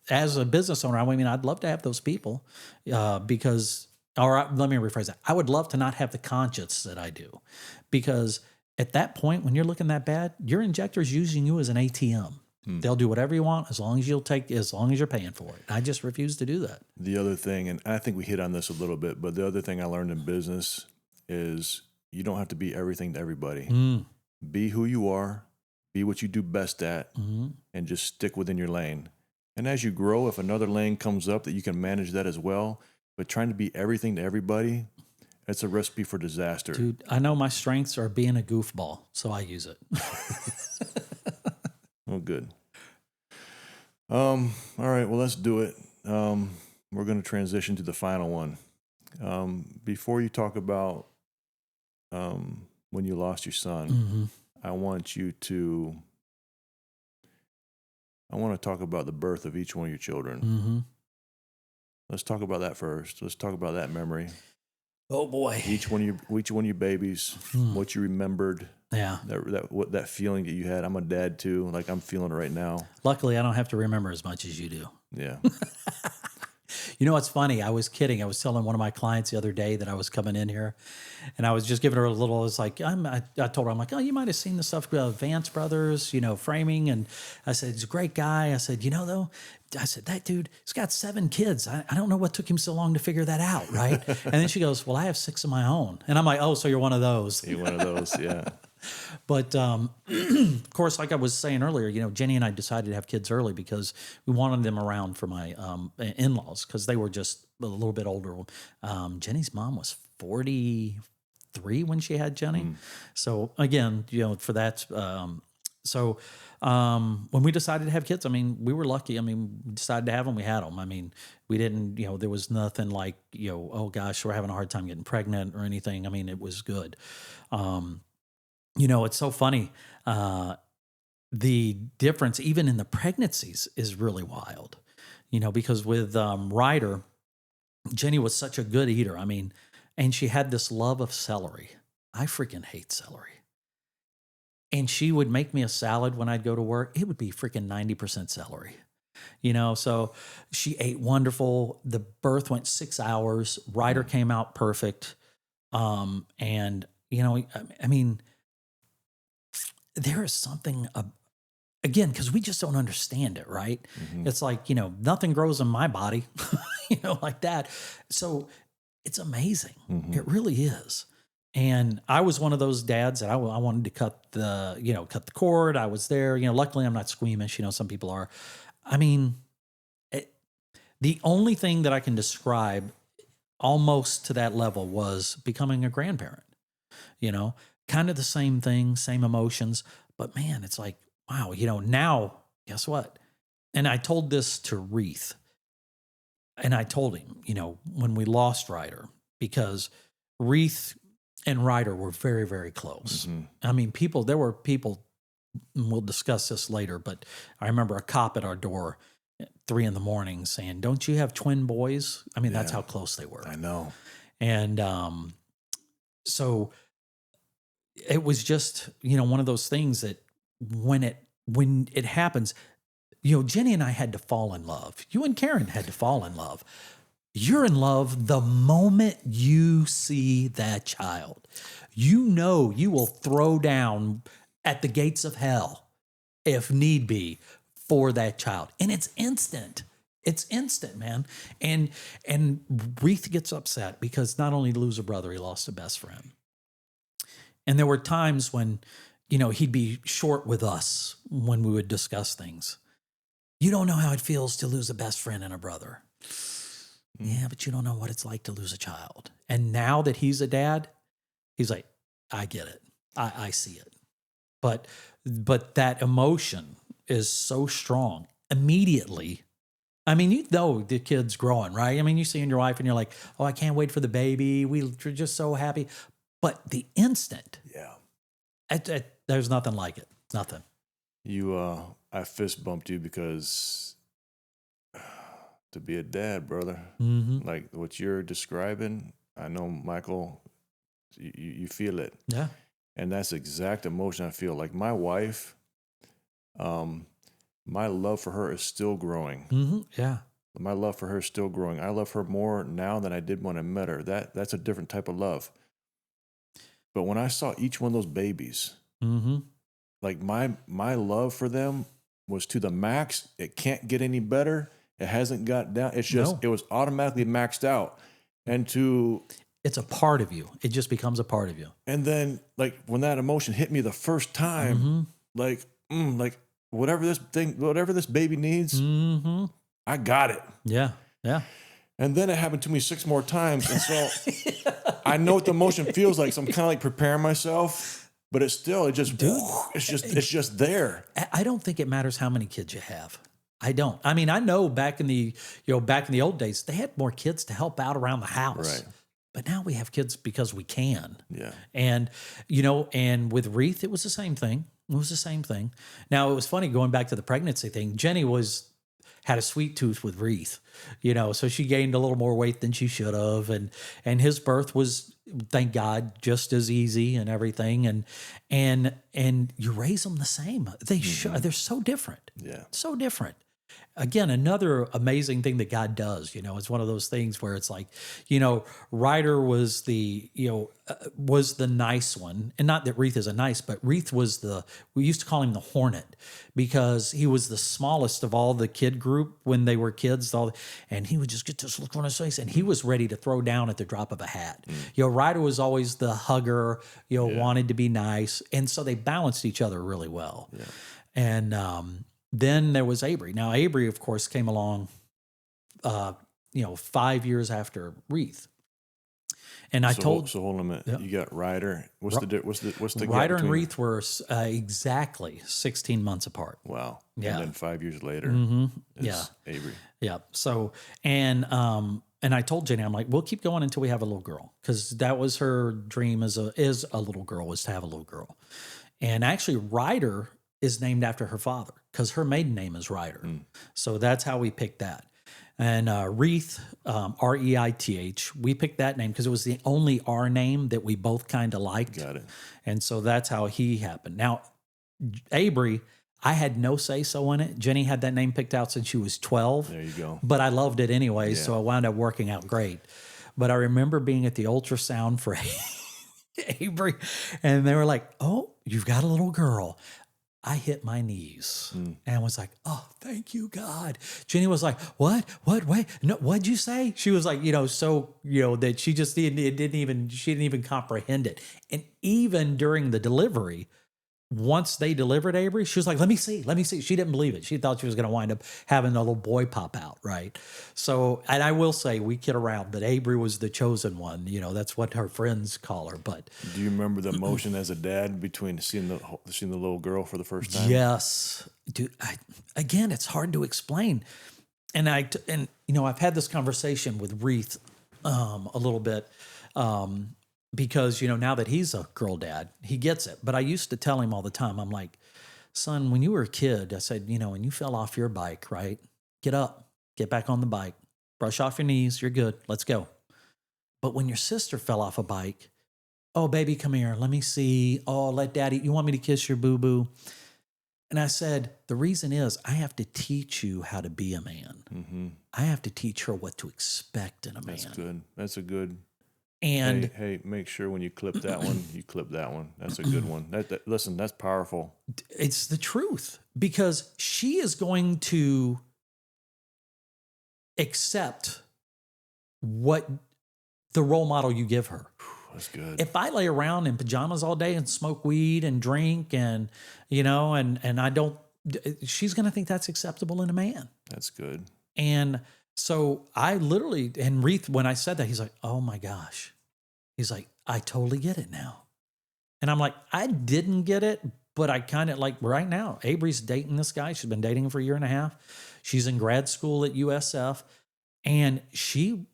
as a business owner, I'd love to have those people let me rephrase that. I would love to not have the conscience that I do, because at that point, when you're looking that bad, your injector is using you as an ATM. They'll do whatever you want as long as you're paying for it. I just refuse to do that. The other thing, and I think we hit on this a little bit, but the other thing I learned in business is you don't have to be everything to everybody. Be who you are, be what you do best at, and just stick within your lane. And as you grow, if another lane comes up that you can manage that as well, but trying to be everything to everybody, it's a recipe for disaster. Dude, I know my strengths are being a goofball, so I use it. Well, good. All right, well, let's do it. We're going to transition to the final one. Before you talk about when you lost your son, I want to talk about the birth of each one of your children. Let's talk about that first. Let's talk about that memory. Oh boy. Each one of your babies, what you remembered. Yeah. That feeling that you had. I'm a dad too. Like I'm feeling it right now. Luckily, I don't have to remember as much as you do. Yeah. You know what's funny? I was kidding. I was telling one of my clients the other day that I was coming in here, and I was just giving her a little. I was like, I told her, I'm like, oh, you might have seen the stuff Vance Brothers, framing, and I said he's a great guy. I said, though, I said that dude, he's got 7 kids. I don't know what took him so long to figure that out, right? And then she goes, well, I have 6 of my own, and I'm like, oh, so you're one of those. You're one of those, yeah. But of course, like I was saying earlier, Jenny and I decided to have kids early because we wanted them around for my in-laws because they were just a little bit older. Jenny's mom was 43 when she had Jenny. So again, for that. When we decided to have kids, we were lucky. We decided to have them. We had them. We didn't, there was nothing like, oh gosh, we're having a hard time getting pregnant or anything. It was good. It's so funny. The difference, even in the pregnancies, is really wild. Because with Ryder, Jenny was such a good eater. And she had this love of celery. I freaking hate celery. And she would make me a salad when I'd go to work. It would be freaking 90% celery. So she ate wonderful. The birth went 6 hours. Ryder came out perfect. There is something, again, because we just don't understand it, right? Mm-hmm. It's like, nothing grows in my body, like that. So it's amazing. Mm-hmm. It really is. And I was one of those dads that I wanted to cut the cord. I was there. Luckily I'm not squeamish. Some people are. The only thing that I can describe almost to that level was becoming a grandparent, kind of the same thing, same emotions, but man, it's like, wow, now guess what? And I told this to Reith, and I told him, when we lost Ryder, because Reith and Ryder were very, very close. Mm-hmm. There were people, and we'll discuss this later, but I remember a cop at our door at 3 a.m. saying, don't you have twin boys? That's how close they were. I know. And so it was just, one of those things that when it happens, Jenny and I had to fall in love. You and Karen had to fall in love. You're in love the moment you see that child. You will throw down at the gates of hell if need be for that child. And it's instant. It's instant, man. And Reith gets upset because not only did he lose a brother, he lost a best friend. And there were times when, he'd be short with us when we would discuss things. You don't know how it feels to lose a best friend and a brother. Yeah, but you don't know what it's like to lose a child. And now that he's a dad, he's like, I get it. I see it. But that emotion is so strong immediately. The kid's growing, right? You see in your wife and you're like, oh, I can't wait for the baby. We're just so happy. But the instant, there's nothing like it. Nothing. I fist bumped you because to be a dad, brother, like what you're describing, I know, Michael, you feel it. Yeah. And that's the exact emotion I feel. Like my wife, my love for her is still growing. Mm-hmm. Yeah. My love for her is still growing. I love her more now than I did when I met her. That's a different type of love. But when I saw each one of those babies, like my love for them was to the max. It can't get any better. It hasn't got down. It's just, It was automatically maxed out. And it's a part of you. It just becomes a part of you. And then like when that emotion hit me the first time, like whatever this baby needs, I got it. Yeah. Yeah. And then it happened to me 6 more times. And so I know what the emotion feels like. So I'm kind of like preparing myself, but it's just there. I don't think it matters how many kids you have. I don't. I know back in the old days, they had more kids to help out around the house. Right. But now we have kids because we can. Yeah. And, and with Reith, it was the same thing. Now, it was funny going back to the pregnancy thing. Jenny had a sweet tooth with Wreath, so she gained a little more weight than she should have. And his birth was, thank God, just as easy and everything. And you raise them the same. They're so different. Yeah. So different. Again, another amazing thing that God does, it's one of those things where it's like, Ryder was was the nice one. And not that Wreath isn't nice, but Wreath was we used to call him the Hornet because he was the smallest of all the kid group when they were kids. And he would just get this look on his face and he was ready to throw down at the drop of a hat. Ryder was always the hugger, wanted to be nice. And so they balanced each other really well. Yeah. And, then there was Avery. Now, Avery, of course, came along, 5 years after Wreath. And I told. So hold on a minute. Yeah. You got Ryder. What's the Ryder gap and between- Wreath were exactly 16 months apart. Wow. Yeah. And then 5 years later, Yeah. Avery. Yeah. So and I told Jenny, I'm like, we'll keep going until we have a little girl, because that was her dream as a little girl, was to have a little girl. And actually, Ryder is named after her father because her maiden name is Ryder. So that's how we picked that. And Wreath, Reith, we picked that name because it was the only R name that we both kind of liked. Got it. And so that's how he happened. Now, Avery, I had no say-so in it. Jenny had that name picked out since she was 12. There you go. But I loved it anyway, Yeah. so it wound up working out great. But I remember being at the ultrasound for Avery, and they were like, "Oh, you've got a little girl." I hit my knees and was like, "Oh, thank you, God." Jenny was like, "What? Wait, no, what'd you say?" She was like, that she just didn't even comprehend it. And even during the delivery, once they delivered Avery, she was like, let me see. She didn't believe it. She thought she was going to wind up having a little boy pop out, right? So, and I will say, we kid around, but Avery was the chosen one. That's what her friends call her. But Do you remember the emotion as a dad between seeing the little girl for the first time? yes, dude, again, it's hard to explain. And I've had this conversation with Wreath a little bit, because, now that he's a girl dad, he gets it. But I used to tell him all the time, I'm like, "Son, when you were a kid," I said, "and you fell off your bike, right? Get up, get back on the bike, brush off your knees. You're good. Let's go." But when your sister fell off a bike, "Oh, baby, come here. Let me see. Oh, let daddy, you want me to kiss your boo-boo?" And I said, the reason is I have to teach you how to be a man. Mm-hmm. I have to teach her what to expect in a man. That's good. That's a good. And Hey, make sure when you clip that one, you clip that one. That's a good one. Listen, that's powerful. it's the truth, because she is going to accept what the role model you give her. That's good. If I lay around in pajamas all day and smoke weed and drink and I don't, she's going to think that's acceptable in a man. That's good. And so I literally, and Wreath, when I said that, he's like, "Oh my gosh." He's like, "I totally get it now." And I'm like, I didn't get it, but I kind of like right now, Avery's dating this guy. She's been dating him for a year and a half. She's in grad school at USF, and she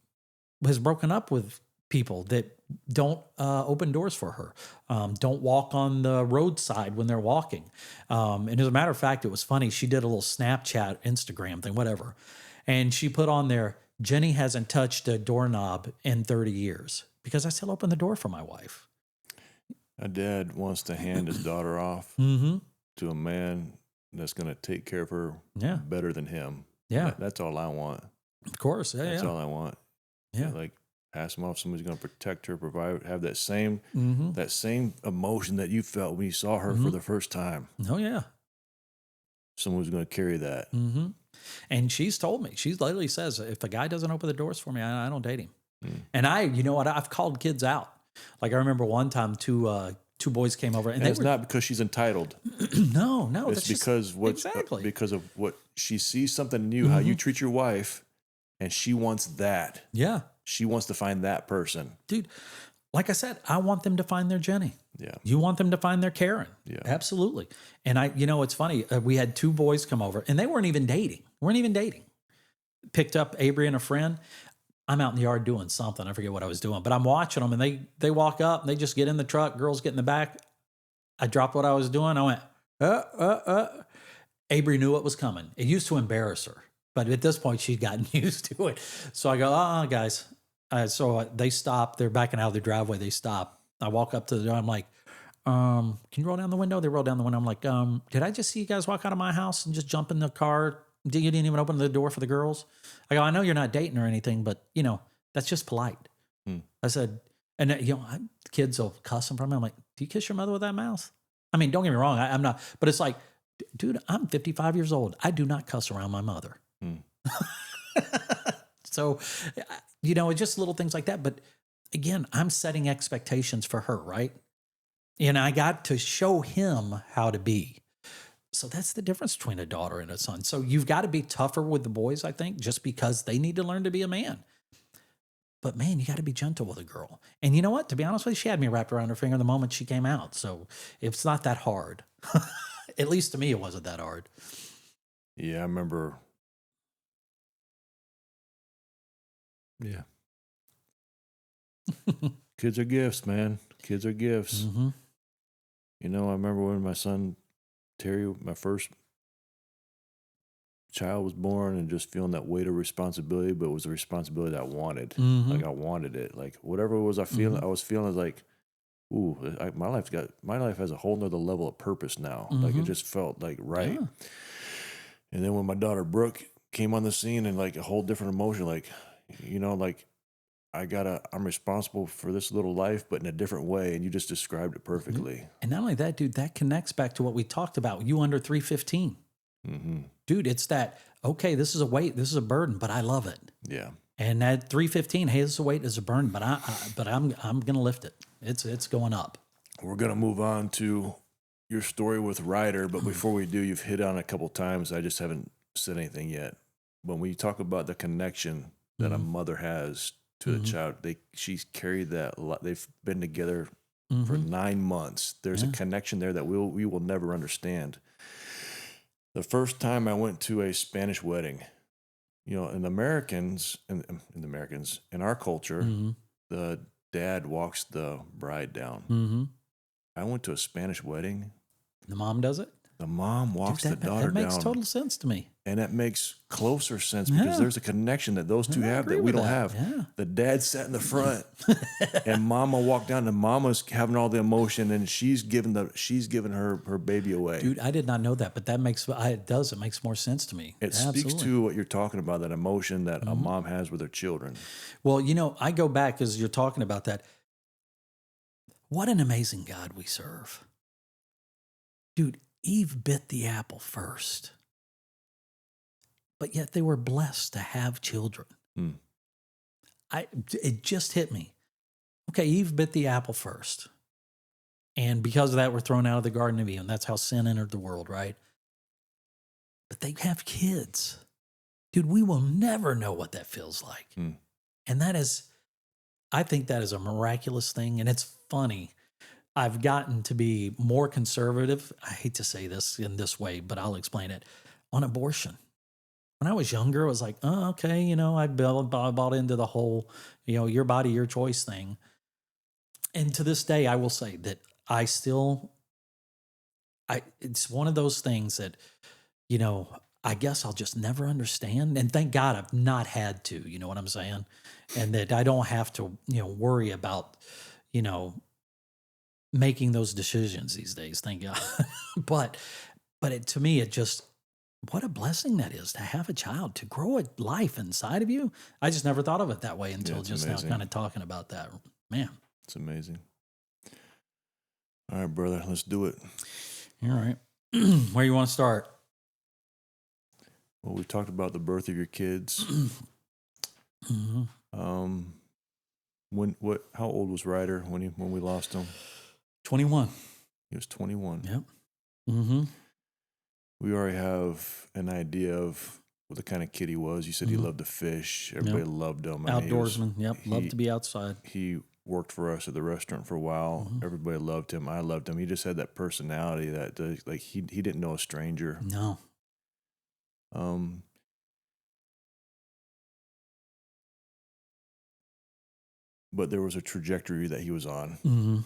has broken up with people that don't open doors for her, don't walk on the roadside when they're walking. And as a matter of fact, it was funny. She did a little Snapchat, Instagram thing, whatever. And she put on there, "Jenny hasn't touched a doorknob in 30 years because I still open the door for my wife." A dad wants to hand his daughter off Mm-hmm. to a man that's going to take care of her Yeah. better than him. Yeah. That's all I want. Of course. Yeah. That's Yeah. all I want. Yeah. Like, pass him off. Somebody's going to protect her, provide, have that same emotion that you felt when you saw her for the first time. Oh, yeah. Someone's going to carry that. Mm-hmm. And she's told me, she literally says, if a guy doesn't open the doors for me, I don't date him. And you know what? I've called kids out. Like I remember one time two boys came over, and And they it's were not because she's entitled. no, It's that's because exactly. because of what she sees something in you, how you treat your wife, and she wants that. Yeah, She wants to find that person. dude. Like I said, I want them to find their Jenny. Yeah. You want them to find their Karen. Yeah. Absolutely. And it's funny. We had two boys come over, and they weren't even dating. Picked up Avery and a friend. I'm out in the yard doing something. I forget what I was doing, but I'm watching them, and they walk up, and they just get in the truck. Girls get in the back. I dropped what I was doing. I went, Avery knew what was coming. It used to embarrass her. But at this point, she'd gotten used to it. So I go, guys. So they stop. They're backing out of the driveway. They stop. I walk up to the door. I'm like, can you roll down the window? They roll down the window. I'm like, did I just see you guys walk out of my house and just jump in the car? You didn't even open the door for the girls? I go, I know you're not dating or anything, but, that's just polite. I said, and, kids will cuss in front of me. I'm like, do you kiss your mother with that mouth? I mean, don't get me wrong. I'm not, but it's like, dude, I'm 55 years old. I do not cuss around my mother. So, it's just little things like that. But again, I'm setting expectations for her, right? And I got to show him how to be. So that's the difference between a daughter and a son. So you've got to be tougher with the boys, I think, just because they need to learn to be a man. But man, you got to be gentle with a girl. And you know what? To be honest with you, she had me wrapped around her finger the moment she came out. So it's not that hard. At least to me, it wasn't that hard. Yeah, I remember. Yeah. Kids are gifts, man. Kids are gifts. Mm-hmm. I remember when my son, Terry, my first child was born, and just feeling that weight of responsibility, but it was a responsibility that I wanted. Mm-hmm. Like I wanted it. Like whatever it was I was feeling like, ooh, my life has a whole nother level of purpose now. Like it just felt like right. Yeah. And then when my daughter Brooke came on the scene, and like a whole different emotion, like, like I'm responsible for this little life, but in a different way. And you just described it perfectly. And not only that, dude, that connects back to what we talked about. You under 315. Mm-hmm. Dude, it's that, okay, this is a weight, this is a burden, but I love it. Yeah. And at 315, hey, this is a weight, this is a burden, but I'm going to lift it. It's going up. We're going to move on to your story with Ryder, but before we do, you've hit on a couple times. I just haven't said anything yet. When we talk about the connection that a mother has to the child, she's carried that. They've been together for 9 months. There's a connection there that we will never understand. The first time I went to a Spanish wedding, in our culture, the dad walks the bride down. Mm-hmm. I went to a Spanish wedding. The mom does it? The mom walks the daughter down. That makes total sense to me. And that makes closer sense because there's a connection that those two have that we don't have. Yeah. The dad sat in the front and mama walked down, and mama's having all the emotion, and she's giving her baby away. Dude, I did not know that, but it makes more sense to me. It speaks to what you're talking about, that emotion that a mom has with her children. Well, I go back as you're talking about that. What an amazing God we serve. Dude, Eve bit the apple first. But yet they were blessed to have children. It just hit me. Okay, Eve bit the apple first. And because of that, we're thrown out of the Garden of Eden. That's how sin entered the world, right? But they have kids. Dude, we will never know what that feels like. And I think that is a miraculous thing. And it's funny. I've gotten to be more conservative. I hate to say this in this way, but I'll explain it. On abortion. When I was younger, I was like, oh, okay, I bought into the whole, your body, your choice thing. And to this day, I will say that it's one of those things that, I guess I'll just never understand. And thank God I've not had to, you know what I'm saying? And that I don't have to, worry about, making those decisions these days, thank God. but to me, what a blessing that is to have a child, to grow a life inside of you. I just never thought of it that way until just amazing. Now kind of talking about that. Man. It's amazing. All right, brother, let's do it. All right. Where you want to start? Well, we've talked about the birth of your kids. How old was Ryder when we lost him? 21. He was 21. Yep. Mm-hmm. We already have an idea of what the kind of kid he was. You said he loved to fish. Everybody loved him. Outdoorsman. Loved to be outside. He worked for us at the restaurant for a while. Everybody loved him. I loved him. He just had that personality that he didn't know a stranger. No. But there was a trajectory that he was on.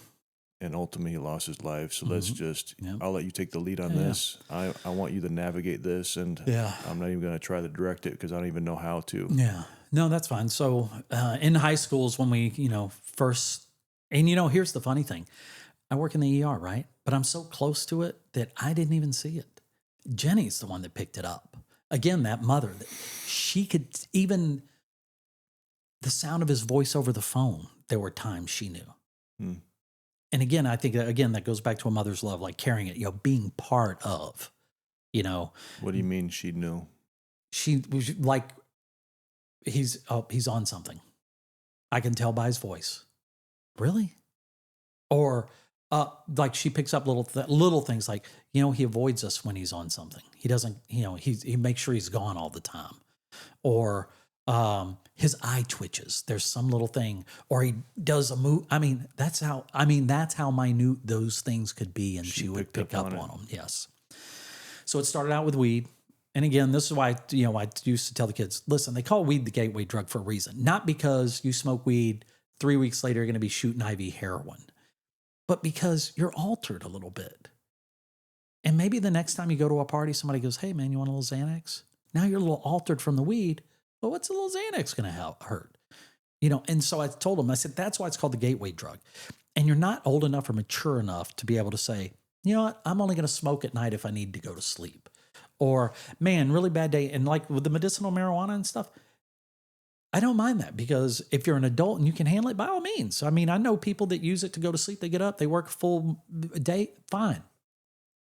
and ultimately he lost his life. So let's just, Yep. I'll let you take the lead on this. I want you to navigate this, and I'm not even going to try to direct it because I don't even know how to. Yeah. No, that's fine. So in high schools, when we, first, and here's the funny thing. I work in the ER, right? But I'm so close to it that I didn't even see it. Jenny's the one that picked it up. Again, that mother, that she could even, the sound of his voice over the phone, there were times she knew. And again, I think that goes back to a mother's love, like carrying it, being part of, What do you mean she knew? She was like, he's on something. I can tell by his voice. Really? Or like she picks up little things like, he avoids us when he's on something. He doesn't, he makes sure he's gone all the time. Or his eye twitches. There's some little thing, or he does a move. That's how minute those things could be, and she would pick up on them. Yes. So it started out with weed. And again, this is why, I used to tell the kids, listen, they call weed the gateway drug for a reason. Not because you smoke weed, 3 weeks later, you're going to be shooting IV heroin, but because you're altered a little bit. And maybe the next time you go to a party, somebody goes, hey man, you want a little Xanax? Now you're a little altered from the weed. Well, what's a little Xanax going to hurt? And so I told them, I said, that's why it's called the gateway drug. And you're not old enough or mature enough to be able to say, you know what, I'm only going to smoke at night if I need to go to sleep. Or, man, really bad day. And like with the medicinal marijuana and stuff, I don't mind that, because if you're an adult and you can handle it, by all means. I know people that use it to go to sleep. They get up, they work full day, fine.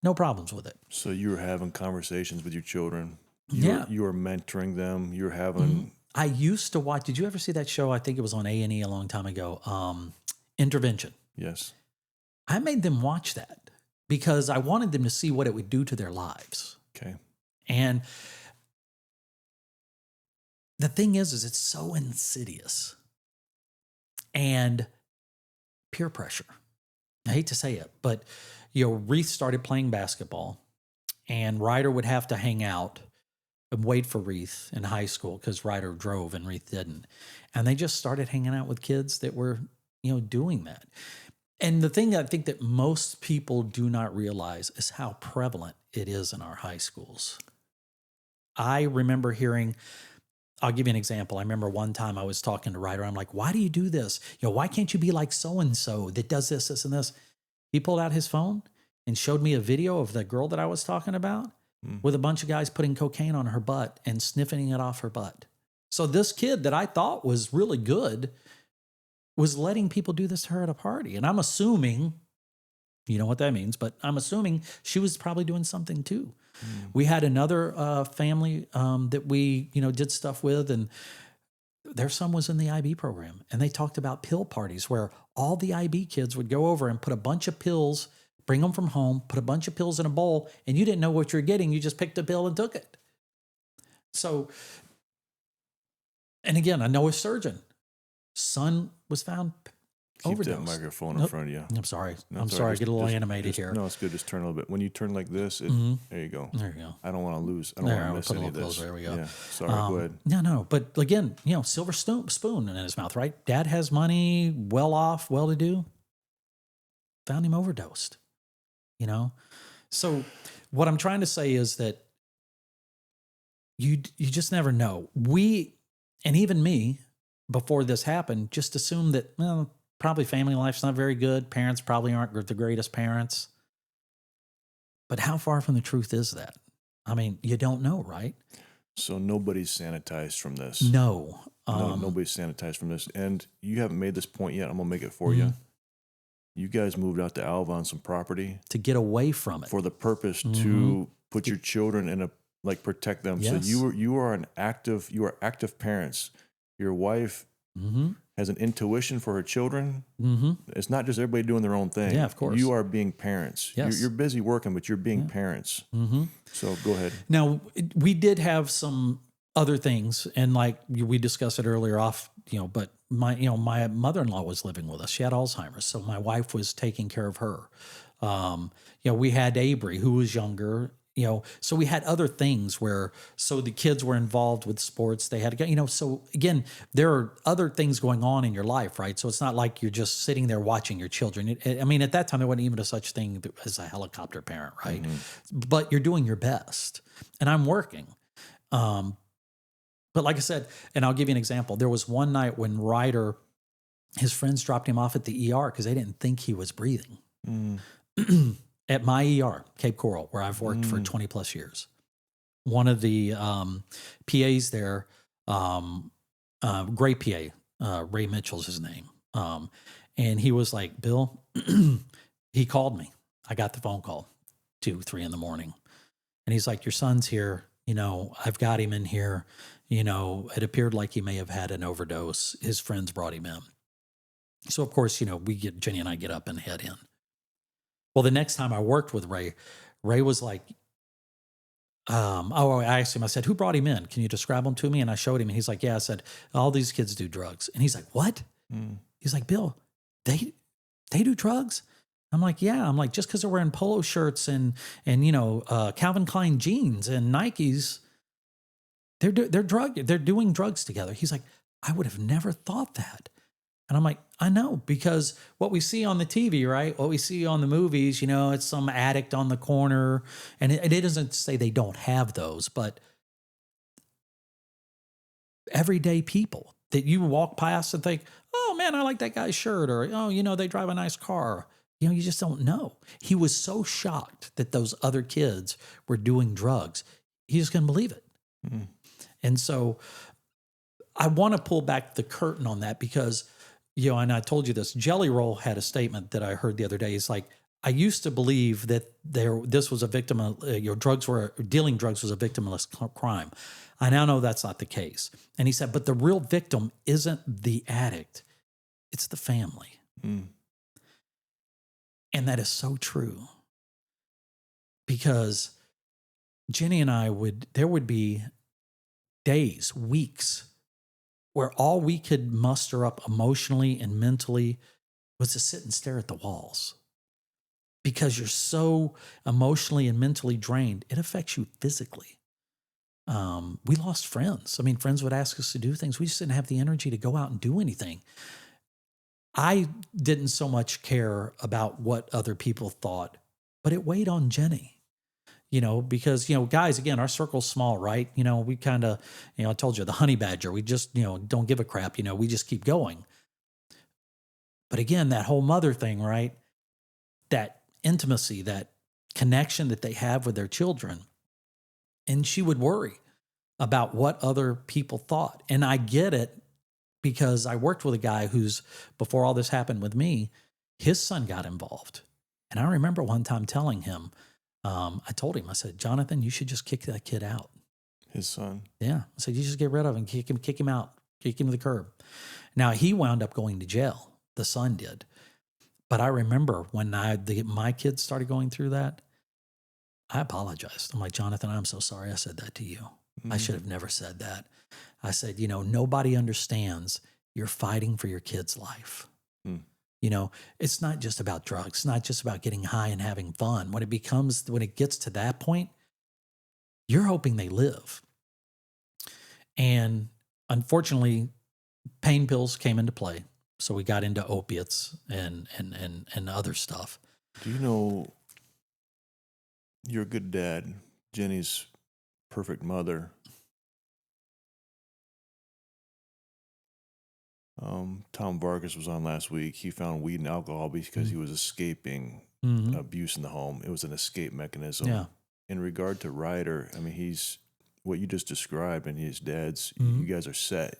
No problems with it. So you were having conversations with your children. You were mentoring them. You're having. I used to watch. Did you ever see that show? I think it was on A&E a long time ago. Intervention. Yes. I made them watch that because I wanted them to see what it would do to their lives. Okay. And the thing is it's so insidious and peer pressure. I hate to say it, but Reith started playing basketball, and Ryder would have to hang out and wait for Reith in high school because Ryder drove and Reith didn't. And they just started hanging out with kids that were, doing that. And the thing I think that most people do not realize is how prevalent it is in our high schools. I remember hearing, I'll give you an example. I remember one time I was talking to Ryder. I'm like, why do you do this? Why can't you be like so-and-so that does this, this, and this? He pulled out his phone and showed me a video of the girl that I was talking about with a bunch of guys putting cocaine on her butt and sniffing it off her butt. So this kid that I thought was really good was letting people do this to her at a party. And I'm assuming, you know what that means, but I'm assuming she was probably doing something too. We had another family that we, did stuff with, and their son was in the IB program, and they talked about pill parties where all the IB kids would go over and put a bunch of pills, bring them from home, put a bunch of pills in a bowl, and you didn't know what you're getting. You just picked a pill and took it. So, and again, I know a surgeon. Son was found overdosed. Keep that microphone in front of you. I'm sorry. No, I'm sorry. I get a little animated here. No, it's good. Just turn a little bit. When you turn like this, there you go. There you go. I don't want to lose. I don't want to miss any of this. Closer. There we go. Yeah. Sorry. Go ahead. No. But again, silver spoon in his mouth, right? Dad has money, well off, well to do. Found him overdosed. So what I'm trying to say is that you just never know. We, and even me, before this happened, just assumed that, well, probably family life's not very good. Parents probably aren't the greatest parents. But how far from the truth is that? You don't know, right? So nobody's sanitized from this. No. Nobody's sanitized from this. And you haven't made this point yet. I'm going to make it for you. You guys moved out to Alva on some property. To get away from it. For the purpose to put your children in protect them. Yes. So you are active parents. Your wife has an intuition for her children. It's not just everybody doing their own thing. Yeah, of course. You are being parents. Yes. You're busy working, but you're being parents. So go ahead. Now, we did have some other things, and like we discussed it earlier off, but my mother-in-law was living with us. She had Alzheimer's, so my wife was taking care of her. We had Avery, who was younger. So we had other things so the kids were involved with sports. They had to go, so again, there are other things going on in your life, right? So it's not like you're just sitting there watching your children. At that time, there wasn't even a such thing as a helicopter parent, right? But you're doing your best, and I'm working. But like I said, and I'll give you an example. There was one night when Ryder, his friends dropped him off at the ER because they didn't think he was breathing. At my ER, Cape Coral, where I've worked for 20 plus years. One of the PAs there, great PA, Ray Mitchell's his name. And he was like, Bill, he called me. I got the phone call 2, 3 in the morning. And he's like, your son's here. I've got him in here. It appeared like he may have had an overdose. His friends brought him in. So of course, Jenny and I get up and head in. Well, the next time I worked with Ray was like, I asked him, I said, who brought him in? Can you describe him to me? And I showed him, and he's like, yeah. I said, all these kids do drugs. And he's like, what? He's like, Bill, they do drugs? I'm like, yeah. I'm like, just because they're wearing polo shirts and Calvin Klein jeans and Nikes, they're doing drugs together. He's like, I would have never thought that. And I'm like, I know, because what we see on the TV, right? What we see on the movies, it's some addict on the corner. And it doesn't say they don't have those, but everyday people that you walk past and think, oh man, I like that guy's shirt, or, oh, they drive a nice car. You just don't know. He was so shocked that those other kids were doing drugs. He just couldn't believe it. And so I want to pull back the curtain on that because, and I told you this, Jelly Roll had a statement that I heard the other day. It's like, I used to believe that this was a victim of, dealing drugs was a victimless crime. I now know that's not the case. And he said, but the real victim isn't the addict. It's the family. And that is so true. Because Jenny and I there would be days, weeks, where all we could muster up emotionally and mentally was to sit and stare at the walls. Because you're so emotionally and mentally drained, it affects you physically. We lost friends. Friends would ask us to do things. We just didn't have the energy to go out and do anything. I didn't so much care about what other people thought, but it weighed on Jenny. Because, guys, again, our circle's small, right? We kind of, I told you, the honey badger, we just, don't give a crap, we just keep going. But again, that whole mother thing, right? That intimacy, that connection that they have with their children. And she would worry about what other people thought. And I get it because I worked with a guy who's, before all this happened with me, his son got involved. And I remember one time telling him, I told him, I said, Jonathan, you should just kick that kid out. His son? Yeah. I said, you just get rid of him, kick him out, kick him to the curb. Now, he wound up going to jail. The son did. But I remember when my kids started going through that, I apologized. I'm like, Jonathan, I'm so sorry I said that to you. I should have never said that. I said, nobody understands you're fighting for your kid's life. It's not just about drugs. It's not just about getting high and having fun. When it gets to that point, you're hoping they live. And unfortunately, pain pills came into play. So we got into opiates and other stuff. Do you know you're a good dad, Jenny's perfect mother? Tom Vargas was on last week. He found weed and alcohol because he was escaping abuse in the home. It was an escape mechanism. Yeah. In regard to Ryder, he's what you just described, and his dad's. You guys are set.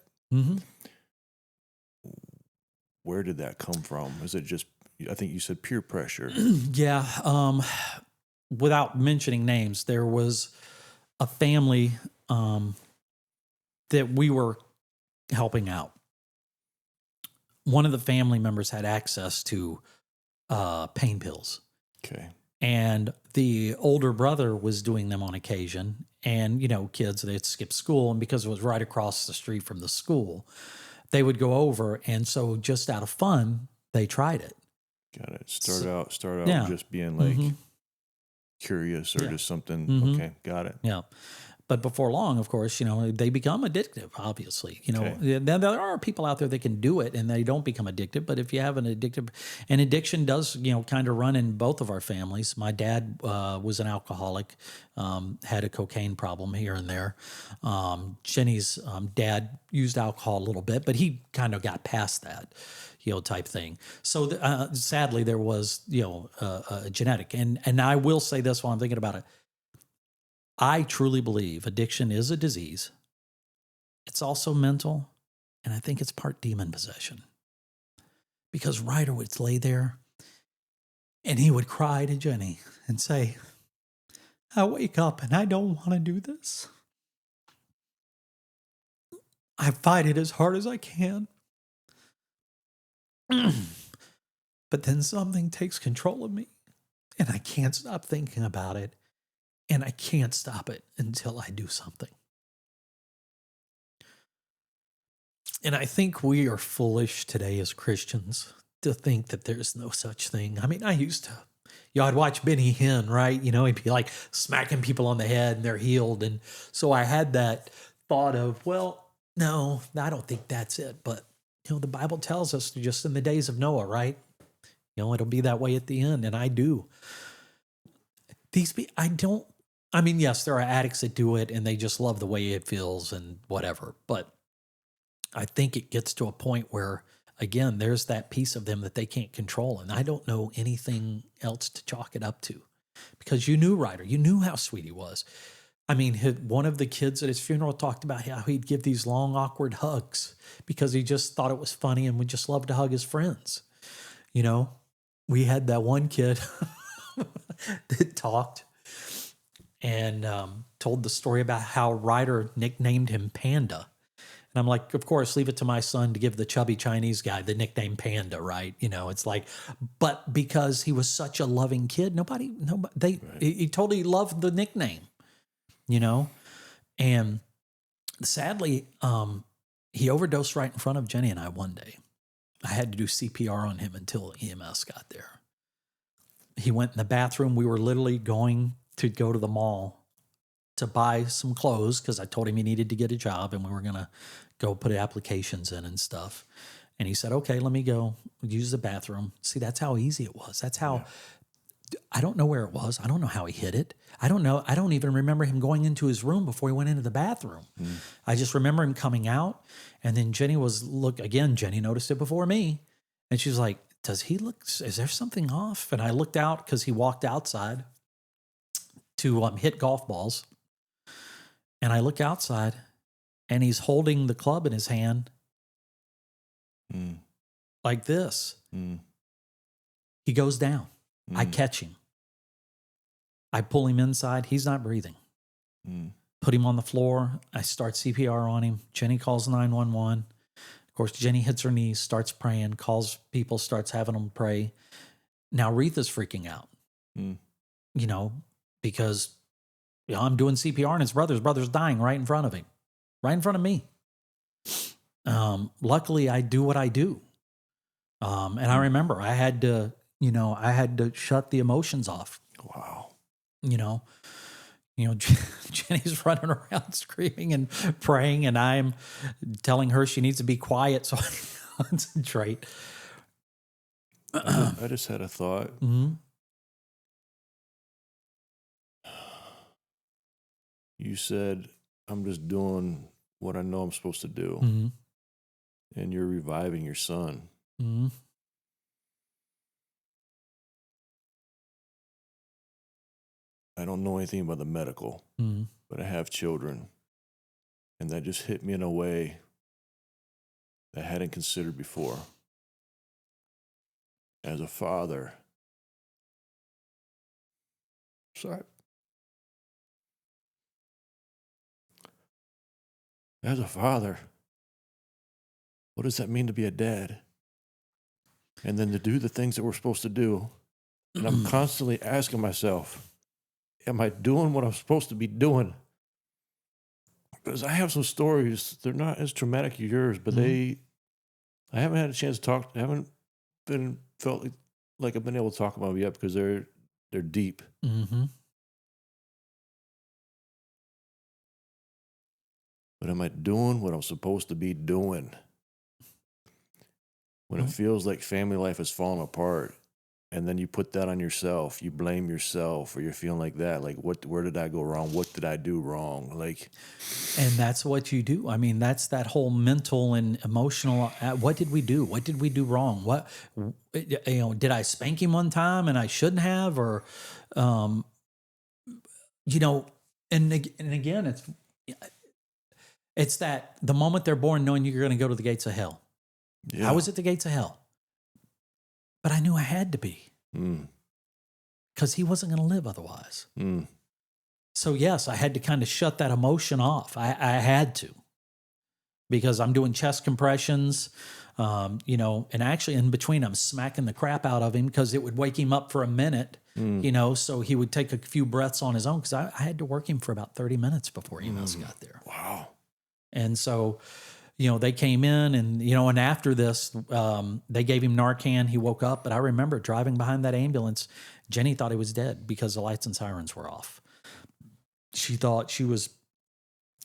Where did that come from? Is it just? I think you said peer pressure. Yeah. Without mentioning names, there was a family that we were helping out. One of the family members had access to pain pills. Okay. And the older brother was doing them on occasion. And, kids, they'd skip school. And because it was right across the street from the school, they would go over. And so just out of fun, they tried it. Got it. Start out just being like curious or Yeah. just something. Mhm. Okay, got it. Yeah. But before long, of course, they become addictive, obviously. Okay. There are people out there that can do it and they don't become addictive. But if you have an addiction does, kind of run in both of our families. My dad was an alcoholic, had a cocaine problem here and there. Jenny's dad used alcohol a little bit, but he kind of got past that, type thing. So sadly, there was, a genetic. And I will say this while I'm thinking about it. I truly believe addiction is a disease. It's also mental, and I think it's part demon possession. Because Ryder would lay there and he would cry to Jenny and say, I wake up and I don't want to do this. I fight it as hard as I can. But then something takes control of me and I can't stop thinking about it. And I can't stop it until I do something. And I think we are foolish today as Christians to think that there's no such thing. I mean, I used to, I'd watch Benny Hinn, right? He'd be like smacking people on the head and they're healed. And so I had that thought of, well, no, I don't think that's it. But, the Bible tells us just in the days of Noah, right? It'll be that way at the end. And I do. Yes, there are addicts that do it and they just love the way it feels and whatever. But I think it gets to a point where, again, there's that piece of them that they can't control. And I don't know anything else to chalk it up to because you knew Ryder. You knew how sweet he was. I mean, one of the kids at his funeral talked about how he'd give these long, awkward hugs because he just thought it was funny and would just love to hug his friends. We had that one kid that talked and told the story about how Ryder nicknamed him Panda. And I'm like, of course, leave it to my son to give the chubby Chinese guy the nickname Panda, right? It's like, but because he was such a loving kid, he totally loved the nickname, And sadly, he overdosed right in front of Jenny and I one day. I had to do CPR on him until EMS got there. He went in the bathroom. We were literally going to go to the mall to buy some clothes because I told him he needed to get a job and we were going to go put applications in and stuff. And he said, okay, let me go use the bathroom. See, that's how easy it was. That's how, I don't know where it was. I don't know how he hid it. I don't know. I don't even remember him going into his room before he went into the bathroom. I just remember him coming out. And then Jenny Jenny noticed it before me. And she's like, is there something off? And I looked out because he walked outside to hit golf balls. And I look outside and he's holding the club in his hand like this. He goes down. I catch him. I pull him inside. He's not breathing. Put him on the floor. I start CPR on him. Jenny calls 911. Of course, Jenny hits her knees, starts praying, calls people, starts having them pray. Now, Retha's freaking out, because I'm doing CPR on his brother's dying right in front of him, right in front of me. Luckily, I do what I do. And I remember I had to shut the emotions off. Wow. Jenny's running around screaming and praying, and I'm telling her she needs to be quiet so I can concentrate. I just had a thought. You said, I'm just doing what I know I'm supposed to do. And you're reviving your son. I don't know anything about the medical, but I have children. And that just hit me in a way that I hadn't considered before. As a father, what does that mean to be a dad? And then to do the things that we're supposed to do. And I'm constantly asking myself, am I doing what I'm supposed to be doing? Because I have some stories, they're not as traumatic as yours, but I haven't had a chance to talk, I haven't felt like I've been able to talk about them yet because they're deep. But am I doing what I'm supposed to be doing? When it feels like family life is falling apart, and then you put that on yourself, you blame yourself, or you're feeling like that, like where did I go wrong? What did I do wrong? Like, And that's what you do. I mean, that's that whole mental and emotional. What did we do? What did we do wrong? Did I spank him one time and I shouldn't have? Or, and again, it's that the moment they're born, knowing you're going to go to the gates of hell. yeah. I was at the gates of hell, but I knew I had to be because he wasn't going to live otherwise. So yes, I had to kind of shut that emotion off. I had to, because I'm doing chest compressions, and actually in between I'm smacking the crap out of him because it would wake him up for a minute, so he would take a few breaths on his own, because I had to work him for about 30 minutes before he got there. Wow. And so, they came in and after this, they gave him Narcan. He woke up, but I remember driving behind that ambulance. Jenny thought he was dead because the lights and sirens were off. She thought she was,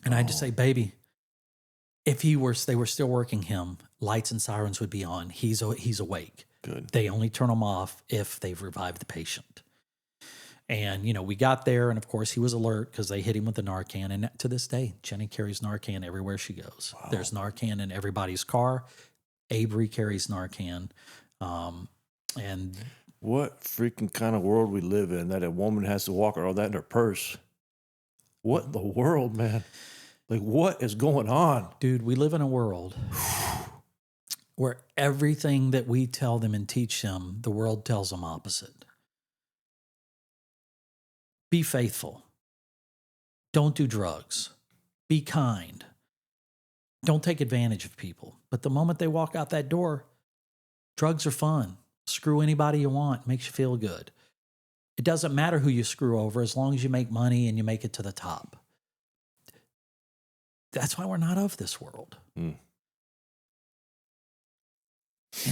and I just say, baby, if they were still working him, lights and sirens would be on. He's awake. Good. They only turn them off if they've revived the patient. And, we got there, and of course he was alert because they hit him with the Narcan. And to this day, Jenny carries Narcan everywhere she goes. Wow. There's Narcan in everybody's car. Avery carries Narcan. And what freaking kind of world we live in that a woman has to walk all that in her purse? What in the world, man? Like, what is going on? Dude, we live in a world where everything that we tell them and teach them, the world tells them opposite. Be faithful. Don't do drugs. Be kind. Don't take advantage of people. But the moment they walk out that door, drugs are fun. Screw anybody you want. Makes you feel good. It doesn't matter who you screw over as long as you make money and you make it to the top. That's why we're not of this world. And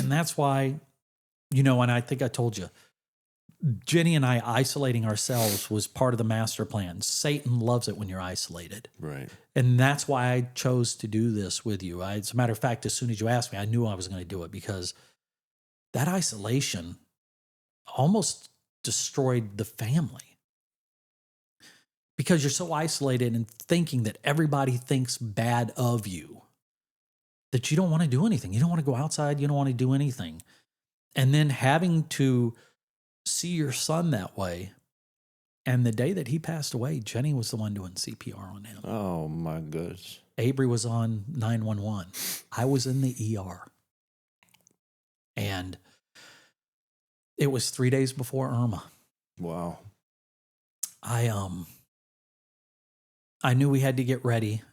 that's why, and I think I told you, Jenny and I isolating ourselves was part of the master plan. Satan loves it when you're isolated. Right. And that's why I chose to do this with you. As a matter of fact, as soon as you asked me, I knew I was going to do it, because that isolation almost destroyed the family. Because you're so isolated and thinking that everybody thinks bad of you, that you don't want to do anything. You don't want to go outside. You don't want to do anything. And then having to see your son that way. And the day that he passed away, Jenny was the one doing CPR on him. Oh, my goodness. Avery was on 911. I was in the ER. And it was 3 days before Irma. Wow. I knew we had to get ready.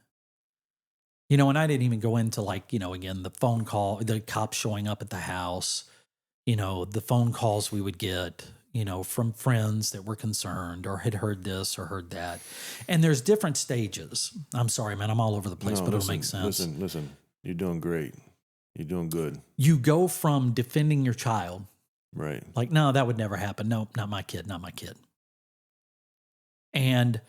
And I didn't even go into again, the phone call, the cops showing up at the house, the phone calls we would get, from friends that were concerned or had heard this or heard that. And there's different stages. I'm sorry, man, I'm all over the place, but it'll make sense. Listen, you're doing great. You're doing good. You go from defending your child. Right. Like, no, that would never happen. No, not my kid, not my kid. And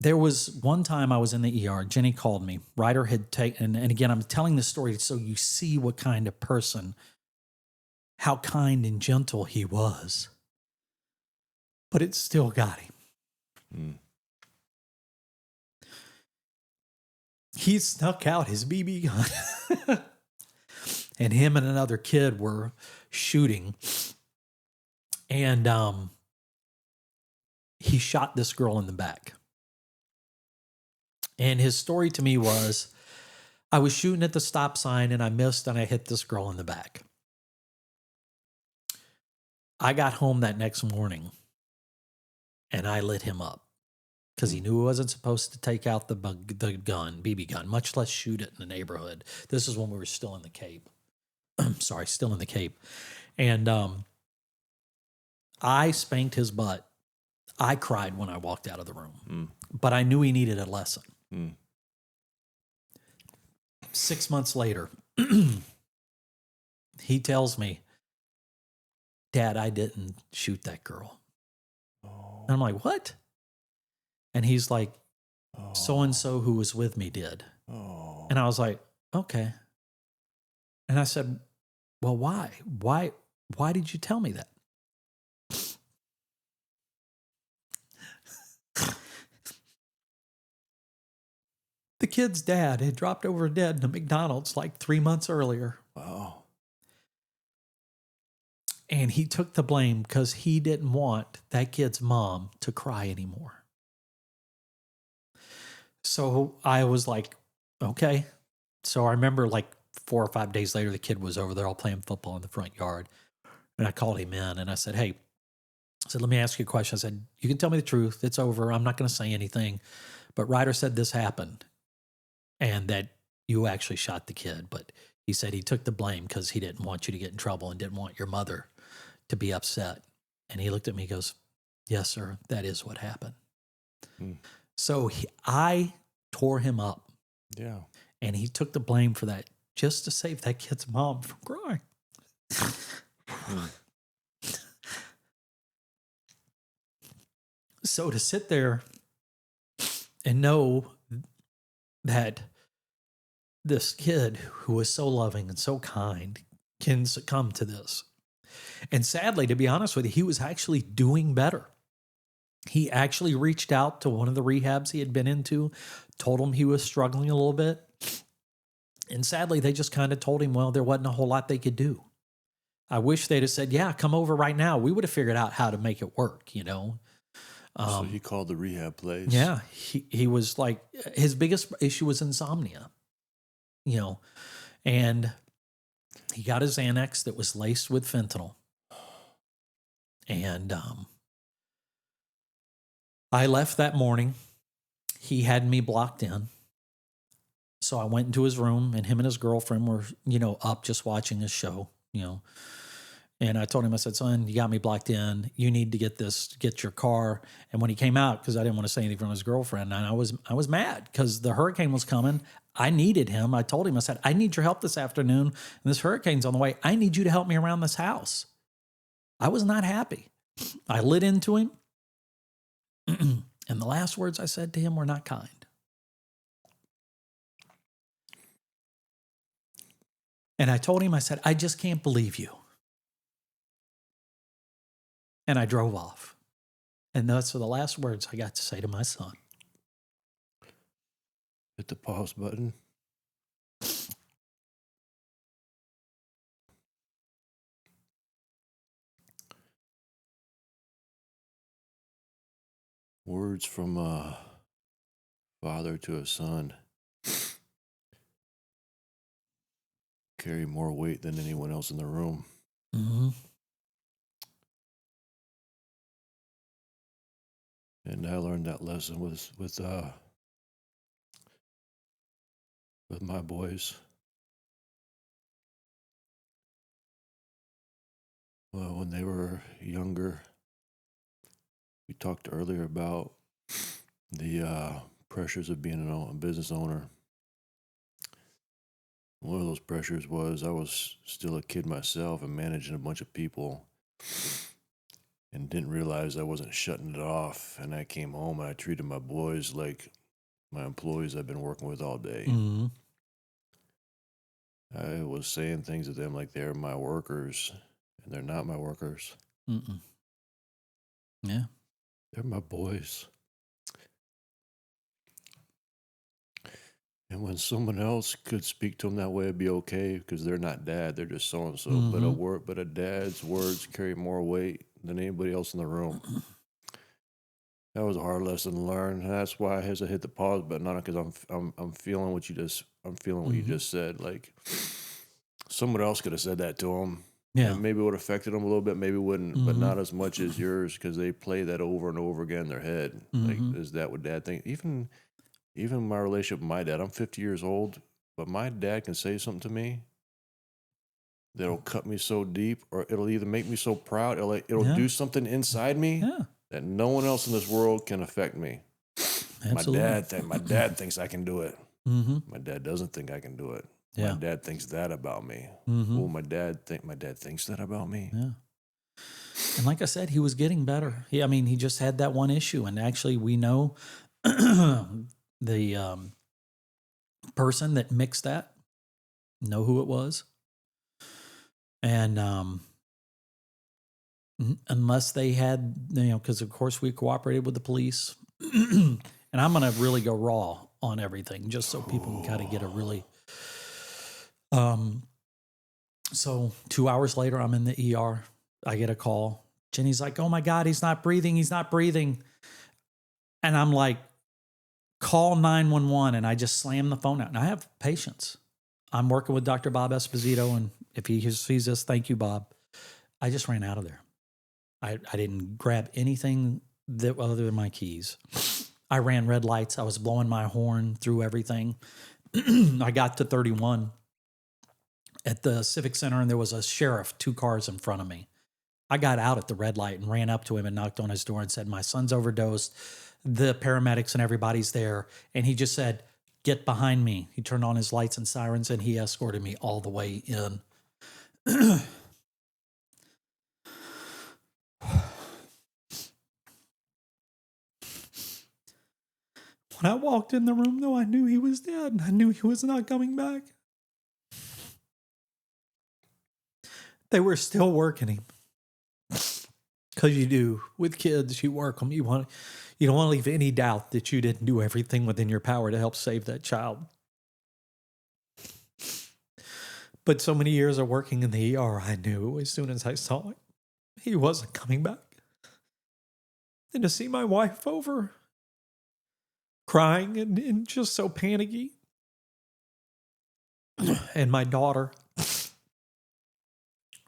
there was one time I was in the ER. Jenny called me. Ryder had taken, and again, I'm telling this story so you see what kind of person, how kind and gentle he was. But it still got him. He snuck out his BB gun. And him and another kid were shooting. And he shot this girl in the back. And his story to me was, I was shooting at the stop sign and I missed and I hit this girl in the back. I got home that next morning and I lit him up because he knew he wasn't supposed to take out the gun, BB gun, much less shoot it in the neighborhood. This is when we were still in the Cape. Still in the Cape. And I spanked his butt. I cried when I walked out of the room, but I knew he needed a lesson. 6 months later, he tells me, Dad, I didn't shoot that girl. And I'm like, what? And he's like, so-and-so who was with me did. Oh. And I was like, okay. And I said, well, why? Why did you tell me that? The kid's dad had dropped over dead in a McDonald's like 3 months earlier. Wow. And he took the blame because he didn't want that kid's mom to cry anymore. So I was like, okay. So I remember like 4 or 5 days later, the kid was over there all playing football in the front yard. And I called him in and I said, hey, I said, let me ask you a question. I said, you can tell me the truth. It's over. I'm not going to say anything. But Ryder said this happened and that you actually shot the kid. But he said he took the blame because he didn't want you to get in trouble and didn't want your mother to be upset. And he looked at me and goes, yes, sir, that is what happened. So I tore him up. Yeah. And he took the blame for that just to save that kid's mom from crying. So to sit there and know that this kid who was so loving and so kind can succumb to this. And sadly, to be honest with you, he was actually doing better. He actually reached out to one of the rehabs he had been into, told him he was struggling a little bit. And sadly, they just kind of told him, well, there wasn't a whole lot they could do. I wish they'd have said, yeah, come over right now. We would have figured out how to make it work, you know. So he called the rehab place. Yeah, he was like, his biggest issue was insomnia, you know, and he got his Xanax that was laced with fentanyl. And I left that morning. He had me blocked in. So I went into his room and him and his girlfriend were, you know, up just watching his show, you know. And I told him, I said, son, you got me blocked in. You need to get your car. And when he came out, because I didn't want to say anything from his girlfriend, and I was mad because the hurricane was coming. I needed him. I told him, I said, I need your help this afternoon. And this hurricane's on the way. I need you to help me around this house. I was not happy. I lit into him. And the last words I said to him were not kind. And I told him, I said, I just can't believe you. And I drove off. And those were the last words I got to say to my son. Hit the pause button. Words from a father to a son carry more weight than anyone else in the room. Mm-hmm. And I learned that lesson with my boys. Well, when they were younger, we talked earlier about the pressures of being a business owner. One of those pressures was I was still a kid myself and managing a bunch of people and didn't realize I wasn't shutting it off. And I came home and I treated my boys like my employees I've been working with all day. Mm-hmm. I was saying things to them like they're my workers, and they're not my workers. Mm-mm. Yeah. They're my boys. And when someone else could speak to them that way, it'd be okay because they're not dad; they're just so and so. But a dad's words carry more weight than anybody else in the room. That was a hard lesson to learn. And that's why I had to hit the pause button on it because I'm feeling what you just what you just said. Like someone else could have said that to them. Yeah. And maybe it would have affected them a little bit, maybe wouldn't, but not as much as yours because they play that over and over again in their head. Like, is that what dad thinks? Even my relationship with my dad, I'm 50 years old, but my dad can say something to me that'll cut me so deep, or it'll either make me so proud, it'll do something inside me that no one else in this world can affect me. Absolutely. My dad thinks I can do it. Mm-hmm. My dad doesn't think I can do it. Yeah. My dad thinks that about me. Mm-hmm. Well, my dad thinks that about me. Yeah. And like I said, he was getting better. He just had that one issue. And actually, we know the person that mixed that, know who it was. And unless they had, because of course we cooperated with the police. And I'm going to really go raw on everything just so people can kind of get a really. So 2 hours later, I'm in the ER. I get a call. Jenny's like, oh my God, he's not breathing. He's not breathing. And I'm like, call 911. And I just slam the phone out. And I have patience. I'm working with Dr. Bob Esposito. And if he sees this, thank you, Bob. I just ran out of there. I didn't grab anything that other than my keys. I ran red lights. I was blowing my horn through everything. I got to 31 at the Civic Center, and there was a sheriff 2 cars in front of me. I got out at the red light and ran up to him and knocked on his door and said, my son's overdosed. The paramedics and everybody's there. And he just said, get behind me. He turned on his lights and sirens, and he escorted me all the way in. When I walked in the room, though, I knew he was dead. I knew he was not coming back. They were still working him. Because you do. With kids, you work them. You don't want to leave any doubt that you didn't do everything within your power to help save that child. But so many years of working in the ER, I knew as soon as I saw him, he wasn't coming back. And to see my wife over crying and just so panicky. And my daughter.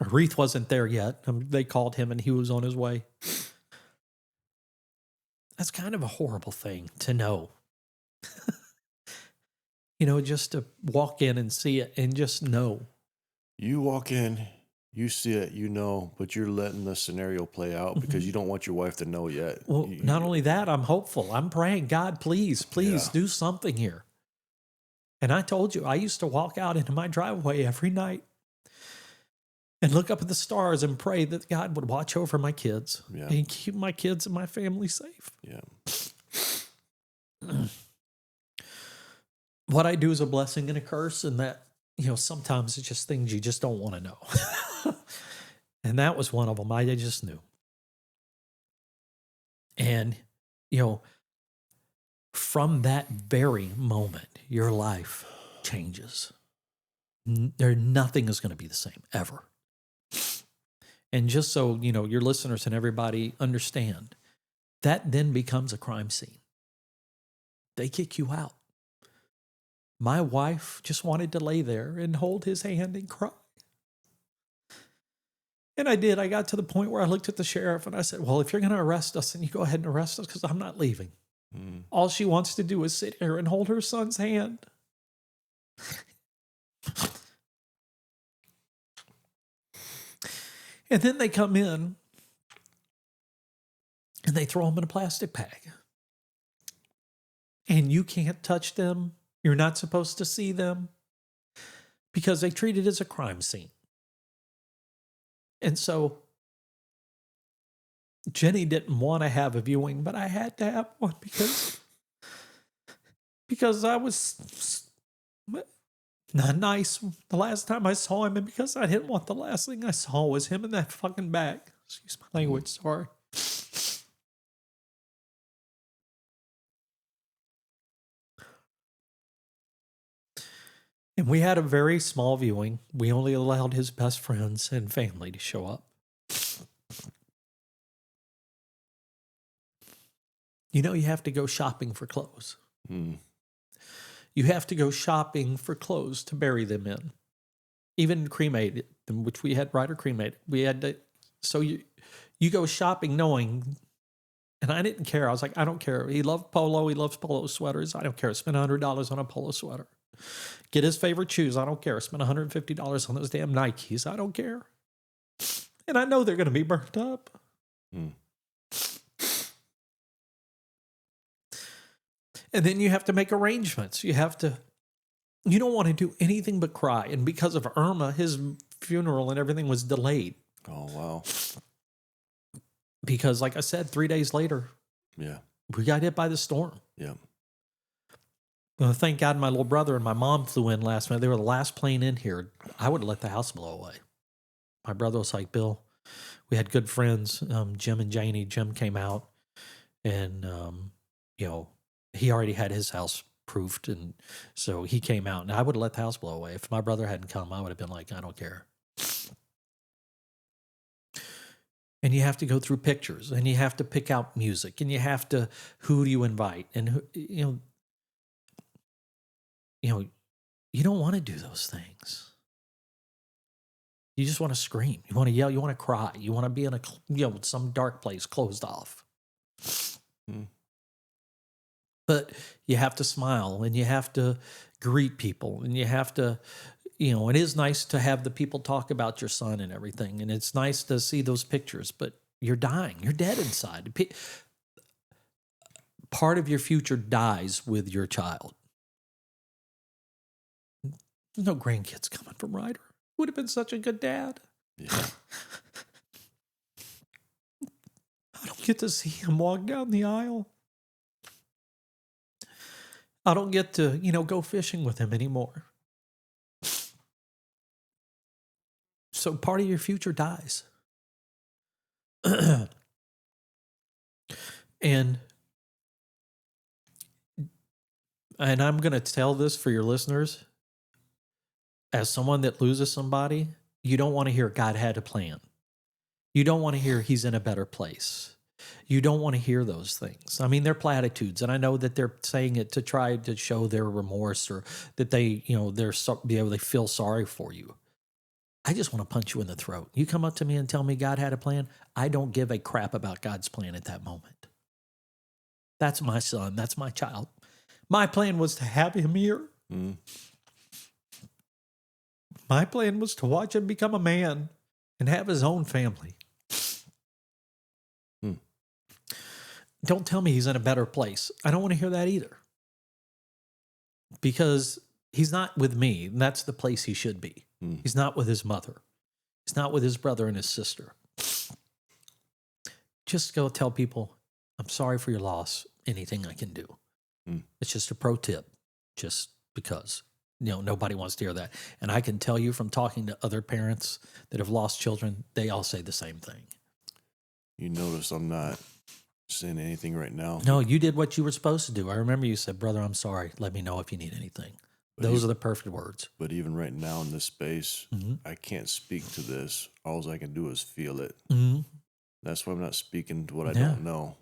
Reith wasn't there yet. They called him and he was on his way. That's kind of a horrible thing to know. Just to walk in and see it and just know. You walk in, you see it, but you're letting the scenario play out because you don't want your wife to know yet. Well, not only that, I'm hopeful. I'm praying, God, please do something here. And I told you, I used to walk out into my driveway every night and look up at the stars and pray that God would watch over my kids and keep my kids and my family safe. Yeah. What I do is a blessing and a curse, and that, sometimes it's just things you just don't want to know. And that was one of them. I just knew. And, from that very moment, your life changes. Nothing is going to be the same ever. And just so, your listeners and everybody understand, that then becomes a crime scene. They kick you out. My wife just wanted to lay there and hold his hand and cry. And I did. I got to the point where I looked at the sheriff and I said, well, if you're going to arrest us, then you go ahead and arrest us because I'm not leaving. All she wants to do is sit here and hold her son's hand. And then they come in and they throw them in a plastic bag. And you can't touch them. You're not supposed to see them because they treat it as a crime scene. And so Jenny didn't want to have a viewing, but I had to have one because I was not nice the last time I saw him, and because I didn't want the last thing I saw was him in that fucking bag. Excuse my language, sorry. And we had a very small viewing. We only allowed his best friends and family to show up. You have to go shopping for clothes. You have to go shopping for clothes to bury them in. Even cremated, which we had Ryder cremated. We had to, so you go shopping knowing, and I didn't care. I was like, I don't care. He loved polo. He loves polo sweaters. I don't care. Spend $100 on a polo sweater. Get his favorite shoes. I don't care. Spend $150 on those damn Nikes. I don't care. And I know they're going to be burnt up. And then you have to make arrangements. You don't want to do anything but cry. And because of Irma, his funeral and everything was delayed. Oh, wow. Because like I said, 3 days later, we got hit by the storm. Yeah. Well, thank God my little brother and my mom flew in last night. They were the last plane in here. I would have let the house blow away. My brother was like, Bill, we had good friends, Jim and Janie. Jim came out and, he already had his house proofed. And so he came out and I would have let the house blow away. If my brother hadn't come, I would have been like, I don't care. And you have to go through pictures and you have to pick out music and you have to, who do you invite? And, you don't want to do those things. You just want to scream. You want to yell. You want to cry. You want to be in some dark place closed off. But you have to smile and you have to greet people and you have to, it is nice to have the people talk about your son and everything. And it's nice to see those pictures, but you're dying. You're dead inside. Part of your future dies with your child. There's no grandkids coming from Ryder. Would have been such a good dad. Yeah. I don't get to see him walk down the aisle. I don't get to, go fishing with him anymore. So part of your future dies. And I'm going to tell this for your listeners. As someone that loses somebody, you don't want to hear God had a plan. You don't want to hear he's in a better place. You don't want to hear those things. I mean, they're platitudes, and I know that they're saying it to try to show their remorse or that they feel sorry for you. I just want to punch you in the throat. You come up to me and tell me God had a plan. I don't give a crap about God's plan at that moment. That's my son. That's my child. My plan was to have him here. Mm. My plan was to watch him become a man and have his own family. Don't tell me he's in a better place. I don't want to hear that either. Because he's not with me, and that's the place he should be. He's not with his mother. He's not with his brother and his sister. Just go tell people, I'm sorry for your loss. Anything I can do. It's just a pro tip, just because. Nobody wants to hear that. And I can tell you from talking to other parents that have lost children, they all say the same thing. You notice I'm not saying anything right now. No, you did what you were supposed to do. I remember you said, brother, I'm sorry. Let me know if you need anything. Those are the perfect words. But even right now in this space, I can't speak to this. All I can do is feel it. That's why I'm not speaking to what I don't know.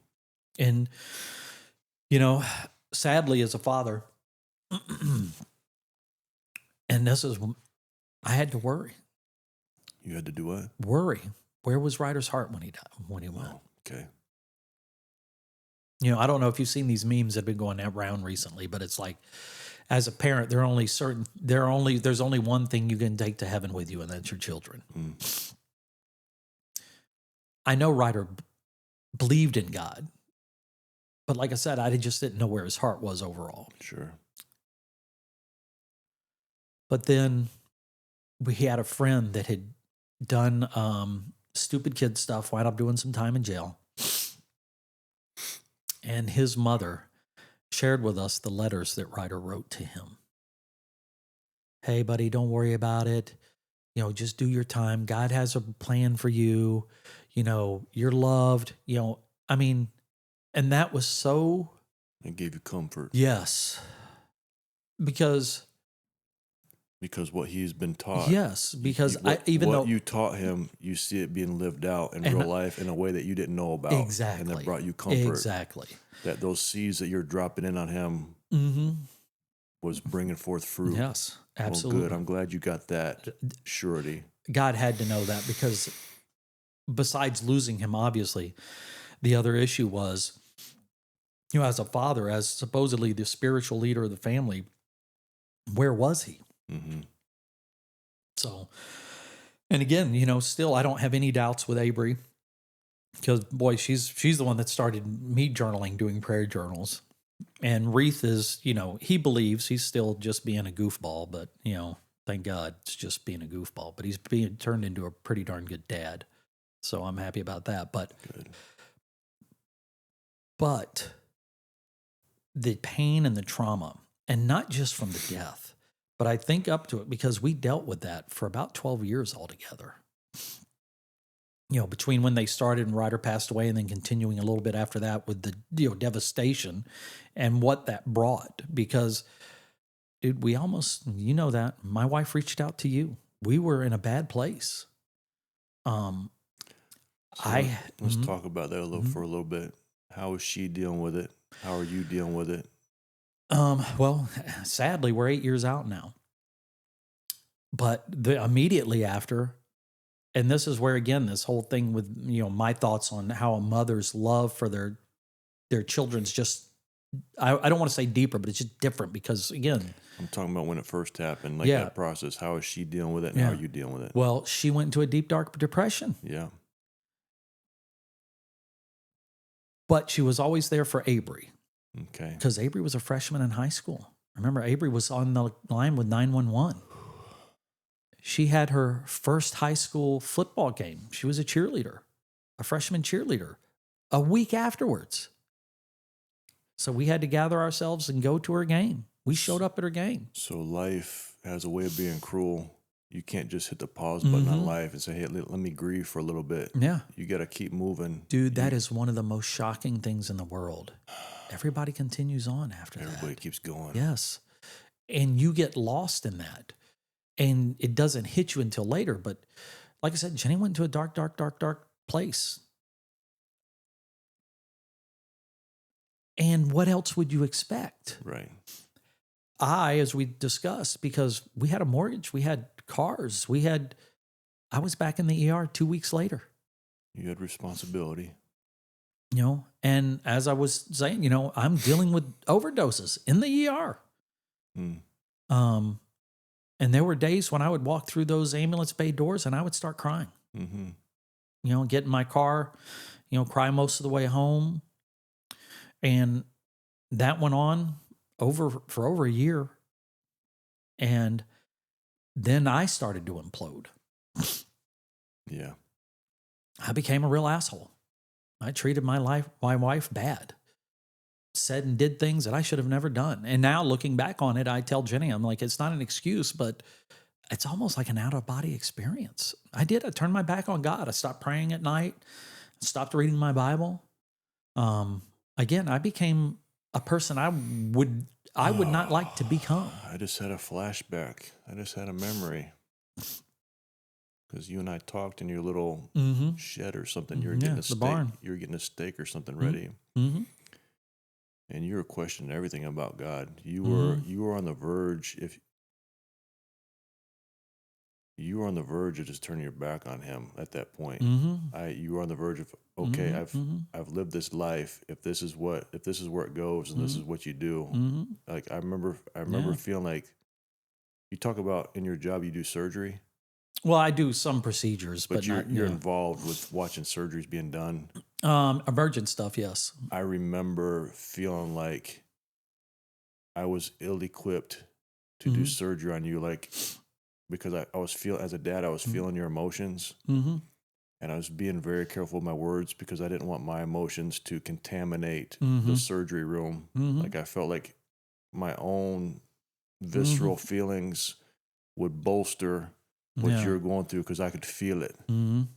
And, sadly as a father, and I had to worry. You had to do what? Worry. Where was Ryder's heart when he died, when he went? Oh, okay. I don't know if you've seen these memes that have been going around recently, but it's like, as a parent, there's only one thing you can take to heaven with you, and that's your children. I know Ryder believed in God, but like I said, I just didn't know where his heart was overall. Sure. But then we had a friend that had done stupid kid stuff, wound up doing some time in jail. And his mother shared with us the letters that Ryder wrote to him. Hey, buddy, don't worry about it. Just do your time. God has a plan for you. You're loved. And that was so... It gave you comfort. Yes. Because what he's been taught. Yes, because what you taught him, you see it being lived out in real life in a way that you didn't know about. Exactly. And that brought you comfort. Exactly. That those seeds that you're dropping in on him was bringing forth fruit. Yes, absolutely. Well, good. I'm glad you got that surety. God had to know that because besides losing him, obviously, the other issue was, as a father, as supposedly the spiritual leader of the family, where was he? So, and again, still, I don't have any doubts with Avery because, boy, she's the one that started me journaling, doing prayer journals. And Reith is, he believes he's still just being a goofball, but, thank God it's just being a goofball. But he's being turned into a pretty darn good dad. So I'm happy about that. But the pain and the trauma And not just from the death, but I think up to it because we dealt with that for about 12 years altogether. Between when they started and Ryder passed away and then continuing a little bit after that with the devastation and what that brought. Because, dude, we almost, that my wife reached out to you. We were in a bad place. Let's talk about that for a little bit. How is she dealing with it? How are you dealing with it? Well, sadly, we're 8 years out now. But immediately after, and this is where, again, this whole thing with, my thoughts on how a mother's love for their children's just, I don't want to say deeper, but it's just different because, again. I'm talking about when it first happened, that process. How is she dealing with it and how are you dealing with it? Well, she went into a deep, dark depression. Yeah. But she was always there for Avery. Okay. Because Avery was a freshman in high school. Remember, Avery was on the line with 911. She had her first high school football game. She was a cheerleader, a freshman cheerleader, a week afterwards. So we had to gather ourselves and go to her game. We showed up at her game. So life has a way of being cruel. You can't just hit the pause button on life and say, hey, let me grieve for a little bit. Yeah. You got to keep moving. Dude, that is one of the most shocking things in the world. Everybody continues on after that. Everybody keeps going. Yes. And you get lost in that. And it doesn't hit you until later. But like I said, Jenny went into a dark, dark, dark, dark place. And what else would you expect? Right. As we discussed, because we had a mortgage, we had cars, I was back in the ER 2 weeks later. You had responsibility. And as I was saying, I'm dealing with overdoses in the ER. And there were days when I would walk through those ambulance bay doors and I would start crying. Get in my car, cry most of the way home. And that went on for over a year. And then I started to implode. Yeah. I became a real asshole. I treated my wife bad. Said and did things that I should have never done. And now looking back on it, I tell Jenny, I'm like, it's not an excuse, but it's almost like an out-of-body experience. I turned my back on God. I stopped praying at night. Stopped reading my Bible. Again, I became a person I would not like to become. I just had a flashback. I just had a memory. Because you and I talked in your little shed or something. You were getting a steak. Barn. You were getting a steak or something ready. And you were questioning everything about God. You were on the verge. If you were on the verge of just turning your back on Him at that point, you were on the verge of I've lived this life. If this is where it goes, and this is what you do. Like I remember feeling like you talk about in your job you do surgery. Well, I do some procedures, but you're involved with watching surgeries being done. Emergent stuff, yes. I remember feeling like I was ill-equipped to do surgery on you, because I was as a dad, I was feeling your emotions, and I was being very careful with my words because I didn't want my emotions to contaminate the surgery room. Like I felt like my own visceral feelings would bolster what you're going through because I could feel it. And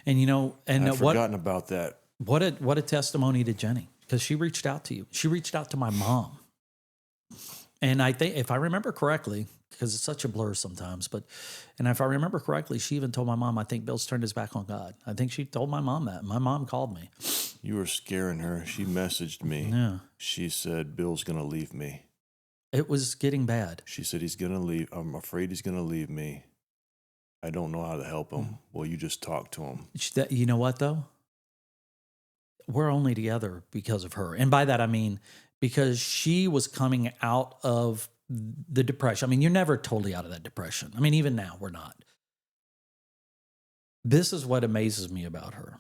I've forgotten about that. What a testimony to Jenny, because she reached out to you. She reached out to my mom. And I think, if I remember correctly, because it's such a blur sometimes, and if I remember correctly, she even told my mom, I think Bill's turned his back on God. I think she told my mom that. My mom called me. You were scaring her. She messaged me. Yeah. She said, Bill's going to leave me. It was getting bad. She said, he's going to leave. I'm afraid he's going to leave me. I don't know how to help him. Well, you just talk to him. You know what, though? We're only together because of her. And by that, I mean, because she was coming out of the depression. I mean, you're never totally out of that depression. I mean, even now, we're not. This is what amazes me about her.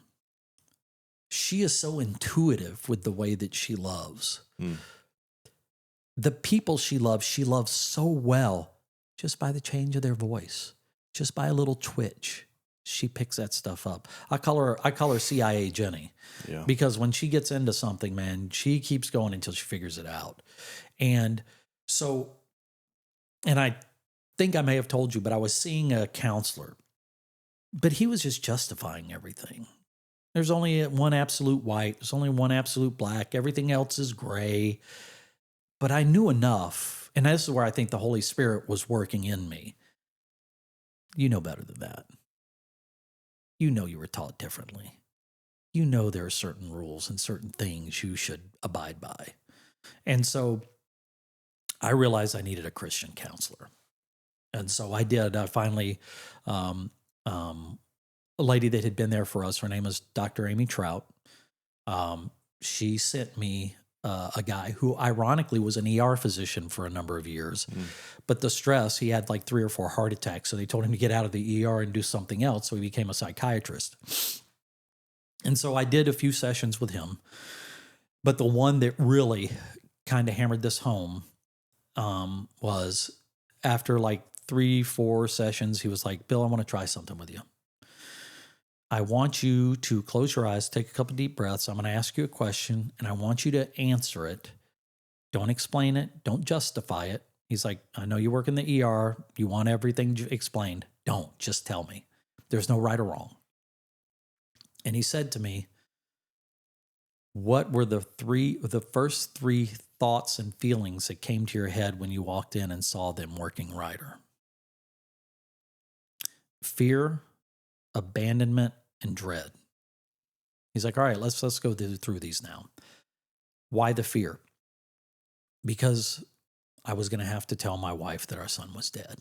She is so intuitive with the way that she loves. The people she loves so well just by the change of their voice. Just by a little twitch, she picks that stuff up. I call her CIA Jenny. Yeah. Because when she gets into something, man, she keeps going until she figures it out. And So, and I think I may have told you, but I was seeing a counselor, but he was just justifying everything. There's only one absolute white. There's only one absolute black. Everything else is gray. But I knew enough. And this is where I think the Holy Spirit was working in me. You know better than that. You know you were taught differently. You know there are certain rules and certain things you should abide by. And so I realized I needed a Christian counselor. And so I did. I finally, a lady that had been there for us, her name is Dr. Amy Trout. She sent me a guy who ironically was an ER physician for a number of years. But the stress, he had like 3 or 4 heart attacks. So they told him to get out of the ER and do something else. So he became a psychiatrist. And so I did a few sessions with him. But the one that really kind of hammered this home was after like 3-4 sessions, he was like, Bill, I want to try something with you. I want you to close your eyes, take a couple deep breaths. I'm going to ask you a question, and I want you to answer it. Don't explain it. Don't justify it. He's like, I know you work in the ER. You want everything explained. Don't. Just tell me. There's no right or wrong. And he said to me, what were the first 3 thoughts and feelings that came to your head when you walked in and saw them working Ryder? Fear, abandonment, and dread. He's like, all right, let's go through these now. Why the fear? Because I was going to have to tell my wife that our son was dead.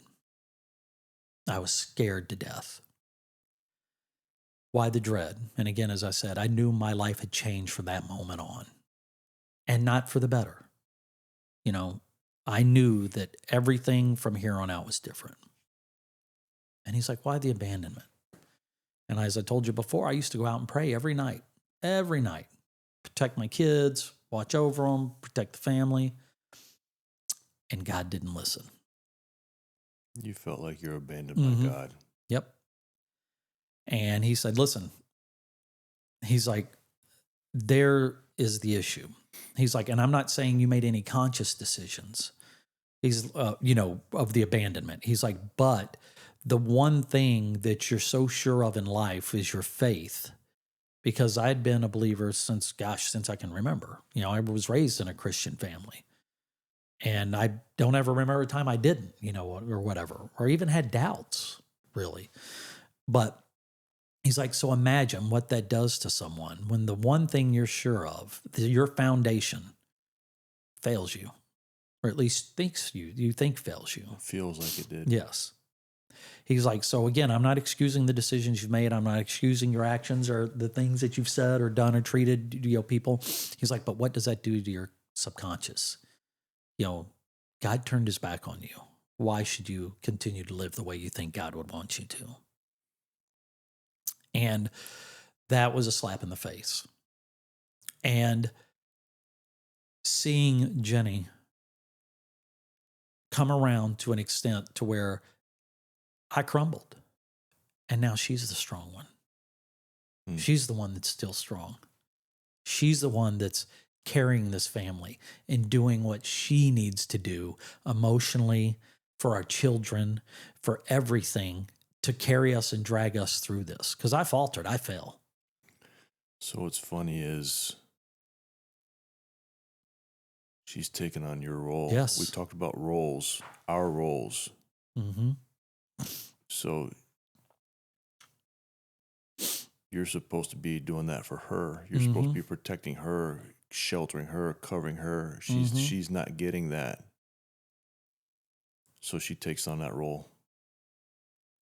I was scared to death. Why the dread? And again, as I said, I knew my life had changed from that moment on, and not for the better. You know, I knew that everything from here on out was different. And he's like, why the abandonment? And as I told you before, I used to go out and pray every night, protect my kids, watch over them, protect the family. And God didn't listen. You felt like you're abandoned by God. Yep. And he said, listen, he's like, there is the issue. He's like, and I'm not saying you made any conscious decisions. He's, of the abandonment. He's like, but the one thing that you're so sure of in life is your faith. Because I'd been a believer since I can remember. You know, I was raised in a Christian family. And I don't ever remember a time I didn't, or whatever, or even had doubts, really. But he's like, so imagine what that does to someone when the one thing you're sure of, your foundation, fails you, or at least you think fails you. It feels like it did. Yes. He's like, so again, I'm not excusing the decisions you've made. I'm not excusing your actions or the things that you've said or done or treated, people. He's like, but what does that do to your subconscious? God turned his back on you. Why should you continue to live the way you think God would want you to? And that was a slap in the face. And seeing Jenny come around to an extent to where I crumbled. And now she's the strong one. She's the one that's still strong. She's the one that's carrying this family and doing what she needs to do emotionally, for our children, for everything, to carry us and drag us through this. Because I faltered, I fell. So what's funny is she's taken on your role. Yes. We talked about roles, our roles. Mm-hmm. So you're supposed to be doing that for her. You're supposed to be protecting her, sheltering her, covering her. She's not getting that. So she takes on that role.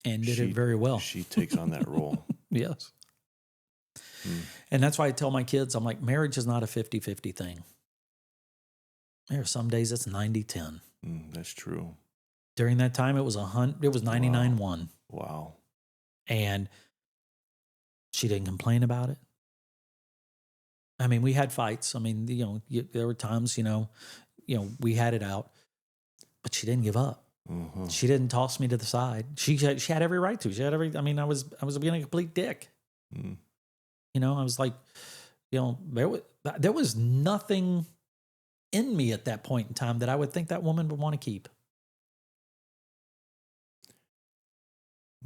And did it very well. She takes on that role. Yes. And that's why I tell my kids, I'm like, marriage is not a 50-50 thing. There are some days it's 90-10. That's true. During that time, it was 99-1. Wow. And she didn't complain about it. I mean, we had fights. I mean, there were times, we had it out, but she didn't give up. She didn't toss me to the side. She had every right to. I was being a complete dick. I was like, there was nothing in me at that point in time that I would think that woman would want to keep.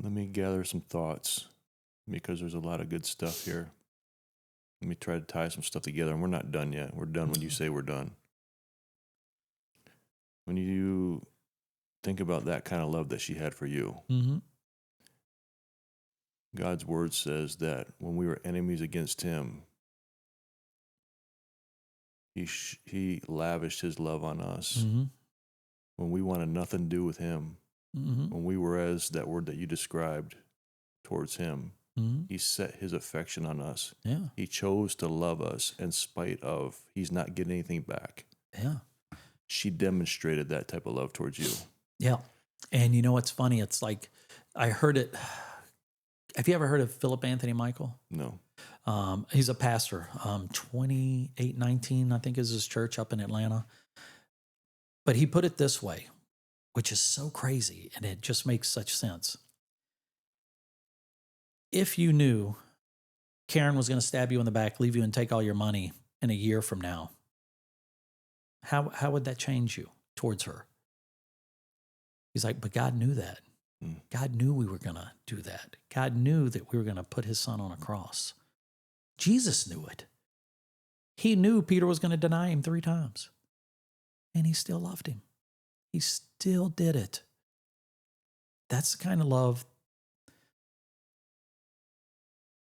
Let me gather some thoughts because there's a lot of good stuff here. Let me try to tie some stuff together, and we're not done yet. We're done when you say we're done. When you think about that kind of love that she had for you, Mm-hmm. God's word says that when we were enemies against him, he lavished his love on us. Mm-hmm. When we wanted nothing to do with him, Mm-hmm. when we were as that word that you described towards him, Mm-hmm. he set his affection on us. Yeah. He chose to love us in spite of he's not getting anything back. Yeah. She demonstrated that type of love towards you. Yeah. And you know what's funny? It's like I heard it. Have you ever heard of Philip Anthony Michael? No. He's a pastor. 2819, I think, is his church up in Atlanta. But he put it this way, which is so crazy, and it just makes such sense. If you knew Karen was going to stab you in the back, leave you, and take all your money in a year from now, how would that change you towards her? He's like, but God knew that. God knew we were going to do that. God knew that we were going to put his son on a cross. Jesus knew it. He knew Peter was going to deny him 3 times. And he still loved him. He still did it. That's the kind of love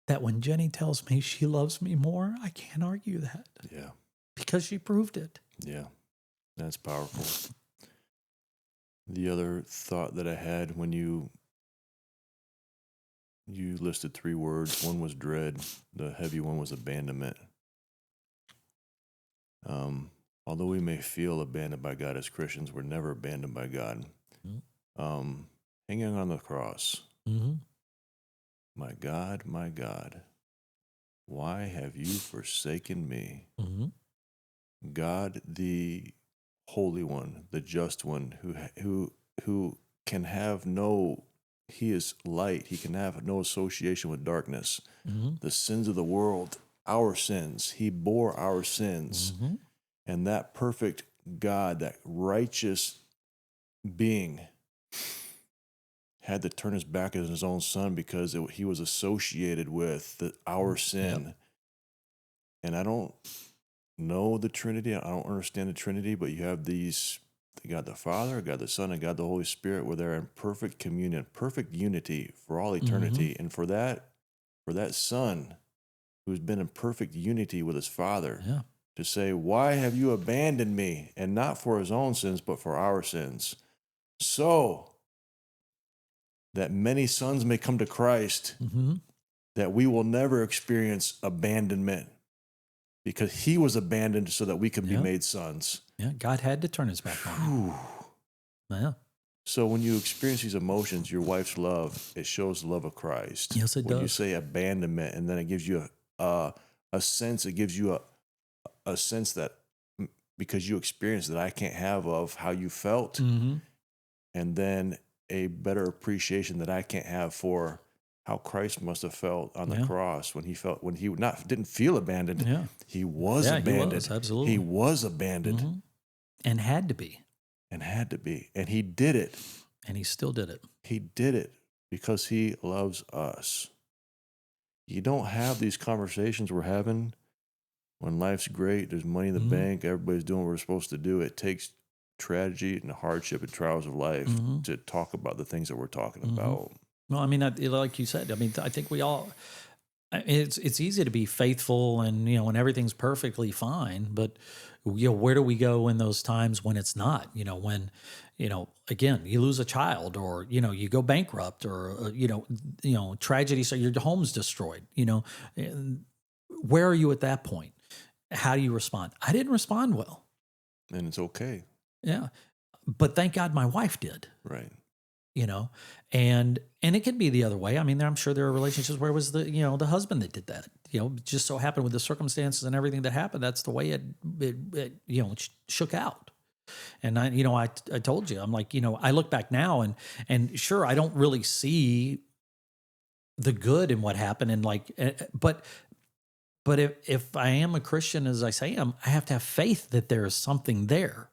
that when Jenny tells me she loves me more, I can't argue that. Yeah. Because she proved it. Yeah. That's powerful. The other thought that I had when you listed 3 words, one was dread, the heavy one was abandonment. Although we may feel abandoned by God as Christians, we're never abandoned by God. Hanging on the cross. Mm-hmm. My God, why have you forsaken me? Mm-hmm. God, the Holy One, the Just One, who can have no, he is light. He can have no association with darkness. Mm-hmm. The sins of the world, our sins, he bore our sins. Mm-hmm. And that perfect God, that righteous being, had to turn his back on his own son because he was associated with our sin. Yep. And I don't know the Trinity. I don't understand the Trinity, but you have these, God the Father, God the Son, and God the Holy Spirit, where they're in perfect communion, perfect unity for all eternity. Mm-hmm. And for that Son who's been in perfect unity with his Father, Yeah. to say, why have you abandoned me? And not for his own sins, but for our sins. So that many sons may come to Christ, Mm-hmm. that we will never experience abandonment, because he was abandoned so that we could be Yeah. made sons. Yeah. God had to turn his back on him. Yeah. So when you experience these emotions, your wife's love, it shows the love of Christ. Yes, it when does. you say abandonment, and then it gives you a sense, it gives you a sense that because you experienced that I can't have of how you felt, Mm-hmm. and then a better appreciation that I can't have for how Christ must have felt on the Yeah. cross when he didn't feel abandoned. Yeah. He was Yeah, abandoned. he was, absolutely. He was abandoned. Mm-hmm. And had to be. And had to be. And he did it. And he still did it. He did it because he loves us. You don't have these conversations we're having when life's great, there's money in the Mm-hmm. bank, everybody's doing what we're supposed to do. It takes tragedy and hardship and trials of life Mm-hmm. to talk about the things that we're talking Mm-hmm. about. Well, I mean, like you said, I mean, I think we all, it's easy to be faithful and, when everything's perfectly fine, but, where do we go in those times when it's not, when, again, you lose a child or, you go bankrupt or, tragedy, so your home's destroyed, and where are you at that point? How do you respond? I didn't respond well. And it's okay. Yeah. But thank God my wife did. Right. And it could be the other way. I mean, I'm sure there are relationships where it was the husband that did that, just so happened with the circumstances and everything that happened. That's the way it shook out. And I told you, I'm like, I look back now and sure, I don't really see the good in what happened. And but But if I am a Christian, as I say I have to have faith that there is something there,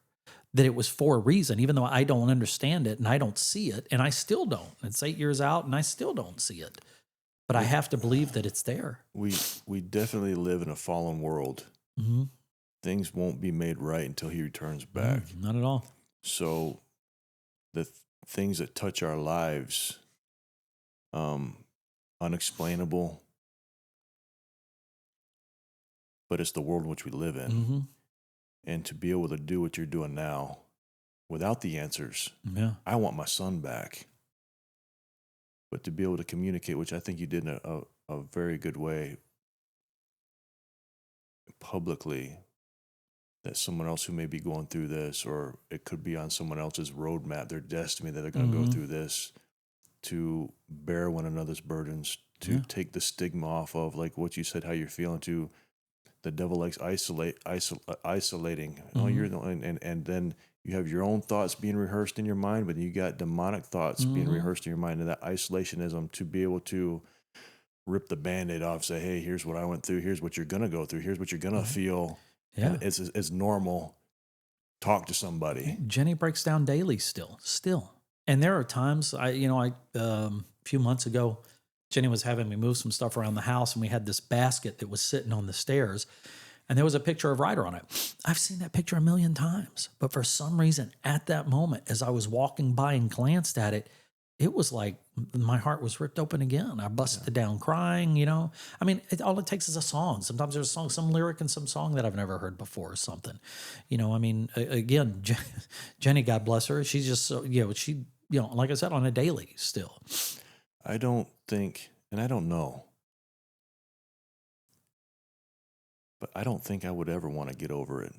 that it was for a reason, even though I don't understand it and I don't see it, and I still don't. It's 8 years out and I still don't see it. But I have to believe that it's there. We definitely live in a fallen world. Mm-hmm. Things won't be made right until he returns back. Not at all. So the things that touch our lives, unexplainable, but it's the world in which we live in. Mm-hmm. And to be able to do what you're doing now without the answers, I want my son back. But to be able to communicate, which I think you did in a very good way publicly, that someone else who may be going through this, or it could be on someone else's roadmap, their destiny, that they're going to go through this, to bear one another's burdens, to take the stigma off of, like what you said, how you're feeling, to the devil likes isolating. Oh, you're the and then you have your own thoughts being rehearsed in your mind, but you got demonic thoughts being rehearsed in your mind, and that isolationism, to be able to rip the Band-Aid off, say, hey, here's what I went through, here's what you're gonna go through, here's what you're gonna feel. And it's normal. Talk to somebody. Jenny breaks down daily still. And there are times a few months ago, Jenny was having me move some stuff around the house, and we had this basket that was sitting on the stairs, and there was a picture of Ryder on it. I've seen that picture a million times, but for some reason at that moment, as I was walking by and glanced at it, it was like my heart was ripped open again. I busted down crying, I mean, all it takes is a song. Sometimes there's a song, some lyric in some song that I've never heard before or something. I mean, again, Jenny, God bless her. She's just so, she, like I said, on a daily still. I don't think, and I don't know, but I don't think I would ever want to get over it.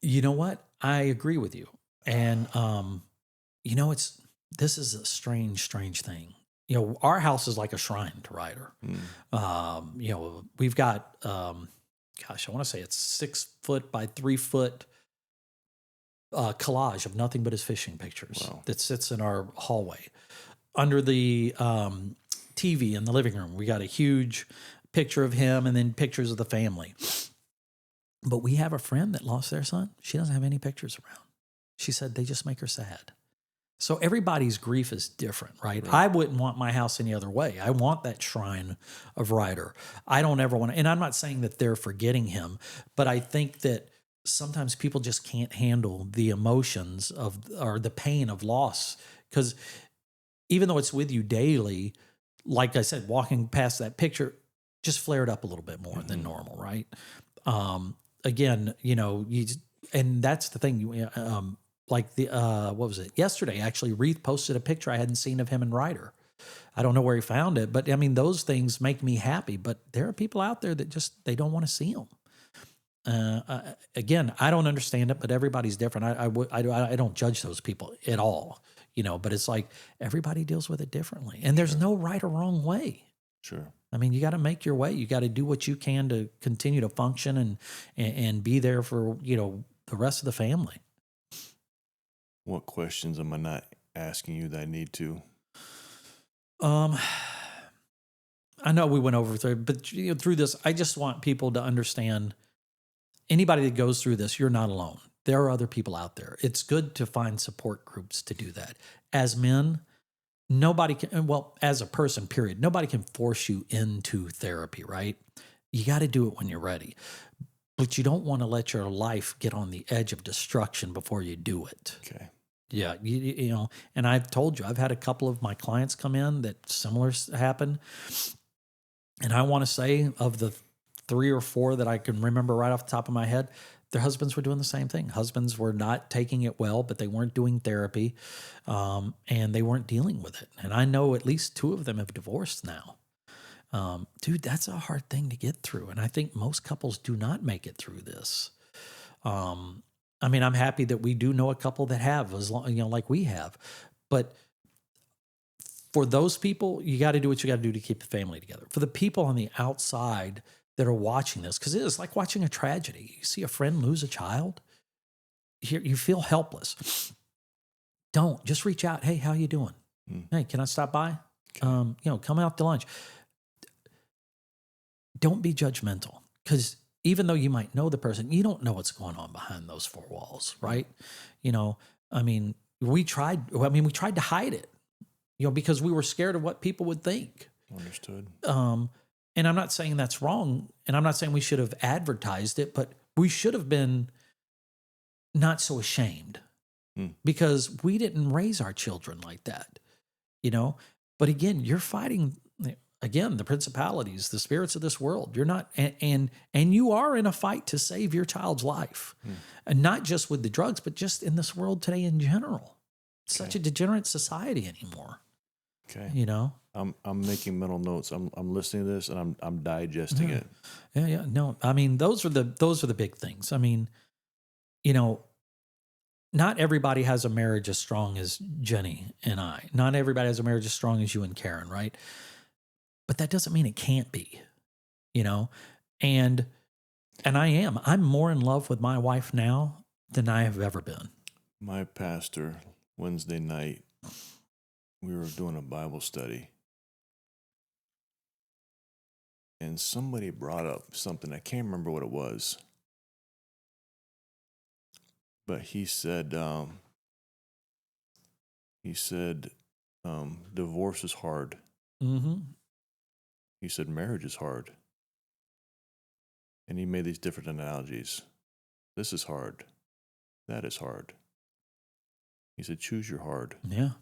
You know what? I agree with you. And, this is a strange thing. Our house is like a shrine to Ryder. We've got, I want to say it's 6 foot by 3 foot collage of nothing but his fishing pictures that sits in our hallway. Under the TV in the living room, we got a huge picture of him and then pictures of the family. But we have a friend that lost their son. She doesn't have any pictures around. She said they just make her sad. So everybody's grief is different, right? I wouldn't want my house any other way. I want that shrine of Ryder. I don't ever want to, and I'm not saying that they're forgetting him, but I think that sometimes people just can't handle the emotions or the pain of loss. Because even though it's with you daily, like I said, walking past that picture just flared up a little bit more than normal, right? Again, and that's the thing. Like what was it? Yesterday, actually, Reith posted a picture I hadn't seen of him and Ryder. I don't know where he found it, but I mean, those things make me happy. But there are people out there that they don't want to see him. Again, I don't understand it, but everybody's different. I don't judge those people at all, but it's like everybody deals with it differently. And there's no right or wrong way. Sure. I mean, you got to make your way. You got to do what you can to continue to function and be there for, the rest of the family. What questions am I not asking you that I need to? I know we went over through, but through this, I just want people to understand, anybody that goes through this, you're not alone. There are other people out there. It's good to find support groups to do that. As men, nobody can, as a person, period, nobody can force you into therapy, right? You got to do it when you're ready. But you don't want to let your life get on the edge of destruction before you do it. Okay. Yeah, and I've told you, I've had a couple of my clients come in that similar happened. And I want to say, of the 3 or 4 that I can remember right off the top of my head, their husbands were doing the same thing. Husbands were not taking it well, but they weren't doing therapy, and they weren't dealing with it. And I know at least 2 of them have divorced now. Dude, that's a hard thing to get through. And I think most couples do not make it through this. I mean, I'm happy that we do know a couple that have, as long, like we have. But for those people, you got to do what you got to do to keep the family together. For the people on the outside that are watching this, because it is like watching a tragedy. You see a friend lose a child, you feel helpless. Don't just reach out. Hey, how you doing? Hey, can I stop by? Okay. Come out to lunch. don't be judgmental, because even though you might know the person, you don't know what's going on behind those four walls, right? You know, I mean, we tried to hide it, because we were scared of what people would think. Understood. And I'm not saying that's wrong, and I'm not saying we should have advertised it, but we should have been not so ashamed, because we didn't raise our children like that, But again, you're fighting the principalities, the spirits of this world. You're not, and you are in a fight to save your child's life, and not just with the drugs, but just in this world today in general. It's such a degenerate society anymore. Okay. I'm making mental notes. I'm listening to this and I'm digesting it. Yeah. No, I mean, those are the big things. I mean, not everybody has a marriage as strong as Jenny and I. Not everybody has a marriage as strong as you and Karen, right? But that doesn't mean it can't be, and I'm more in love with my wife now than I have ever been. My pastor, Wednesday night, we were doing a Bible study, and somebody brought up something. I can't remember what it was, but he said, divorce is hard. Mm-hmm. He said marriage is hard. And he made these different analogies. This is hard. That is hard. He said, choose your hard. Yeah.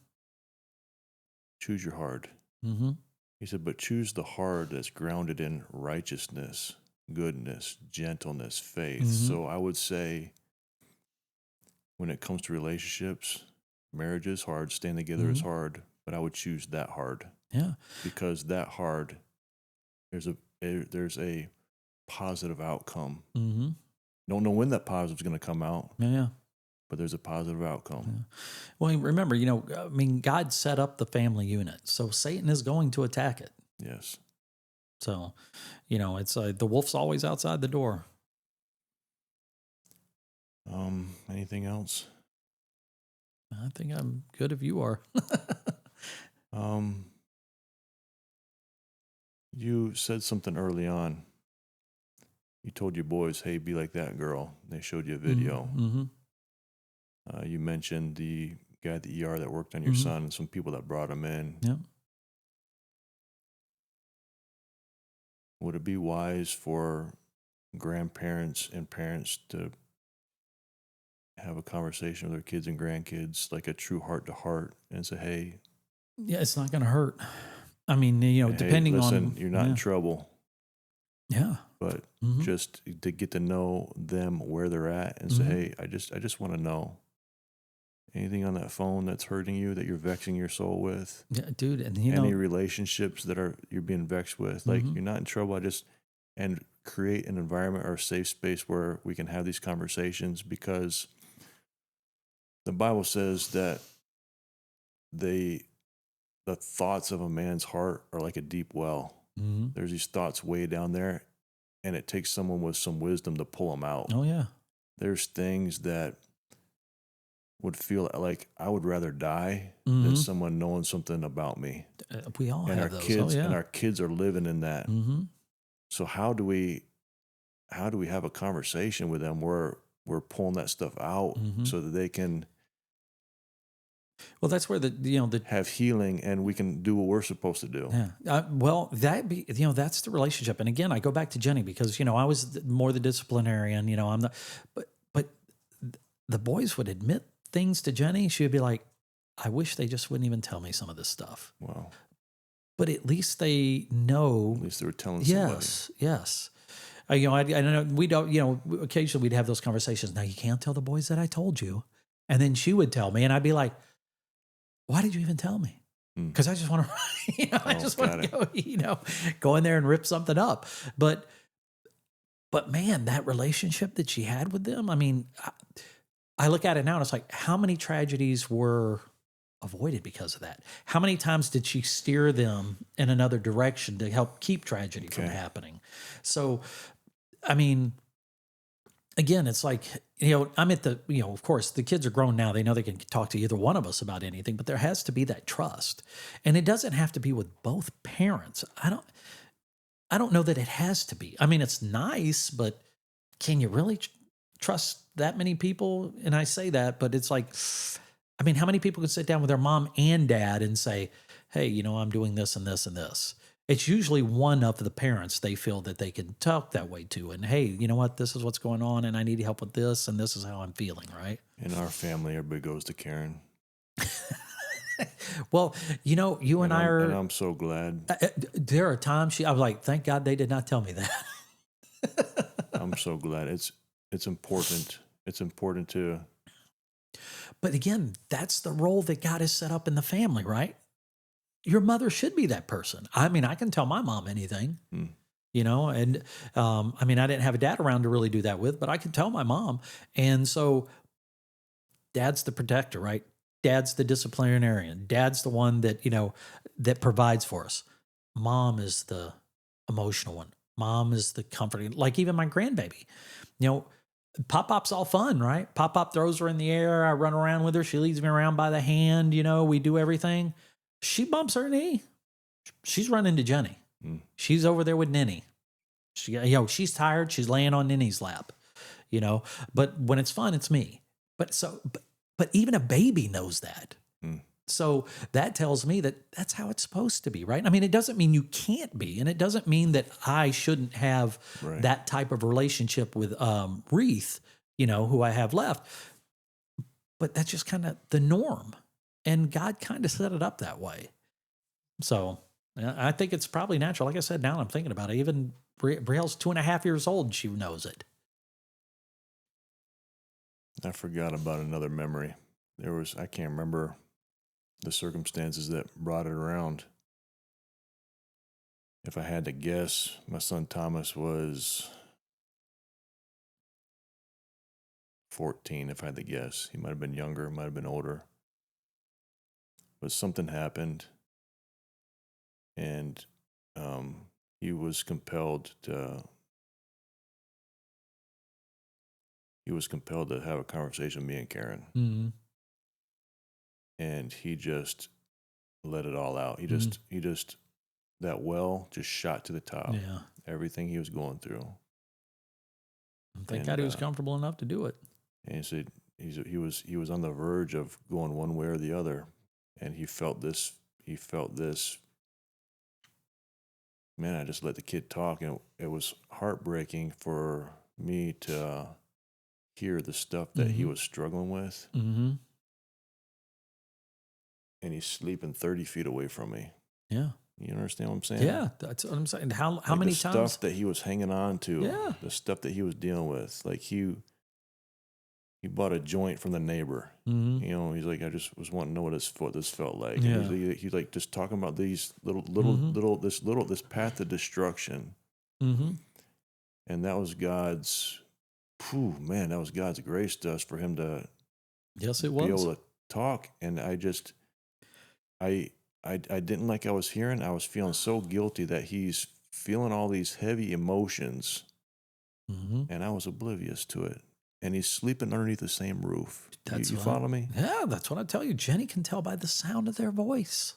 Choose your hard. Mm-hmm. He said, but choose the hard that's grounded in righteousness, goodness, gentleness, faith. Mm-hmm. So I would say, when it comes to relationships, marriage is hard, staying together is hard, but I would choose that hard. Yeah. Because that hard, there's a positive outcome. Mm-hmm. Don't know when that positive is going to come out. Yeah. But there's a positive outcome. Yeah. Well, remember, God set up the family unit, so Satan is going to attack it. Yes. So, it's the wolf's always outside the door. Anything else? I think I'm good if you are. You said something early on. You told your boys, hey, be like that girl. They showed you a video. Mm-hmm. You mentioned the guy at the ER that worked on your son and some people that brought him in. Yep. Would it be wise for grandparents and parents to have a conversation with their kids and grandkids, like a true heart-to-heart, and say, hey... Yeah, it's not going to hurt. I mean, depending on... You're not in trouble. Yeah. But just to get to know them where they're at and say, hey, I just want to know. Anything on that phone that's hurting you, that you're vexing your soul with? Yeah, dude. And any relationships that you're being vexed with, like you're not in trouble. And create an environment or a safe space where we can have these conversations, because the Bible says that the thoughts of a man's heart are like a deep well. Mm-hmm. There's these thoughts way down there, and it takes someone with some wisdom to pull them out. Oh yeah. There's things that would feel like I would rather die than someone knowing something about me. We all and have our those. kids, and our kids are living in that. Mm-hmm. So how do we have a conversation with them where we're pulling that stuff out so that they can Well, that's where the have healing, and we can do what we're supposed to do. Yeah. Well, that's the relationship. And again, I go back to Jenny because, I was more the disciplinarian, I'm the, but the boys would admit things to Jenny. She would be like, I wish they just wouldn't even tell me some of this stuff. Wow. But at least they know. At least they were telling somebody. Yes. I know we don't, occasionally we'd have those conversations. Now you can't tell the boys that I told you. And then she would tell me, and I'd be like, why did you even tell me? Because I just want to, I just want to go, go in there and rip something up. But man, that relationship that she had with them, I mean, I look at it now and it's like, how many tragedies were avoided because of that? How many times did she steer them in another direction to help keep tragedy from happening? So, I mean, again, it's like, I'm at the, of course, the kids are grown now. They know they can talk to either one of us about anything, but there has to be that trust. And it doesn't have to be with both parents. I I don't know that it has to be. I mean, it's nice, but can you really trust that many people? And I say that, but it's like, I mean, how many people can sit down with their mom and dad and say, hey, you know, I'm doing this and this and this? It's usually one of the parents they feel that they can talk that way to. And hey, you know what? This is what's going on and I need help with this and this is how I'm feeling, right? In our family, everybody goes to Karen. Well, you know, you and I are. And I'm so glad. There are times I was like, thank God they did not tell me that. I'm so glad. It's important. It's important to. But again, that's the role that God has set up in the family, right? Your mother should be that person. I mean, I can tell my mom anything, you know, and I mean, I didn't have a dad around to really do that with, but I could tell my mom. And so dad's the protector, right? Dad's the disciplinarian. Dad's the one that, you know, that provides for us. Mom is the emotional one. Mom is the comforting, like even my grandbaby, you know, Pop-Pop's all fun, right? Pop-Pop throws her in the air. I run around with her. She leads me around by the hand. You know, we do everything. She bumps her knee. She's running to Jenny. She's over there with Ninny. She's tired. She's laying on Ninny's lap, you know, but when it's fun, it's me. But even a baby knows that. So that tells me that that's how it's supposed to be, right? I mean, it doesn't mean you can't be, and it doesn't mean that I shouldn't have that type of relationship with Reith, you know, who I have left. But that's just kind of the norm, and God kind of set it up that way. So I think it's probably natural. Like I said, now I'm thinking about it. Even Brielle's 2.5 years old, and she knows it. I forgot about another memory. I can't remember the circumstances that brought it around. If I had to guess, my son Thomas was 14, if I had to guess. He might have been younger, might have been older. But something happened, and he was compelled to have a conversation with me and Karen. Mm-hmm. And he just let it all out. He just that well just shot to the top. Yeah. Everything he was going through. Thank God he was comfortable enough to do it. And he said he was on the verge of going one way or the other, and he felt this. Man, I just let the kid talk, and it was heartbreaking for me to hear the stuff that he was struggling with. Mm-hmm. And he's sleeping 30 feet away from me. Yeah. You understand what I'm saying? Yeah, that's what I'm saying. How like many the times? Stuff that he was hanging on to. Yeah. The stuff that he was dealing with. Like he bought a joint from the neighbor. Mm-hmm. You know, he's like, I just was wanting to know what this felt like. Yeah. And he's like just talking about these this path to destruction. Mm-hmm. And that was God's grace to us for him to be able to talk. And I didn't like I was hearing. I was feeling so guilty that he's feeling all these heavy emotions, and I was oblivious to it. And he's sleeping underneath the same roof. You follow me? Yeah, that's what I tell you. Jenny can tell by the sound of their voice.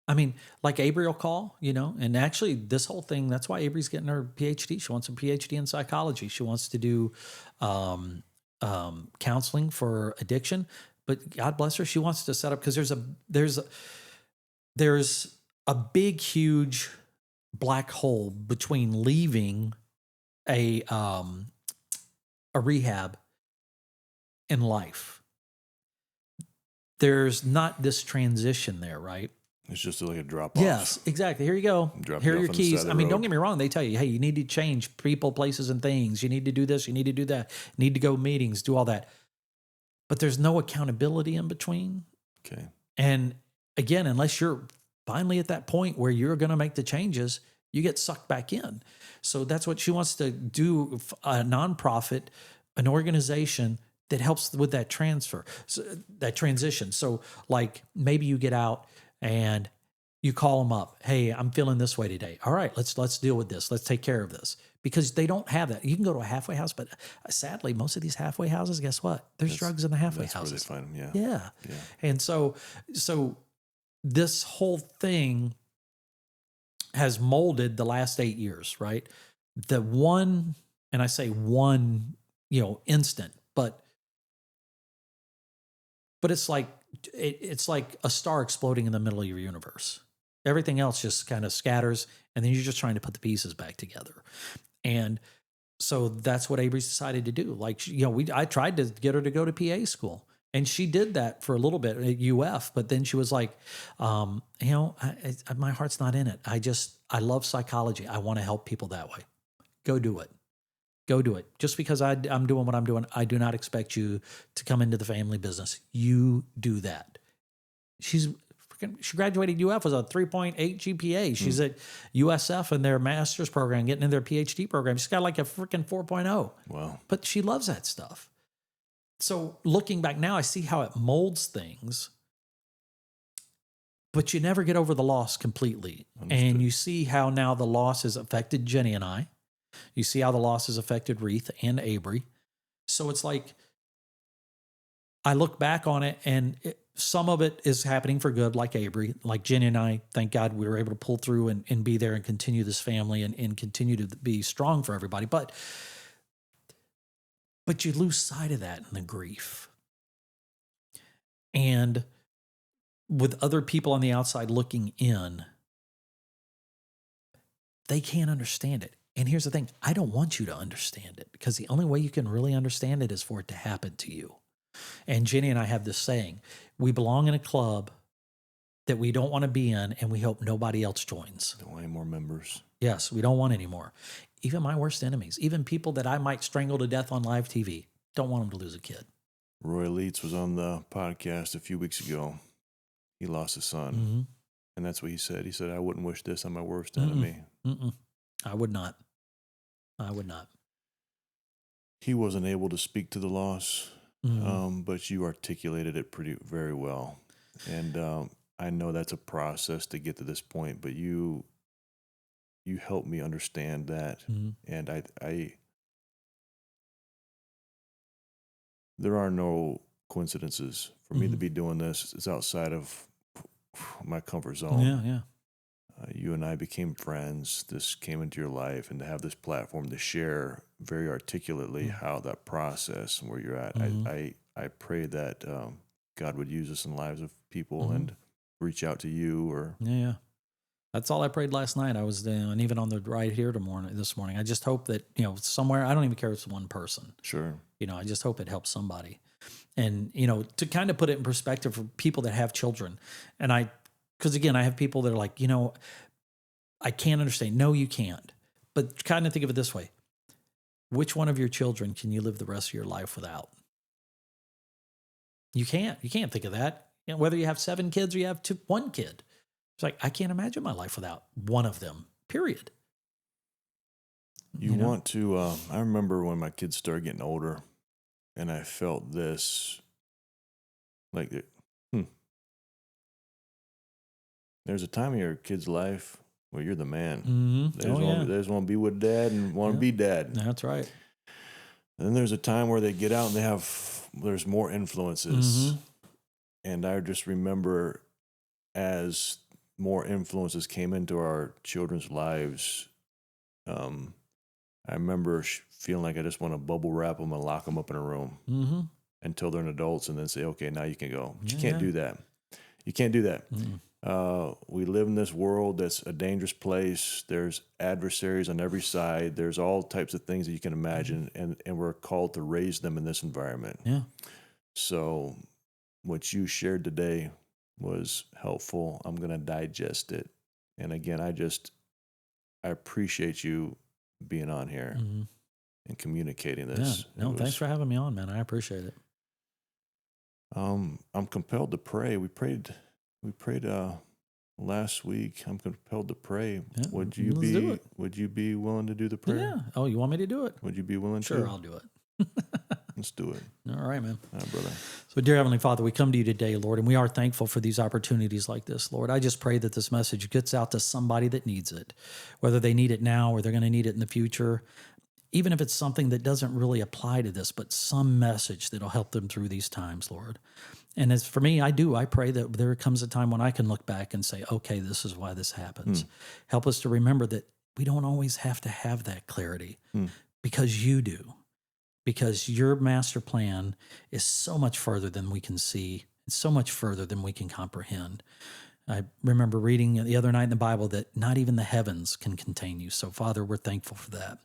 I mean, like Avery will call, you know, and actually this whole thing, that's why Avery's getting her PhD. She wants a PhD in psychology. She wants to do counseling for addiction. But God bless her, she wants to set up, because there's a big, huge black hole between leaving a rehab and life. There's not this transition there, right? It's just like a drop off. Yes, exactly. Here you go. Here are your keys. I mean, don't get me wrong. They tell you, hey, you need to change people, places, and things. You need to do this. You need to do that. You need to go meetings, do all that. But there's no accountability in between. Okay. And again, unless you're finally at that point where you're going to make the changes, you get sucked back in. So that's what she wants to do, a nonprofit, an organization that helps with that transfer, so, that transition. So like maybe you get out and you call them up. Hey, I'm feeling this way today. All right, let's deal with this. Let's take care of this. Because they don't have that. You can go to a halfway house, but sadly, most of these halfway houses, guess what? There's drugs in the halfway houses. That's where they find them, yeah. And so this whole thing has molded the last 8 years, right? The one, and I say one, instant, but it's like it's like a star exploding in the middle of your universe. Everything else just kind of scatters, and then you're just trying to put the pieces back together. And so that's what Avery's decided to do. Like, I tried to get her to go to PA school, and she did that for a little bit at UF, but then she was like, my heart's not in it. I love psychology. I want to help people that way. Go do it. Go do it. Just because I'm doing what I'm doing, I do not expect you to come into the family business. You do that. She graduated UF with a 3.8 GPA. She's at USF in their master's program, getting in their PhD program. She's got like a freaking 4.0. Wow. But she loves that stuff. So looking back now, I see how it molds things. But you never get over the loss completely. Understood. And you see how now the loss has affected Jenny and I. You see how the loss has affected Reith and Avery. So it's like, I look back on it, and some of it is happening for good, like Avery. Like Jenny and I, thank God we were able to pull through and be there and continue this family and continue to be strong for everybody. But you lose sight of that in the grief. And with other people on the outside looking in, they can't understand it. And here's the thing, I don't want you to understand it, because the only way you can really understand it is for it to happen to you. And Jenny and I have this saying, we belong in a club that we don't want to be in, and we hope nobody else joins. Don't want any more members. Yes, we don't want any more. Even my worst enemies, even people that I might strangle to death on live TV, don't want them to lose a kid. Roy Leitz was on the podcast a few weeks ago. He lost his son. Mm-hmm. And that's what he said. He said, I wouldn't wish this on my worst enemy. I would not. I would not. He wasn't able to speak to the loss, but you articulated it very well. And I know that's a process to get to this point, but you helped me understand that. And I there are no coincidences. For me to be doing this, it's outside of my comfort zone. Yeah. You and I became friends. This came into your life, and to have this platform to share very articulately how that process and where you're at. I pray that God would use this in the lives of people and reach out to you. Or Yeah. That's all I prayed last night. I was and even on the ride here this morning. I just hope that, somewhere, I don't even care if it's one person. Sure. I just hope it helps somebody. And, to kind of put it in perspective for people that have children. And because again, I have people that are like, I can't understand. No, you can't. But kind of think of it this way. Which one of your children can you live the rest of your life without? You can't. You can't think of that. Whether you have 7 kids or you have 1 kid. It's like, I can't imagine my life without one of them, period. You want to, I remember when my kids started getting older, and I felt this, like, there's a time in your kid's life where you're the man. Mm-hmm. They just want to be with dad and want to be dad. That's right. And then there's a time where they get out and there's more influences. And I just remember as more influences came into our children's lives, I remember feeling like I just want to bubble wrap them and lock them up in a room until they're adults, and then say, okay, now you can go. But you can't do that. You can't do that. We live in this world that's a dangerous place. There's adversaries on every side. There's all types of things that you can imagine, and we're called to raise them in this environment. Yeah. So what you shared today was helpful. I'm going to digest it. And again, I appreciate you being on here and communicating this. Yeah. No, thanks for having me on, man. I appreciate it. I'm compelled to pray. We prayed last week. I'm compelled to pray. Yeah, Would you be willing to do the prayer? Yeah. Oh, you want me to do it? Would you be willing to? Sure, I'll do it. Let's do it. All right, man. All right, brother. So, dear Heavenly Father, we come to you today, Lord, and we are thankful for these opportunities like this, Lord. I just pray that this message gets out to somebody that needs it, whether they need it now or they're going to need it in the future. even if it's something that doesn't really apply to this, but some message that'll help them through these times, Lord. And as for me, I pray that there comes a time when I can look back and say, okay, this is why this happens. Help us to remember that we don't always have to have that clarity because you do, because your master plan is so much further than we can see. It's so much further than we can comprehend. I remember reading the other night in the Bible that not even the heavens can contain you. So, Father, we're thankful for that.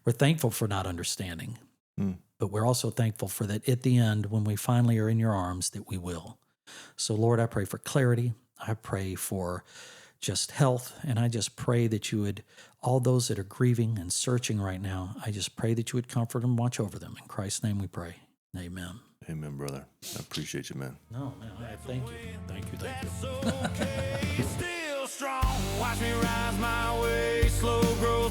We're thankful for not understanding, but we're also thankful for that at the end, when we finally are in your arms, that we will. So, Lord, I pray for clarity. I pray for just health. And I just pray that you would, all those that are grieving and searching right now, I just pray that you would comfort and watch over them. In Christ's name we pray. Amen. Amen, brother. I appreciate you, man. No, man, thank you. Thank you. Thank you. That's okay, still strong. Watch me rise my way, slow growth